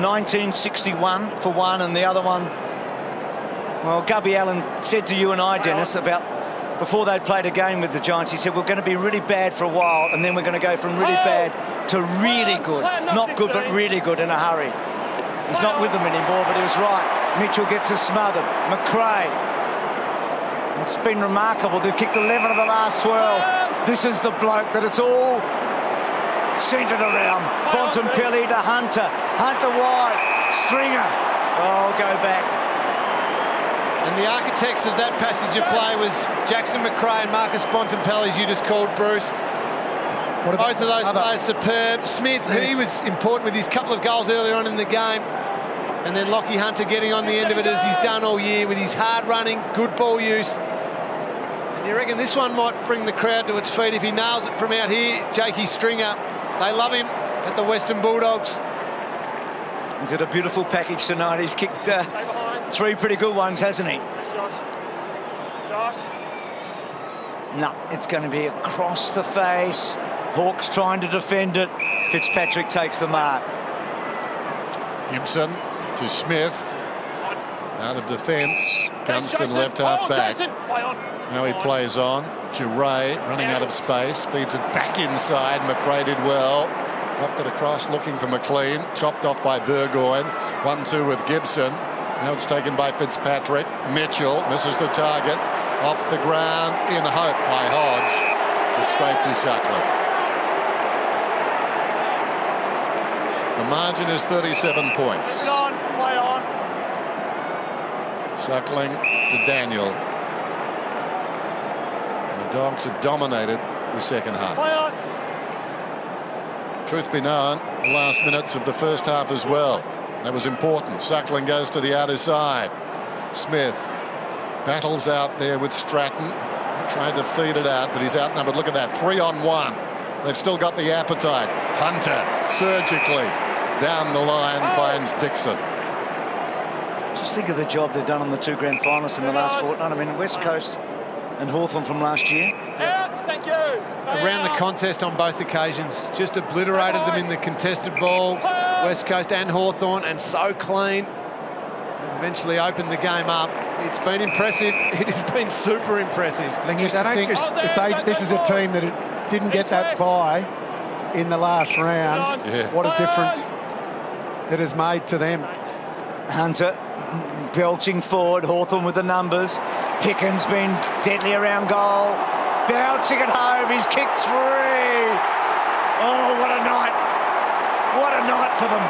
1961 for one, and the other one, well, Gubby Allen said to you and I, Dennis, about before they'd played a game with the Giants, he said, we're going to be really bad for a while, and then we're going to go from really bad to really good. Not good, but really good in a hurry. He's not with them anymore, but he was right. Mitchell gets us smothered. McRae. It's been remarkable. They've kicked 11 of the last 12. This is the bloke that it's all centred around. Bontempelli to Hunter. Hunter wide. Stringer. Oh, go back. And the architects of that passage of play was Jackson McRae and Marcus Bontempelli, as you just called, Bruce. Both of those players superb. Smith, he was important with his couple of goals earlier on in the game. And then Lockie Hunter getting on the end of it as he's done all year with his hard running, good ball use. And you reckon this one might bring the crowd to its feet if he nails it from out here. Jakey Stringer, they love him at the Western Bulldogs. He's had a beautiful package tonight. He's kicked three pretty good ones, hasn't he? Josh. No, it's going to be across the face. Hawks trying to defend it. Fitzpatrick takes the mark. Gibson to Smith. Out of defence. Gunston left half back. Now he plays on. Duray running out of space. Feeds it back inside. McRae did well. Knocked it across looking for McLean. Chopped off by Burgoyne. 1-2 with Gibson. Now it's taken by Fitzpatrick. Mitchell misses the target. Off the ground in hope by Hodge. It's straight to Suckling. The margin is 37 points. Play on. Suckling to Daniel. And the Dogs have dominated the second half. Play on. Truth be known, the last minutes of the first half as well. That was important. Suckling goes to the outer side. Smith battles out there with Stratton. He tried to feed it out, but he's outnumbered. Look at that, 3-on-1. They've still got the appetite. Hunter, surgically, down the line, finds Dixon. Just think of the job they've done on the two grand finalists in the last fortnight. I mean, West Coast and Hawthorn from last year. Thank you. Around the contest on both occasions. Just obliterated them in the contested ball. West Coast and Hawthorn, and so clean. Eventually opened the game up. It's been impressive. It has been super impressive. This is a team that didn't get that bye in the last round. Yeah. What a difference it has made to them. Hunter belching forward. Hawthorn with the numbers. Pickens been deadly around goal. Bouncing it home. He's kicked three. Oh, what a night. What a night for them.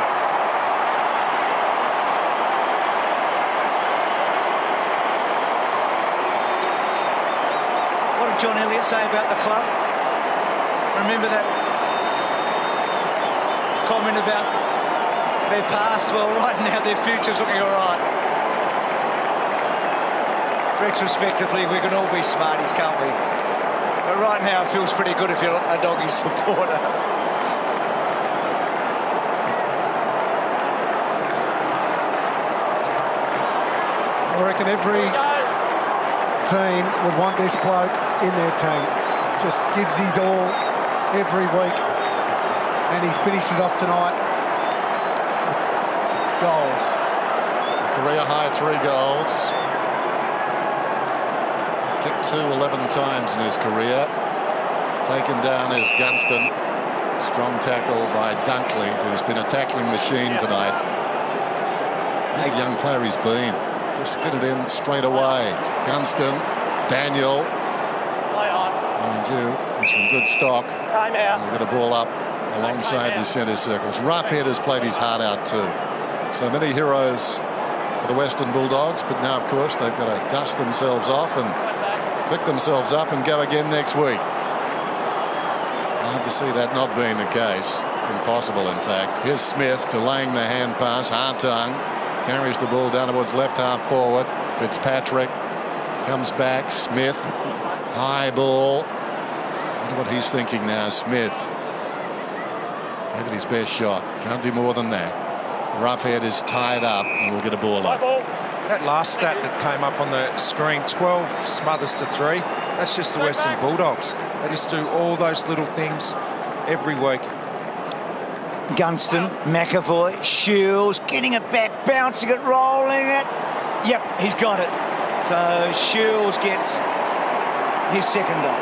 What did John Elliott say about the club? Remember that comment about their past? Well, right now their future's looking all right. Retrospectively, we can all be smarties, can't we? But right now it feels pretty good if you're a Doggy supporter. I reckon every team would want this bloke in their team. Just gives his all every week. And he's finished it off tonight with goals. A career high 3 goals. He kicked 11 times in his career. Taken down is Gunston. Strong tackle by Dunkley, who's been a tackling machine tonight. What a young player he's been. Just fitted in straight away. Gunston, Daniel. Mind you, he's from good stock. And we've got a ball up alongside the centre circles. Roughhead has played his heart out too. So many heroes for the Western Bulldogs, but now, of course, they've got to dust themselves off and pick themselves up and go again next week. Hard to see that not being the case. Impossible, in fact. Here's Smith delaying the hand pass. Hawthorn carries the ball down towards left half forward. Fitzpatrick comes back. Smith, high ball. Wonder what he's thinking now. Smith gave it his best shot. Can't do more than that. Roughhead is tied up and will get a ball up. That last stat that came up on the screen, 12 smothers to 3, that's just the Western Bulldogs. They just do all those little things every week. Gunston, McAvoy, Shields, getting it back, bouncing it, rolling it. Yep, he's got it. So Shields gets his second goal.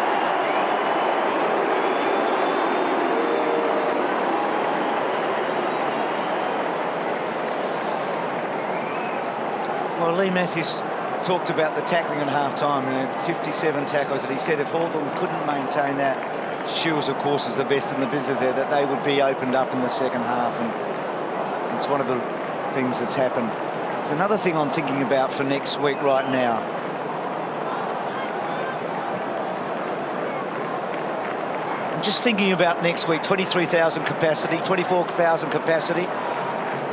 Well, Lee Matthews talked about the tackling at half-time, 57 tackles, and he said if Hawthorn couldn't maintain that, Shields, of course, is the best in the business there, that they would be opened up in the second half, and it's one of the things that's happened. It's another thing I'm thinking about for next week right now. I'm just thinking about next week, 23,000 capacity, 24,000 capacity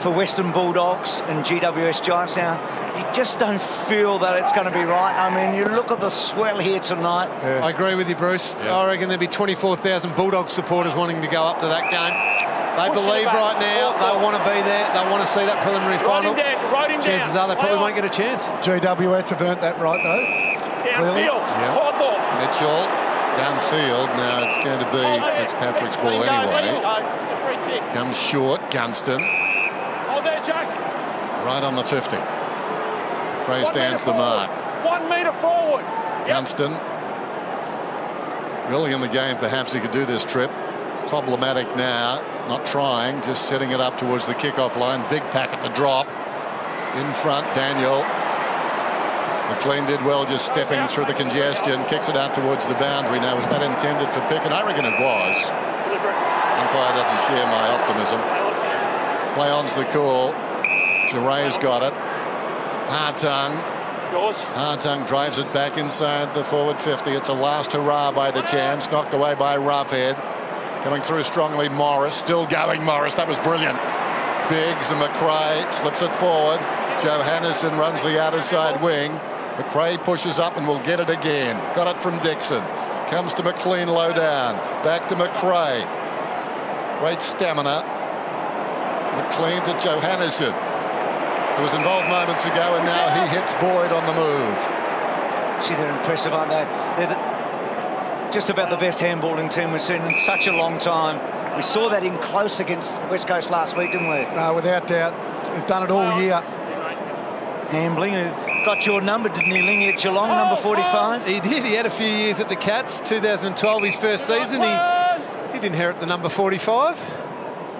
for Western Bulldogs and GWS Giants. Now, you just don't feel that it's going to be right. I mean, you look at the swell here tonight. I agree with you, Bruce. I reckon there'll be 24,000 Bulldog supporters wanting to go up to that game. They believe right now. They want to be there. They want to see that preliminary final. Chances are they probably won't get a chance. GWS have earned that right, though. Clearly. Mitchell downfield. Now it's going to be Fitzpatrick's ball anyway. Comes short. Gunston. Right on the 50. Cray stands the mark. 1 metre forward. Gunston. Early in the game, perhaps he could do this trip. Problematic now. Not trying, just setting it up towards the kickoff line. Big pack at the drop. In front, Daniel. McLean did well just stepping through the congestion. Kicks it out towards the boundary. Now, was that intended for Pickett? I reckon it was. Umpire doesn't share my optimism. Play on's the call. Jaray's got it. Hawthorn drives it back inside the forward 50. It's a last hurrah by the Champs. Knocked away by Roughhead. Coming through strongly, Morris. Still going, Morris. That was brilliant. Biggs and McRae slips it forward. Johannesen runs the outer side wing. McRae pushes up and will get it again. Got it from Dixon. Comes to McLean low down. Back to McRae. Great stamina. McLean to Johannesen, who was involved moments ago, and now he hits Boyd on the move. See, they're impressive, aren't they? They're just about the best handballing team we've seen in such a long time. We saw that in close against West Coast last week, didn't we? No, without doubt. They've done it all year. Hambling, who got your number, didn't he, Lingy, at Geelong, number 45? He did. He had a few years at the Cats. 2012, his first season. He did inherit the number 45.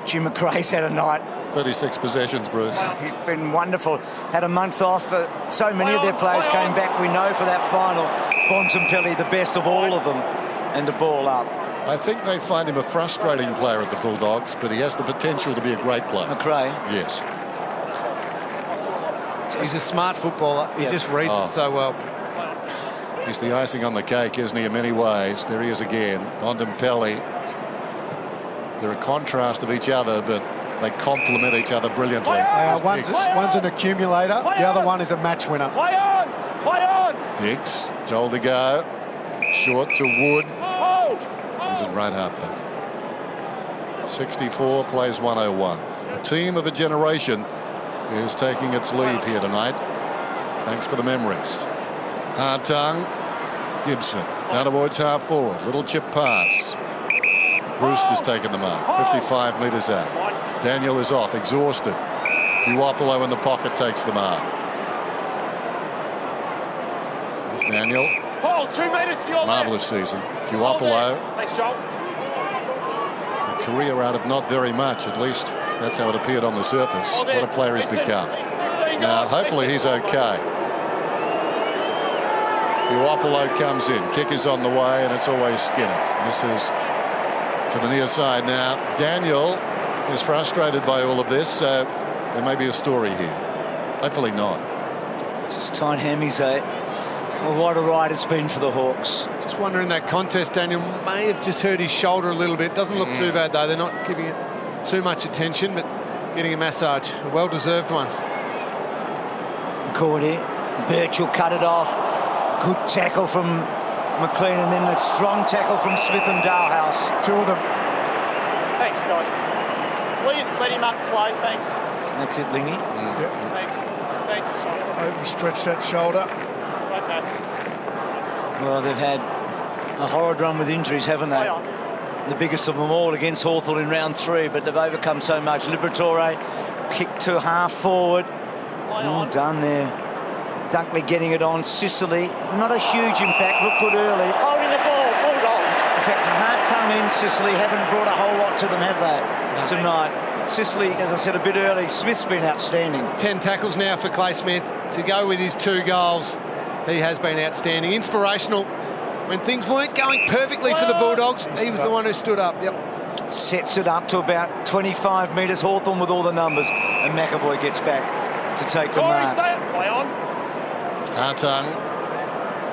Jim McRae's had a night. 36 possessions, Bruce. He's been wonderful. Had a month off. So many of their players came back, we know, for that final. Bontempelli, the best of all of them, and the ball up. I think they find him a frustrating player at the Bulldogs, but he has the potential to be a great player. McRae? Yes. He's a smart footballer. He just reads it so well. He's the icing on the cake, isn't he, in many ways? There he is again. Bontempelli. They're a contrast of each other, but they complement each other brilliantly. One's an accumulator, the other one is a match winner. Play on! Play on! Dix told to go. Short to Wood. Is it right half back? 64 plays 101. The team of a generation is taking its leave here tonight. Thanks for the memories. Hawthorn, Gibson down towards half forward. Little chip pass. Bruce has taken the mark. 55 metres out. Daniel is off, exhausted. Puopolo in the pocket takes the mark. There's Daniel. Paul, 2 metres to your Marvellous season. Puopolo. Thanks, Joel. A career out of not very much, at least that's how it appeared on the surface. What a player he's become. Now, hopefully he's okay. Puopolo comes in. Kick is on the way, and it's always Skinner. This is to the near side now. Daniel is frustrated by all of this, so there may be a story here. Hopefully not. Just tight hammies, eh? Well, what a ride it's been for the Hawks. Just wondering, that contest, Daniel may have just hurt his shoulder a little bit. Doesn't look too bad, though. They're not giving it too much attention, but getting a massage. A well-deserved one. Caught it. Birchall cut it off. Good tackle from McLean, and then a strong tackle from Smith and Dalhouse. Two of them. Thanks, guys. Please let him up play, thanks. That's it, Lingy. Thanks. Thanks. Overstretch that shoulder. Okay. Well, they've had a horrid run with injuries, haven't they? The biggest of them all against Hawthorn in round 3, but they've overcome so much. Liberatore kick to half forward. All done there. Dunkley getting it on. Sicily, not a huge impact. Looked good early. Holding the ball, Bulldogs. In fact, a hard tongue in Sicily. Haven't brought a whole lot to them, have they? Tonight. Sicily, as I said a bit early, Smith's been outstanding. 10 tackles now for Clay Smith. To go with his 2 goals, he has been outstanding. Inspirational. When things weren't going perfectly for the Bulldogs, he was the one who stood up. Yep. Sets it up to about 25 metres. Hawthorn with all the numbers. And McAvoy gets back to take the mark. Play on. Hartung,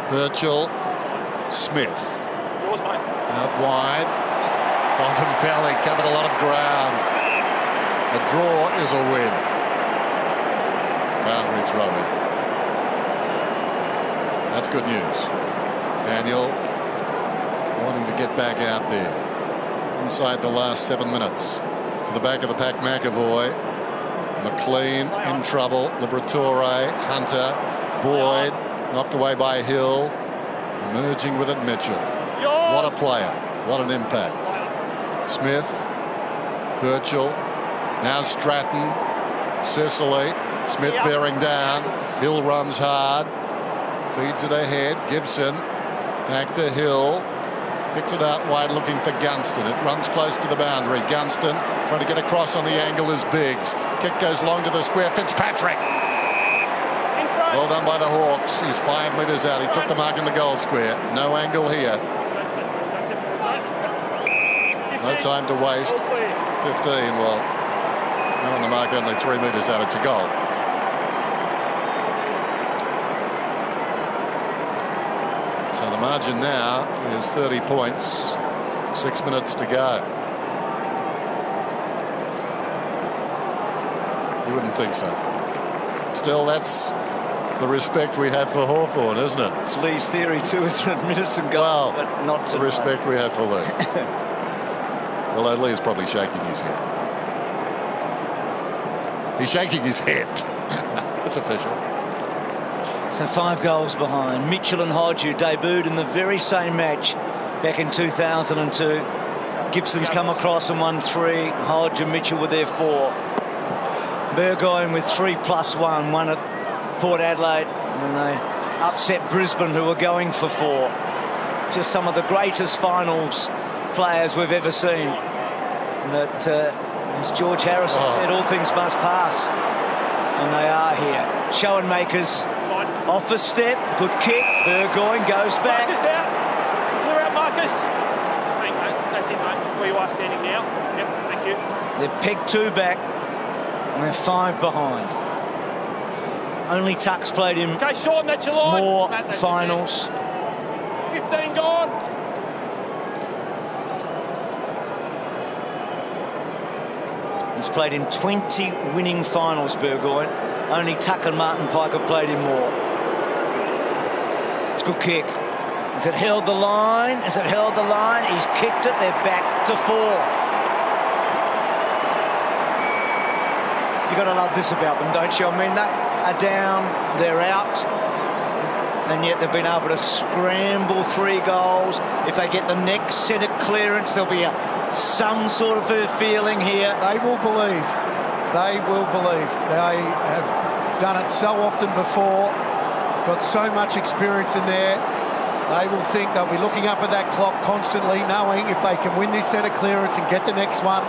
Birchall, Smith. Yours, mate. Out wide. Bontempelli covered a lot of ground. A draw is a win. Boundary throwing. That's good news. Daniel wanting to get back out there. Inside the last 7 minutes. To the back of the pack, McAvoy. McLean in trouble. Liberatore, Hunter, Boyd, knocked away by Hill. Merging with it, Mitchell. What a player. What an impact. Smith, Birchall, now Stratton, Sicily, Smith bearing down. Hill runs hard. Feeds it ahead. Gibson, back to Hill. Kicks it out wide looking for Gunston. It runs close to the boundary. Gunston trying to get across on the angle is Biggs. Kick goes long to the square. Fitzpatrick. Well done by the Hawks. He's 5 metres out. He took the mark in the goal square. No angle here. No time to waste. 15. Well, no on the mark, only 3 metres out. It's a goal. So the margin now is 30 points. 6 minutes to go. You wouldn't think so. Still, that's the respect we have for Hawthorn, isn't it? It's Lee's theory too, isn't it? Minutes and goals, but not to the respect we have for Lee. Although Lee's probably shaking his head. He's shaking his head. That's official. So 5 goals behind. Mitchell and Hodge, who debuted in the very same match back in 2002. Gibson's come across and won 3. Hodge and Mitchell were there 4. Burgoyne with 3+1, won at Port Adelaide, and they upset Brisbane, who were going for 4. Just some of the greatest finals players we've ever seen. But as George Harrison said, all things must pass, and they are here. Schoenmakers off a step, good kick. Burgoyne goes back. Marcus out. Clear out, Marcus. Thank you, mate. That's it, mate. Where you are standing now. Yep, thank you. They've pegged 2 back, and they're 5 behind. Only Tuck's played him Sean, that's your line. more Matt, finals. 15 gone. He's played in 20 winning finals, Burgoyne. Only Tuck and Martin Pike have played him more. It's a good kick. Has it held the line? Has it held the line? He's kicked it. They're back to 4. You've got to love this about them, don't you? I mean, they are down, they're out, and yet they've been able to scramble 3 goals. If they get the next set of clearance, there'll be some sort of a feeling here. They will believe. They will believe. They have done it so often before, got so much experience in there. They will think they'll be looking up at that clock constantly, knowing if they can win this set of clearance and get the next one,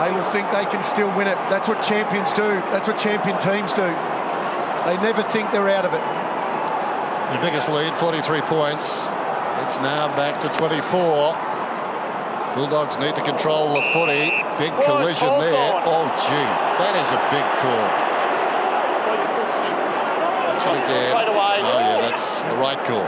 they will think they can still win it. That's what champions do. That's what champion teams do. They never think they're out of it. The biggest lead, 43 points. It's now back to 24. Bulldogs need to control the footy. Big collision there. Oh, gee, that is a big call. Watch it again. Straight away. Oh, yeah, that's the right call.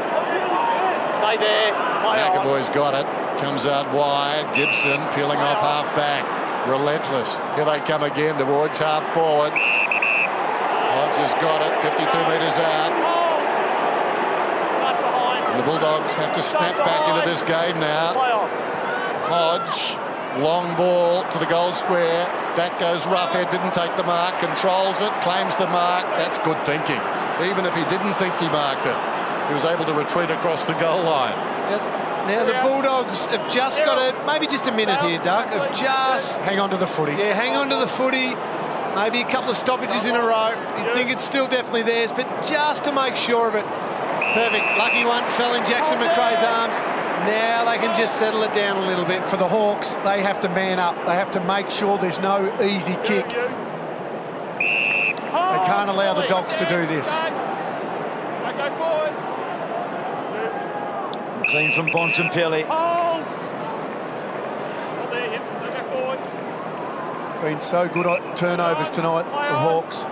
Stay there. McAvoy's got it. Comes out wide. Gibson peeling off half back. Relentless. Here they come again towards half forward. Hodge has got it. 52 metres out. And the Bulldogs have to snap back into this game now. Hodge, long ball to the goal square. Back goes Roughhead, didn't take the mark, controls it, claims the mark. That's good thinking. Even if he didn't think he marked it, he was able to retreat across the goal line. Now the Bulldogs have just got maybe just a minute here, Duck, of just... Hang on to the footy. Yeah, hang on to the footy. Maybe a couple of stoppages in a row. You'd think it's still definitely theirs, but just to make sure of it. Perfect. Lucky one fell in Jackson McRae's arms. Now they can just settle it down a little bit. For the Hawks, they have to man up. They have to make sure there's no easy kick. They can't allow the Dogs to do this. Go forward. Clean from Bontempelli. Go forward. Been so good at turnovers tonight, the Hawks.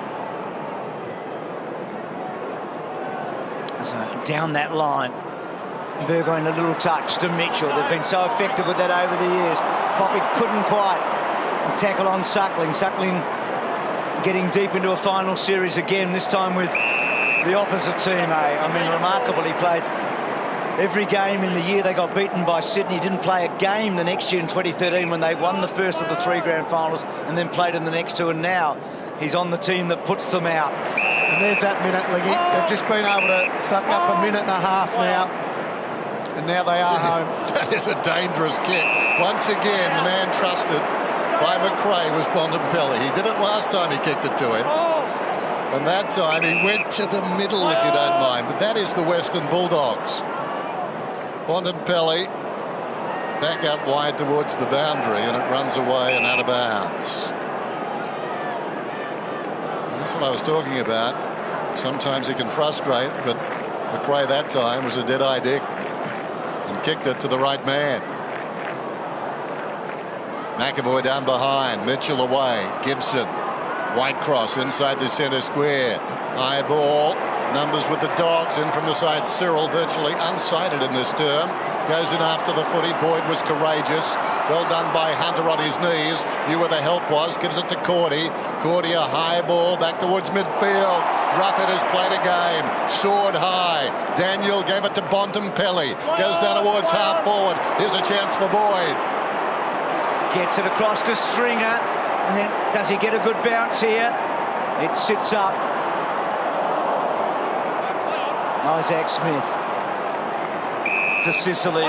So down that line, Burgoyne a little touch to Mitchell. They've been so effective with that over the years. Poppy couldn't quite tackle on Suckling. Suckling getting deep into a final series again, this time with the opposite team, eh? I mean, remarkable. He played every game in the year they got beaten by Sydney. He didn't play a game the next year in 2013 when they won the first of the 3 grand finals and then played in the next 2, and now he's on the team that puts them out. And there's that minute, Liggy. They've just been able to suck up a minute and a half now. And now they are home. That is a dangerous kick. Once again, the man trusted by McRae was Bontempelli. He did it last time he kicked it to him. And that time he went to the middle, if you don't mind. But that is the Western Bulldogs. Bontempelli back up wide towards the boundary, and it runs away and out of bounds. And that's what I was talking about. Sometimes he can frustrate, but McRae that time was a dead-eye dick and kicked it to the right man. McAvoy down behind, Mitchell away, Gibson, white cross inside the centre square, high ball, numbers with the Dogs, in from the side. Cyril virtually unsighted in this term, goes in after the footy. Boyd was courageous, well done by Hunter on his knees, knew where the help was, gives it to Cordy. Cordy a high ball back towards midfield. Ruffett has played a game, soared high. Daniel gave it to Bontempelli, goes down towards half forward. Here's a chance for Boyd. Gets it across to Stringer, and then does he get a good bounce here? It sits up. Isaac Smith to Sicily,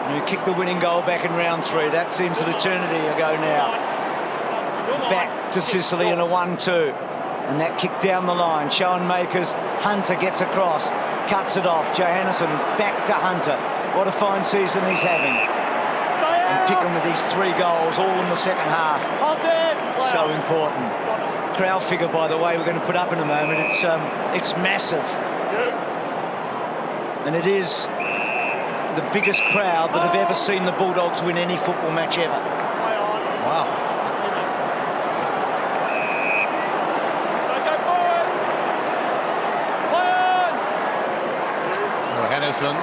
who kicked the winning goal back in round 3. That seems an eternity ago now. Back to Sicily in a 1-2, and that kick down the line. Sean Makers, Hunter gets across, cuts it off. Johannesson back to Hunter. What a fine season he's having. And picking with these 3 goals, all in the second half. So important. Crowd figure, by the way, we're going to put up in a moment. It's massive. And it is the biggest crowd that have ever seen the Bulldogs win any football match ever. Wow. Johannesson.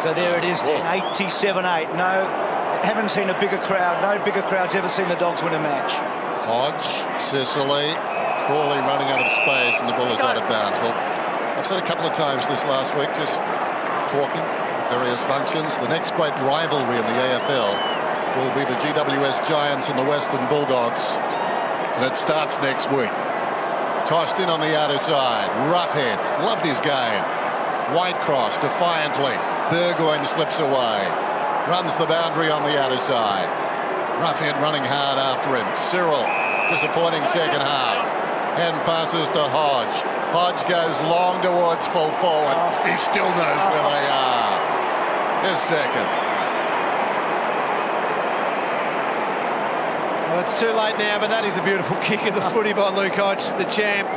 So there it is, 87-8. No, haven't seen a bigger crowd. No bigger crowd's ever seen the Dogs win a match. Hodge, Sicily, Frawley running out of space, and the ball is out of bounds. Well, I've said a couple of times this last week, just talking at various functions, the next great rivalry in the AFL will be the GWS Giants and the Western Bulldogs, and it starts next week. Tossed in on the outer side, Roughhead, loved his game. White cross, defiantly, Burgoyne slips away, runs the boundary on the outer side. Roughhead running hard after him. Cyril, disappointing second half. Hand passes to Hodge. Hodge goes long towards full forward. He still knows where they are. His second. Well, it's too late now, but that is a beautiful kick of the footy by Luke Hodge, the champ.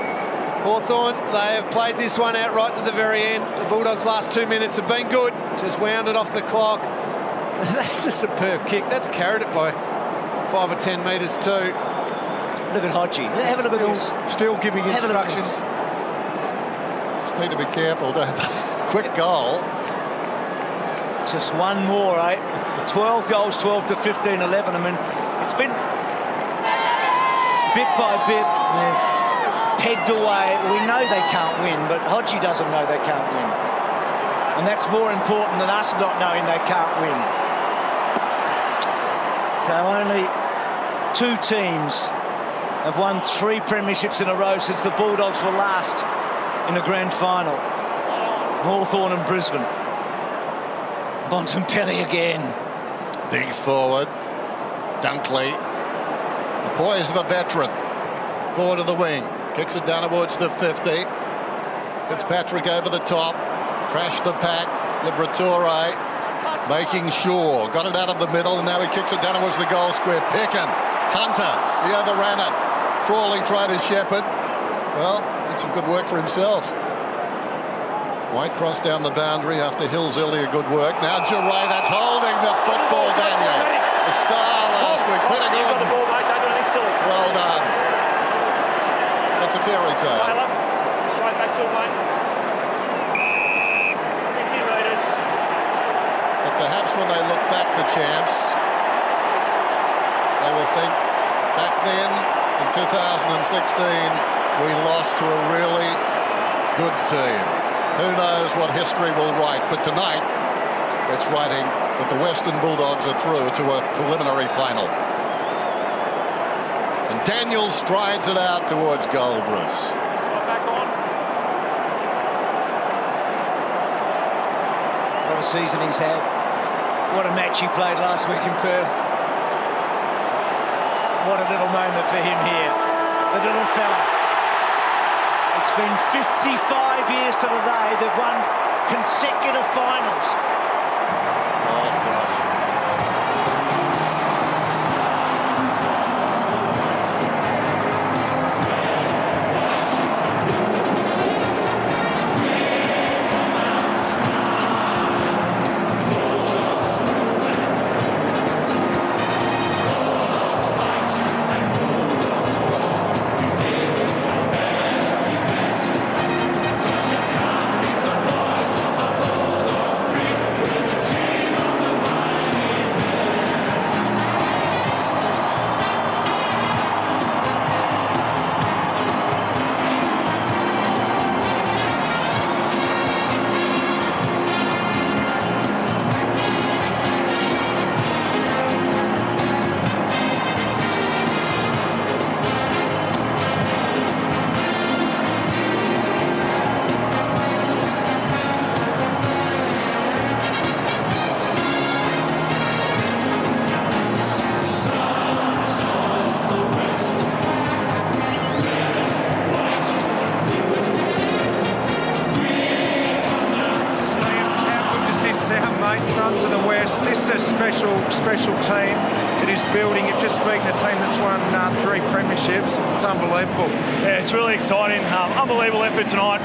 Hawthorn, they have played this one out right to the very end. The Bulldogs' last 2 minutes have been good. Just wound it off the clock. That's a superb kick. That's carried it by 5 or 10 metres too. Look at Hodgie. Have a look at this. Still giving instructions. Just need to be careful, don't they? Quick goal. Just one more, eh? 12 goals, 12 to 15, 11. I mean, it's been bit by bit, pegged away. We know they can't win, but Hodgie doesn't know they can't win. And that's more important than us not knowing they can't win. So only 2 teams have won 3 premierships in a row since the Bulldogs were last in a grand final. Hawthorn and Brisbane. Bontempelli again. Diggs forward. Dunkley. The poise of a veteran. Forward of the wing. Kicks it down towards the 50. Fitzpatrick over the top. Crashed the pack. Liberatore making sure. Got it out of the middle, and now he kicks it down towards the goal square. Pickin. Hunter. He overran it. Crawley tried to shepherd. Well, did some good work for himself. White crossed down the boundary after Hill's earlier good work. Now Giray, that's holding the football, Daniel. The star last week. Pretty good. Got the ball, mate. Don't do anything silly. Well done. That's a fairy tale. Taylor, straight back to him, mate. 50 metres. But perhaps when they look back, the champs, they will think back then in 2016 we lost to a really good team. Who knows what history will write, but tonight it's writing that the Western Bulldogs are through to a preliminary final. And Daniel strides it out towards goal, Bruce. Back on. What a season he's had. What a match he played last week in Perth. What a little moment for him here. The little fella. It's been 55 years to the day they've won consecutive finals. Oh, gosh. Sons of the West. This is a special team. It is building. You've just beaten a team that's won 3 premierships. It's unbelievable. Yeah, it's really exciting. Unbelievable effort tonight.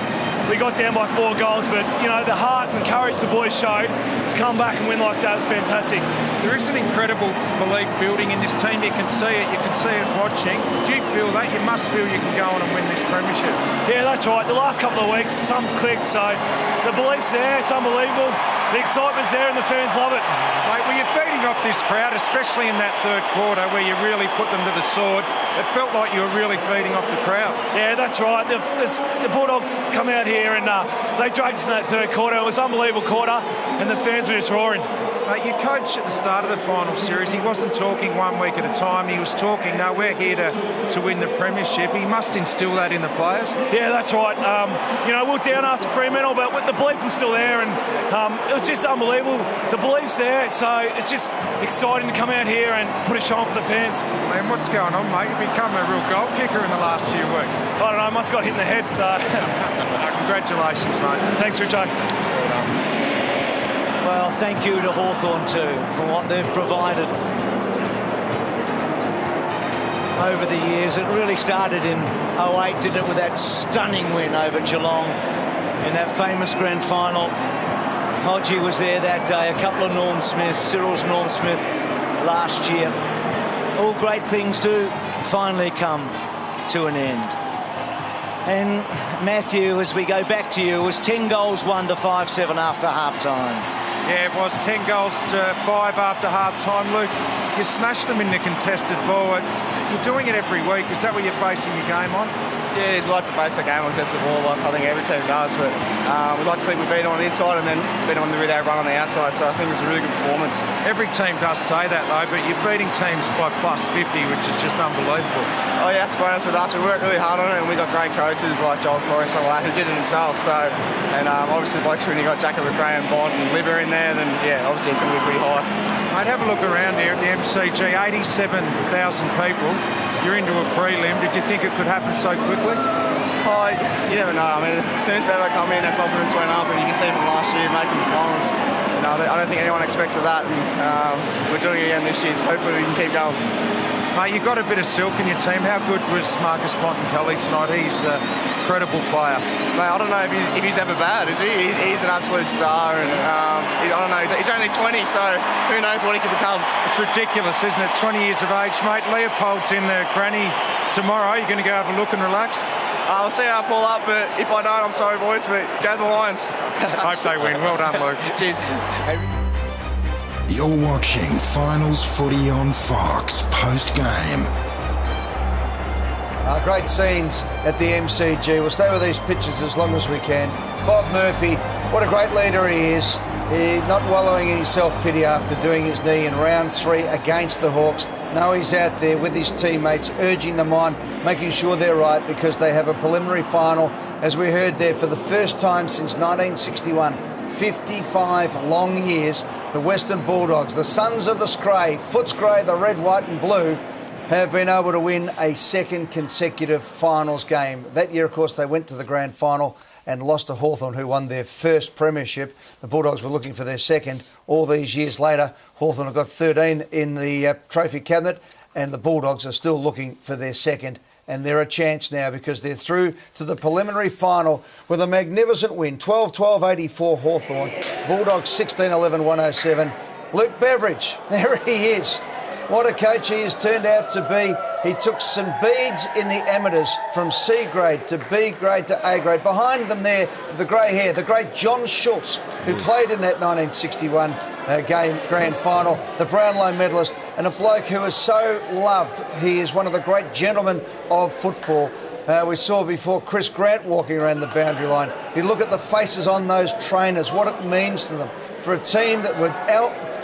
We got down by 4 goals, but you know the heart and courage the boys showed to come back and win like that is fantastic. There is an incredible belief building in this team. You can see it. You can see it watching. Do you feel that? You must feel you can go on and win this premiership. Yeah, that's right. The last couple of weeks, something's clicked. So the belief's there. It's unbelievable. The excitement's there and the fans love it. Mate, well, you're feeding off this crowd, especially in that third quarter where you really put them to the sword. It felt like you were really feeding off the crowd. Yeah, that's right. The Bulldogs come out here and they dragged us in that third quarter. It was an unbelievable quarter and the fans were just roaring. Mate, your coach at the start of the final series, he wasn't talking 1 week at a time. He was talking, no, we're here to win the premiership. He must instill that in the players. Yeah, that's right. You know, we're down after Fremantle, but the belief was still there, and it was just unbelievable. The belief's there, so it's just exciting to come out here and put a show on for the fans. Man, what's going on, mate? You've become a real goal kicker in the last few weeks. I don't know, I must have got hit in the head, so... Congratulations, mate. Thanks, Richo. Well, thank you to Hawthorn too for what they've provided over the years. It really started in 08, didn't it, with that stunning win over Geelong in that famous grand final. Hodgie was there that day, a couple of Norm Smiths, Cyril's Norm Smith last year. All great things do finally come to an end. And Matthew, as we go back to you, it was 10 goals, 1 to 5-7 after half-time. Yeah, it was 10 goals to 5 after half-time. Luke, you smashed them in the contested ball. You're doing it every week. Is that what you're basing your game on? Yeah, we'd like to base our game on contested ball, like I think every team does, but we'd like to think we've been on the inside and then been on with our run on the outside, so I think it's a really good performance. Every team does say that, though, but you're beating teams by plus 50, which is just unbelievable. Oh, yeah, that's bonus with us. We worked really hard on it, and we've got great coaches like Joel Corey and stuff like that who did it himself, so, and obviously blokes when you got Jacob McRae and Bond and Libber in there, then, yeah, obviously it's going to be pretty high. Mate, have a look around here at the MCG, 87,000 people. You're into a prelim. Did you think it could happen so quickly? Oh, you never know. I mean, as soon as Bevo come in, our confidence went up, and you can see from last year making the finals. You know, I don't think anyone expected that, and we're doing it again this year, so hopefully we can keep going. Mate, you've got a bit of silk in your team. How good was Marcus Bontempelli tonight? He's a credible player. Mate, I don't know if he's ever bad, is he? He's an absolute star, and I don't know, he's only 20, so who knows what he could become. It's ridiculous, isn't it? 20 years of age, mate. Leopold's in the granny tomorrow. You're going to go have a look and relax? I'll see how I pull up, but if I don't, I'm sorry, boys, but go the Lions. Hope they win. Well done, Luke. Cheers. You're watching Finals Footy on Fox post-game. Great scenes at the MCG. We'll stay with these pictures as long as we can. Bob Murphy, what a great leader he is. He's not wallowing in his self-pity after doing his knee in round 3 against the Hawks. No, he's out there with his teammates, urging them on, making sure they're right because they have a preliminary final, as we heard there, for the first time since 1961. 55 long years, the Western Bulldogs, the sons of the Scray, Footscray, the red, white and blue, have been able to win a second consecutive finals game. That year, of course, they went to the grand final and lost to Hawthorn, who won their first premiership. The Bulldogs were looking for their second. All these years later, Hawthorn have got 13 in the trophy cabinet, and the Bulldogs are still looking for their second. And they're a chance now because they're through to the preliminary final with a magnificent win, 12-12-84 Hawthorn, Bulldogs 16-11-107. Luke Beveridge, there he is. What a coach he has turned out to be. He took some beads in the amateurs from C grade to B grade to A grade. Behind them there, the grey hair, the great John Schultz, who played in that 1961 game grand final, the Brownlow medalist, and a bloke who is so loved. He is one of the great gentlemen of football. We saw before Chris Grant walking around the boundary line. You look at the faces on those trainers, what it means to them. For a team that would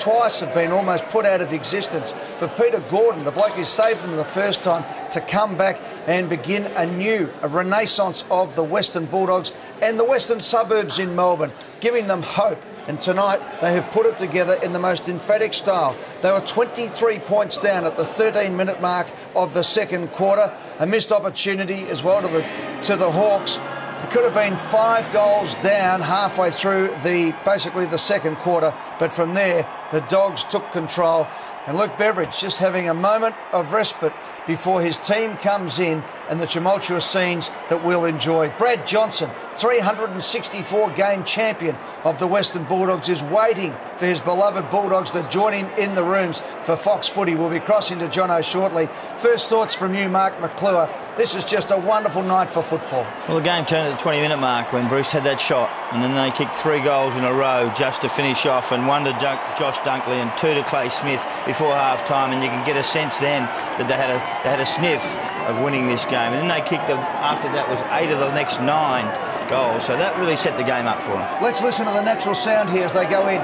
twice have been almost put out of existence. For Peter Gordon, the bloke who saved them the first time, to come back and begin anew, a renaissance of the Western Bulldogs and the western suburbs in Melbourne, giving them hope. And tonight they have put it together in the most emphatic style. They were 23 points down at the 13-minute mark of the second quarter. A missed opportunity as well to the Hawks. It could have been 5 goals down halfway through basically the second quarter, but from there the Dogs took control, and Luke Beveridge just having a moment of respite before his team comes in and the tumultuous scenes that we'll enjoy. Brad Johnson, 364 game champion of the Western Bulldogs, is waiting for his beloved Bulldogs to join him in the rooms for Fox Footy. We'll be crossing to Jono shortly. First thoughts from you, Mark McClure. This is just a wonderful night for football. Well, the game turned at the 20-minute mark when Bruce had that shot, and then they kicked 3 goals in a row just to finish off, and 1 to Josh Dunkley and 2 to Clay Smith before half-time, and you can get a sense then that they had a sniff of winning this game. And then they kicked, after that was 8 of the next 9 goals, so that really set the game up for them. Let's listen to the natural sound here as they go in.